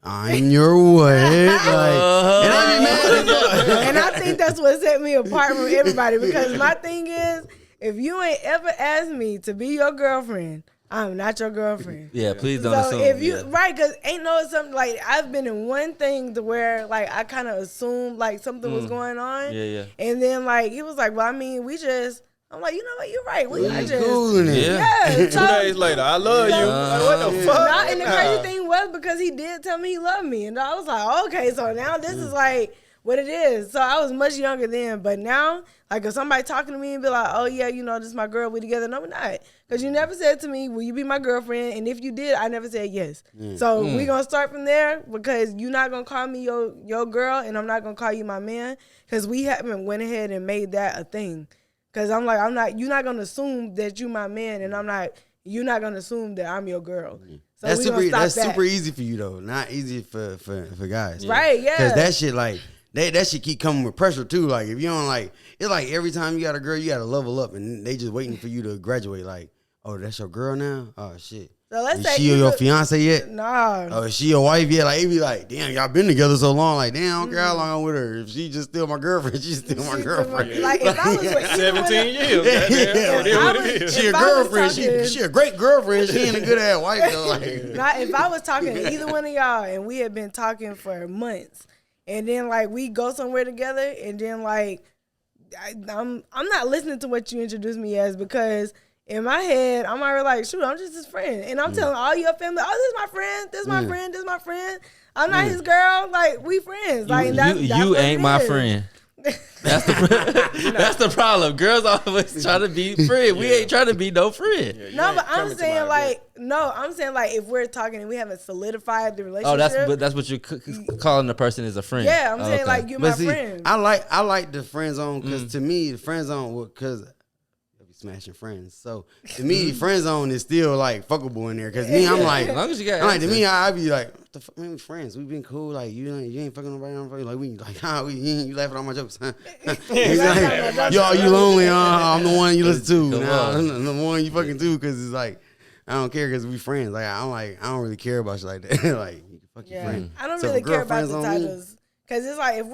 I'm your what? Like, and I be mad as fuck. And I think that's what set me apart from everybody because my thing is, if you ain't ever asked me to be your girlfriend, I'm not your girlfriend. Yeah, please don't So assume. if you yeah. right, cause ain't no something like I've been in one thing to where like I kind of assumed like something was going on. Yeah, yeah. And then like he was like, well, I mean, we just. I'm like, you know what? You're right. I just. Cool in it. Yeah. Yeah. 2 days later, I love you. Like, what the fuck? Not, and the crazy thing was because he did tell me he loved me, and I was like, okay, so now this is like what it is. So I was much younger then, but now, like if somebody talking to me and be like, oh yeah, this is my girl, we together. No, we're not, because you never said to me, will you be my girlfriend? And if you did, I never said yes. So we gonna start from there because you're not gonna call me your girl, and I'm not gonna call you my man, because we haven't went ahead and made that a thing. Cause I'm not. You're not gonna assume that you my man, and you're not gonna assume that I'm your girl. So That's we super. gonna stop That's that. super easy for you though. Not easy for guys. Right, yeah. Because that shit like that shit keep coming with pressure too. Like if you don't like, it's like every time you got a girl, you got to level up, and they just waiting for you to graduate. Like, oh, that's your girl now. Oh shit. So let's Is say she you your look- fiance yet? Nah. Oh, is she your wife yet? Like, it be like, damn, y'all been together so long. Like, damn, I don't care how long I'm with her. If she just still my girlfriend, she's still my girlfriend. Like if I was with either one 17 of- years. Yeah, Goddamn. It is what it is. She a If I was girlfriend. talking- She a great girlfriend. She ain't a good ass wife though. Like, Not if I was talking to either one of y'all and we had been talking for months, and then like we go somewhere together, and then like I'm not listening to what you introduced me as, because in my head I'm already like, shoot, I'm just his friend, and I'm telling all your family, oh, this is my friend, this is my friend, this is my friend. I'm not his girl. Like we friends. Like that's you what ain't it my is. friend. That's the that's the problem. Girls always try to be friend. We ain't trying to be no friend. You No, ain't but I'm coming to saying my like, no, I'm saying like if we're talking and we haven't solidified the Oh, relationship. that's what you're calling the person as a friend. Yeah, I'm Oh, saying okay. like you're my but see, friend. I like the friend zone because to me the friend zone because I be smashing friends. So to me, friend zone is still like fuckable in there. Because me, I'm like, As long as you got I'm like to access. me, I be like, what the fuck, man, we friends. We been cool. Like you ain't fucking nobody. I'm fucking like we like you laughing at all my jokes. Huh? He's like, yo, you lonely? I'm the one you listen to. Come Nah, on. I'm the one you fucking do because it's like I don't care because we friends. Like I don't really care about shit like that. Like you can fuck your Yeah, friend. I don't So if really a girl care about friends the on me- titles, cause it's like if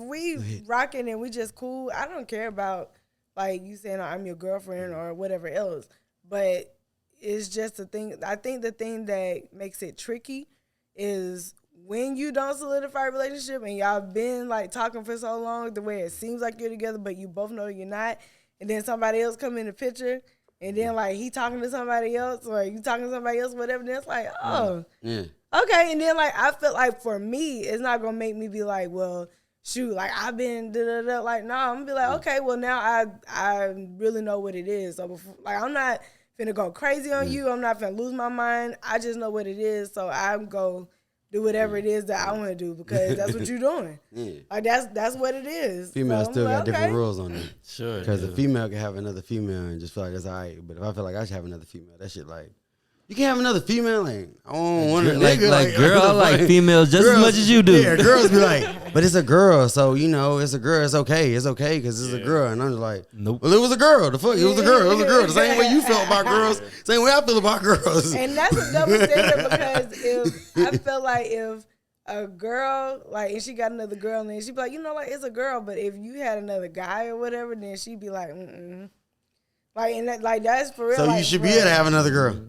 we rocking and we just cool, I don't care about like you saying I'm your girlfriend or whatever else. But it's just the thing. I think the thing that makes it tricky is when you don't solidify a relationship and y'all been like talking for so long, the way it seems like you're together, but you both know you're not, and then somebody else come in the picture. And then like he talking to somebody else or you talking to somebody else, whatever. Then it's like, oh, Yeah. okay. And then like I feel like for me, it's not gonna make me be like, well, shoot, like I've been da da da. Like no, I'm gonna be like, okay, well now I really know what it is. So before, like I'm not finna go crazy on you. I'm not finna lose my mind. I just know what it is. So I'm go do whatever it is that I want to do because that's what you're doing. Yeah. Like that's what it is. Females So I'm still like, got different okay. rules on it. Sure. Because a female can have another female and just feel like that's all right. But if I feel like I should have another female, that shit like, you can't have another female. Like, I don't want to. Like girl, I like females just as much as you do. Yeah, girls be like, but it's a girl. So, you know, it's a girl. It's okay. It's okay because it's a girl. And I'm just like, Nope. well, it was a girl. The fuck? It was a girl. It was a girl. The same way you felt about girls. Same way I feel about girls. And that's a double standard because if I feel like if a girl like and she got another girl and then she'd be like, you know, like it's a girl, but if you had another guy or whatever, then she'd be like, like and that, like that's for real. So like, you should be bro. able to have another girl.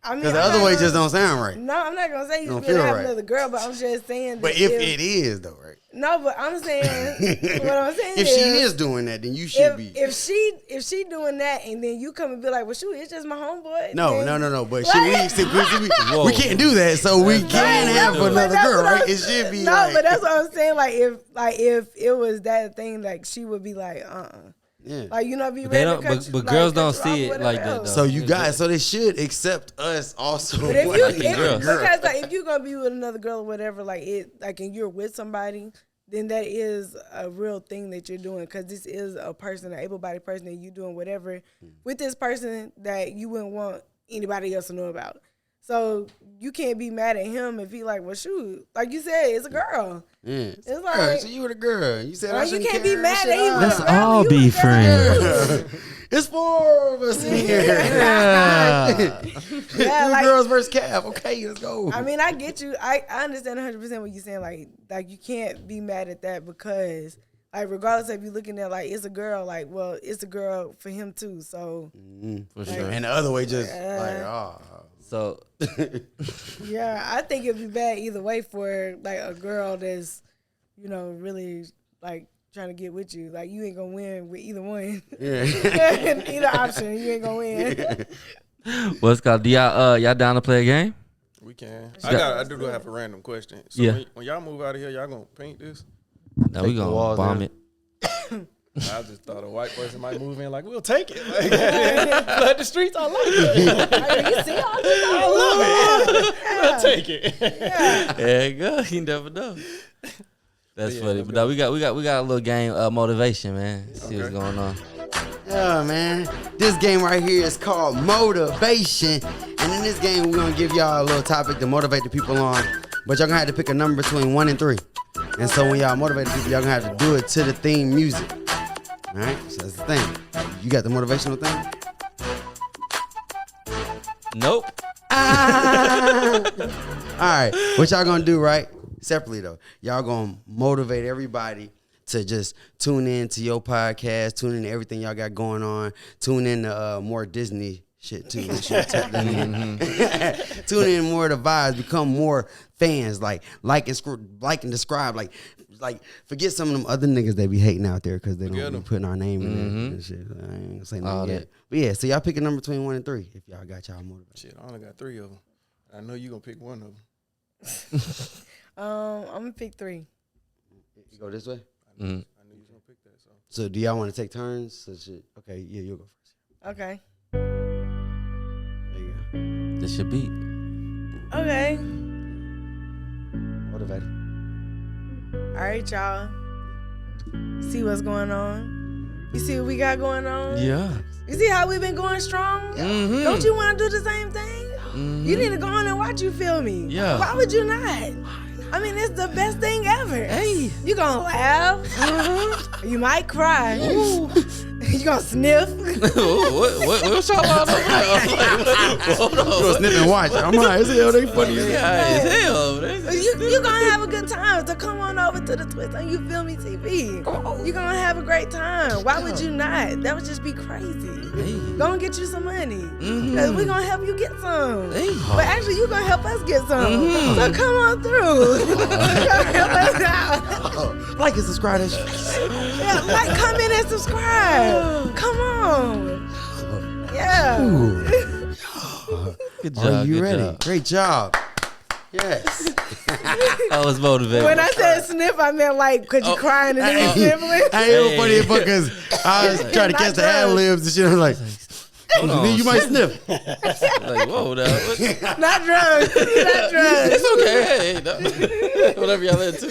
I mean, Because the I'm other not way gonna- just don't sound right. No, I'm not gonna say you Don't should be able to feel have right. another girl, but I'm just saying. That But if it is, though, right? no, but I'm saying what I'm saying If she is doing that, then you should be. If she doing that and then you come and be like, well, shoot, it's just my homeboy. No. then- But Right? we can't do that. So we can't have Right, another that's girl, what I'm- right? It should be no, like. but that's what I'm saying. Like if it was that thing, like she would be like, Yeah. like you know, be But ready they don't- to cut but you- girls cut don't you off see or it whatever like that, else. though. So you guys, so they should accept us also. But if you, like a girl. because like if you're gonna be with another girl or whatever, like it, like and you're with somebody, then that is a real thing that you're doing because this is a person, an able-bodied person, and you doing whatever with this person that you wouldn't want anybody else to know about. So you can't be mad at him if he like, well, shoot, like you said, it's a girl. Yeah. It's Girl, like- so you were the girl. You said I Like, you shouldn't can't be carry mad shit that he out. was Let's a girl, all you be a girl. friends. It's 4 of us in here. Yeah. Yeah, Two like- girls versus Cap. Okay, let's go. I mean, I get you. I understand 100% what you're saying. Like you can't be mad at that because, like, regardless of you looking at like it's a girl, like, well, it's a girl for him too. So For sure. and the other way just like, oh. So yeah, I think it'd be bad either way for like a girl that's, you know, really like trying to get with you. Like you ain't gonna win with either one. Either option, you ain't gonna win. what's called? Do y'all down to play a game? We can. Yeah. I do have a random question. So Yeah. when y'all move out of here, y'all gonna paint this? No, we Take the gonna walls bomb down. it. I just thought a white person might move in like, we'll take it. Like, flood the streets. I like it. Like, you see all this? I love it. We'll take it. There you go. You never know. That's Yeah, funny. let's But no, we got a little game motivation, man. See what's Okay. going on. Yeah, man. This game right here is called Motivation. And in this game, we're going to give y'all a little topic to motivate the people on. But y'all going to have to pick a number between 1 and 3. And so when y'all motivate the people, y'all going to have to do it to the theme music. All right? So that's the thing. You got the motivational thing? Nope. All right. What y'all going to do, right? Separately, though. Y'all going to motivate everybody to just tune in to your podcast, tune in to everything y'all got going on, tune in to more Disney shit too. Tune in more to the vibes, become more fans, like and describe, like forget some of them other niggas they be hating out there because they don't be putting our name in there and shit. I ain't gonna say nothing yet. But yeah, so y'all pick a number between 1 and 3 if y'all got y'all motivated. Shit, I only got 3 of them. I know you gonna pick one of them. I'm gonna pick 3. You go this way? I knew you was gonna pick that. So do y'all want to take turns? So shit. Okay, yeah, you'll go first. Okay. There you go. This should beat. Okay. Motivated. All right, y'all. See what's going on? You see what we got going on? Yeah. You see how we've been going strong? Mm-hmm. Don't you want to do the same thing? You need to go on and watch You Feel Me. Yeah. Why would you not? I mean, it's the best thing ever. Hey. You gonna laugh. You might cry. You gonna sniff. What's y'all on? Hold on. You gonna snip and watch. I'm high as hell. They funny as hell. Yeah, as hell. You gonna have a good time. So come on over to the Twist on You Feel Me TV. You gonna have a great time. Why would you not? That would just be crazy. Hey. Gonna get you some money. Cause we gonna help you get some. Hey. But actually, you gonna help us get some. So come on through. Help us out. Like and subscribe to this. Yeah, like, comment and subscribe. Come on. Yeah. Good job. Are you good ready? job. Great job. Yes. I was motivated. When I said sniff, I meant like, could you crying and then you sniffling? I ain't even funny because I was trying to catch the ad libs and shit. I was like, Hold on, you might sniff. Like, whoa, now. Not drugs. Not drugs. It's okay. Hey, no. Whatever y'all into.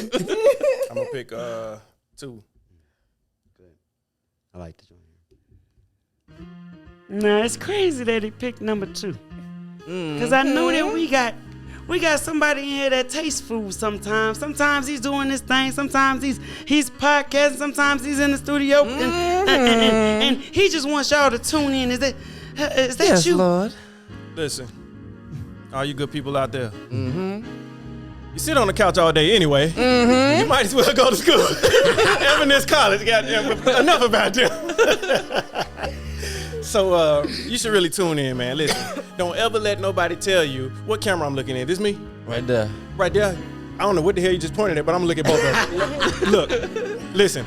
I'm gonna pick 2. I like this one. Nah, it's crazy that he picked number 2. Cause I know that we got somebody in here that tastes food sometimes. Sometimes he's doing this thing. Sometimes he's podcasting. Sometimes he's in the studio. And he just wants y'all to tune in. Is that Yes, you? Lord. Listen, all you good people out there. You sit on the couch all day anyway. You might as well go to school. Evanston College, goddamn. Enough about them. So you should really tune in, man. Listen, don't ever let nobody tell you what camera I'm looking at. This me? Right there. Right there. I don't know what the hell you just pointed at, but I'm gonna look at both of them. Look, listen.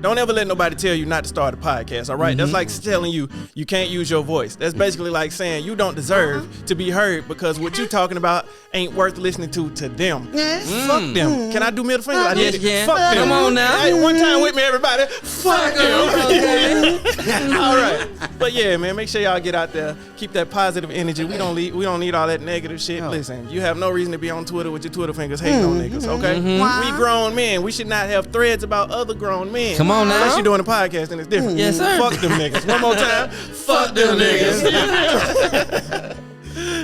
Don't ever let nobody tell you not to start a podcast, all right? That's like telling you you can't use your voice. That's basically like saying you don't deserve to be heard because what you talking about ain't worth listening to them. Fuck them. Can I do middle finger? I did it. Yes, you can. Fuck them. Come on now. Hey, one time with me, everybody. Fuck them. All right. But yeah, man, make sure y'all get out there. Keep that positive energy. We don't need all that negative shit. Listen, you have no reason to be on Twitter with your Twitter fingers hating on niggas, okay? We grown men. We should not have threads about other grown men. Come on now. Unless you're doing a podcast and it's different. Yes, sir. Fuck them niggas. One more time. Fuck them niggas.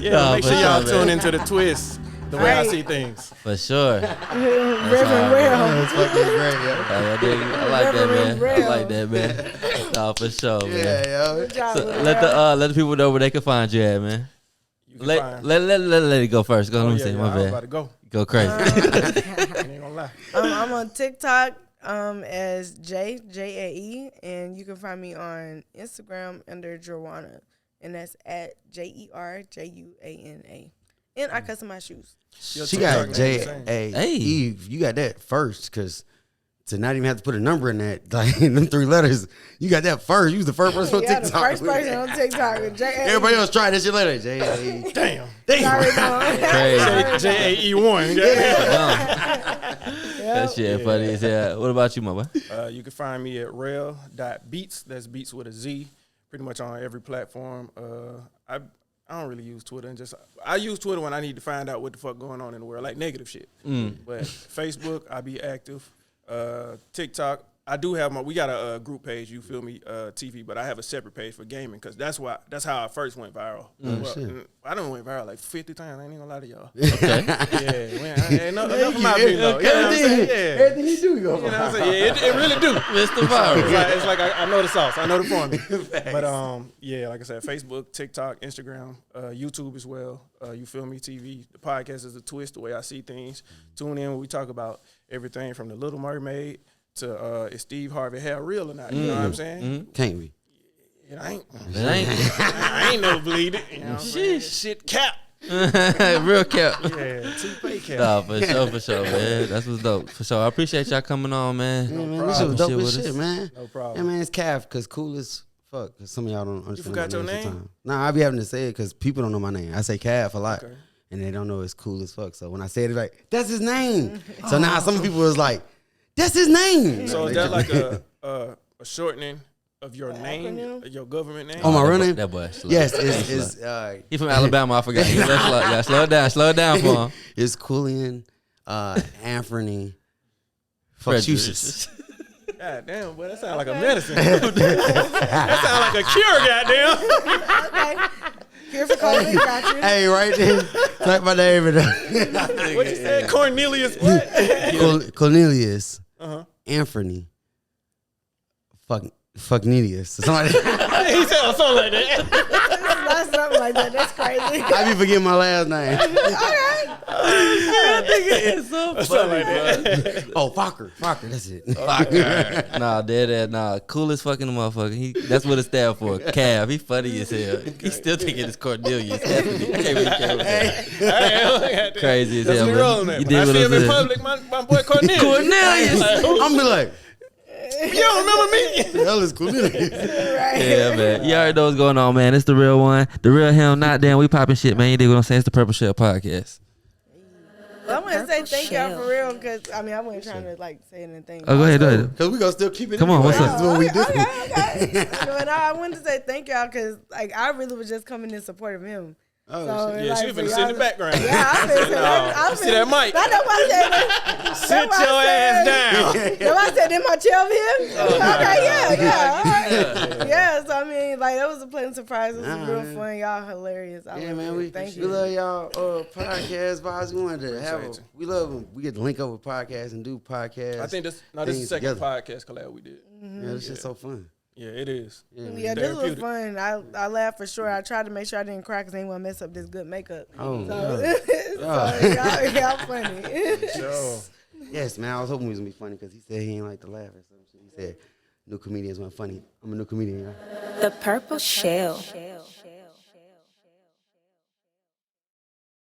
Yeah, make for sure y'all sure, tune man. into the Twist. The way I see things. For sure. Reverend Real. That's fucking great, yo. I like that, man. I Real. like that, man. Nah, for sure, man. Yeah, yo. Good job, So Reverend let Real. the people know where they can find you at, man. You can Let find. it go first. Go, let me Yeah, say, yeah, my I was about bad. to go. Go crazy. I ain't gonna lie. I'm on TikTok as Jae, and you can find me on Instagram under Joanna, and that's at JERJUANA. And I cut my shoes. Your She TikTok got name J the same. A Hey. Eve. You got that first, cause to not even have to put a number in that, like them 3 letters, you got that first. You was the first person on Yeah, TikTok. the first person on TikTok. Everybody else tried this shit later. J A. Damn. Sorry, no. Crazy. JAE1. That shit funny as hell. What about you, my boy? You can find me at rel.beats. That's beats with a Z. Pretty much on every platform. I don't really use Twitter, and I use Twitter when I need to find out what the fuck going on in the world, like negative shit. But Facebook, I be active. TikTok, I do have we got a group page, you feel me, TV, but I have a separate page for gaming because that's how I first went viral. I done went viral like 50 times. I ain't even gonna lie to y'all. Okay. Yeah, man. Enough of my video. You know what I'm saying? Yeah. Everything you do, go. You know what I'm saying? Yeah, it really do. Mr. Viral. It's like I know the sauce. I know the formula. But yeah, like I said, Facebook, TikTok, Instagram, YouTube as well. You feel me? TV. The podcast is a twist, the way I see things. Tune in when we talk about everything from the Little Mermaid to is Steve Harvey hair real or not? You know what I'm saying? Can't be. It ain't. It ain't. I ain't no bleeding. You know what I'm saying? Shit cap. Real cap. Yeah, toupee cap. Nah, for sure, man. That's what's dope. For sure. I appreciate y'all coming on, man. Yeah, man, this was dope Shit as with shit, us. man. No problem. Yeah, man, it's Calf, because cool as fuck. Because some of y'all don't understand forgot my your name name? sometimes. Nah, I be having to say it because people don't know my name. I say Calf a lot. Okay. And they don't know it's cool as fuck. So when I say it, like, that's his name. So now some people is like, that's his name. So Like, is they that just- like a shortening of your name, your government name? Oh, my real name? That boy. Slow. Yes, He's it's slow. He from Alabama. I forgot. He slow. Yeah, slow it down for him. it's Coolian, Anthony, Fuckchusis. God damn, boy, that sound like a medicine. That sound like a cure, goddamn. Okay. Here for COVID, got you. Hey, right there, type my name in there. What you said? Cornelius what? Cornelius, Uh-huh. Anthony, Fucknelius. Somebody. He said something like that. That's something like that. That's crazy. I be forgetting my last name. It's so Something like that. Oh, Fokker, that's it. Nah, dead. Nah, cool as fucking motherfucker. That's what it stands for. Cav. He funny as hell. He still thinking it's Cornelius. I can't really care with that. Crazy as That's hell. me man. rolling that. You When I did what see I him in said. public, my boy Cornelius. Cornelius. Like, who? I'm be like, You don't remember me? the hell is Cornelius? Yeah, man. You already know what's going on, man. It's the real one. The real him, not damn. We popping shit, man. You dig what I'm saying? It's the Purple Shell Podcast. I want to say thank y'all Shell. for real because I mean I wasn't trying to like say anything. Oh, go ahead. Because we gonna still keep it. Come on, what's anyway. up? This is what we do. Okay. But no, I wanted to say thank y'all because like I really was just coming in support of him. Oh, So, shit. Yeah, like, she for finna sit in the y'all- background. Yeah, I'm No, finna see that mic? That's why I said that. Sit your ass down. That's why I said, in my chair over here? Okay, yeah. All right. Yeah, so I mean, like, that was a pleasant surprise. It was real man. fun. Y'all hilarious. I Yeah, love man, it. Thank we you. love y'all podcast vibes. We wanted to have Appreciate we love them. We get to link up with podcasts and do podcasts. I think this is the things second together. podcast collab we did. Yeah, this shit's so fun. Yeah, it is. Yeah, this was Therapeutic. fun. I laughed for sure. I tried to make sure I didn't cry because I didn't want to mess up this good makeup. Oh, So y'all funny. Sure. yes, man. I was hoping we was gonna be funny because he said he ain't like to laugh or some shit. He said new comedians weren't funny. I'm a new comedian, y'all. The Purple Shell.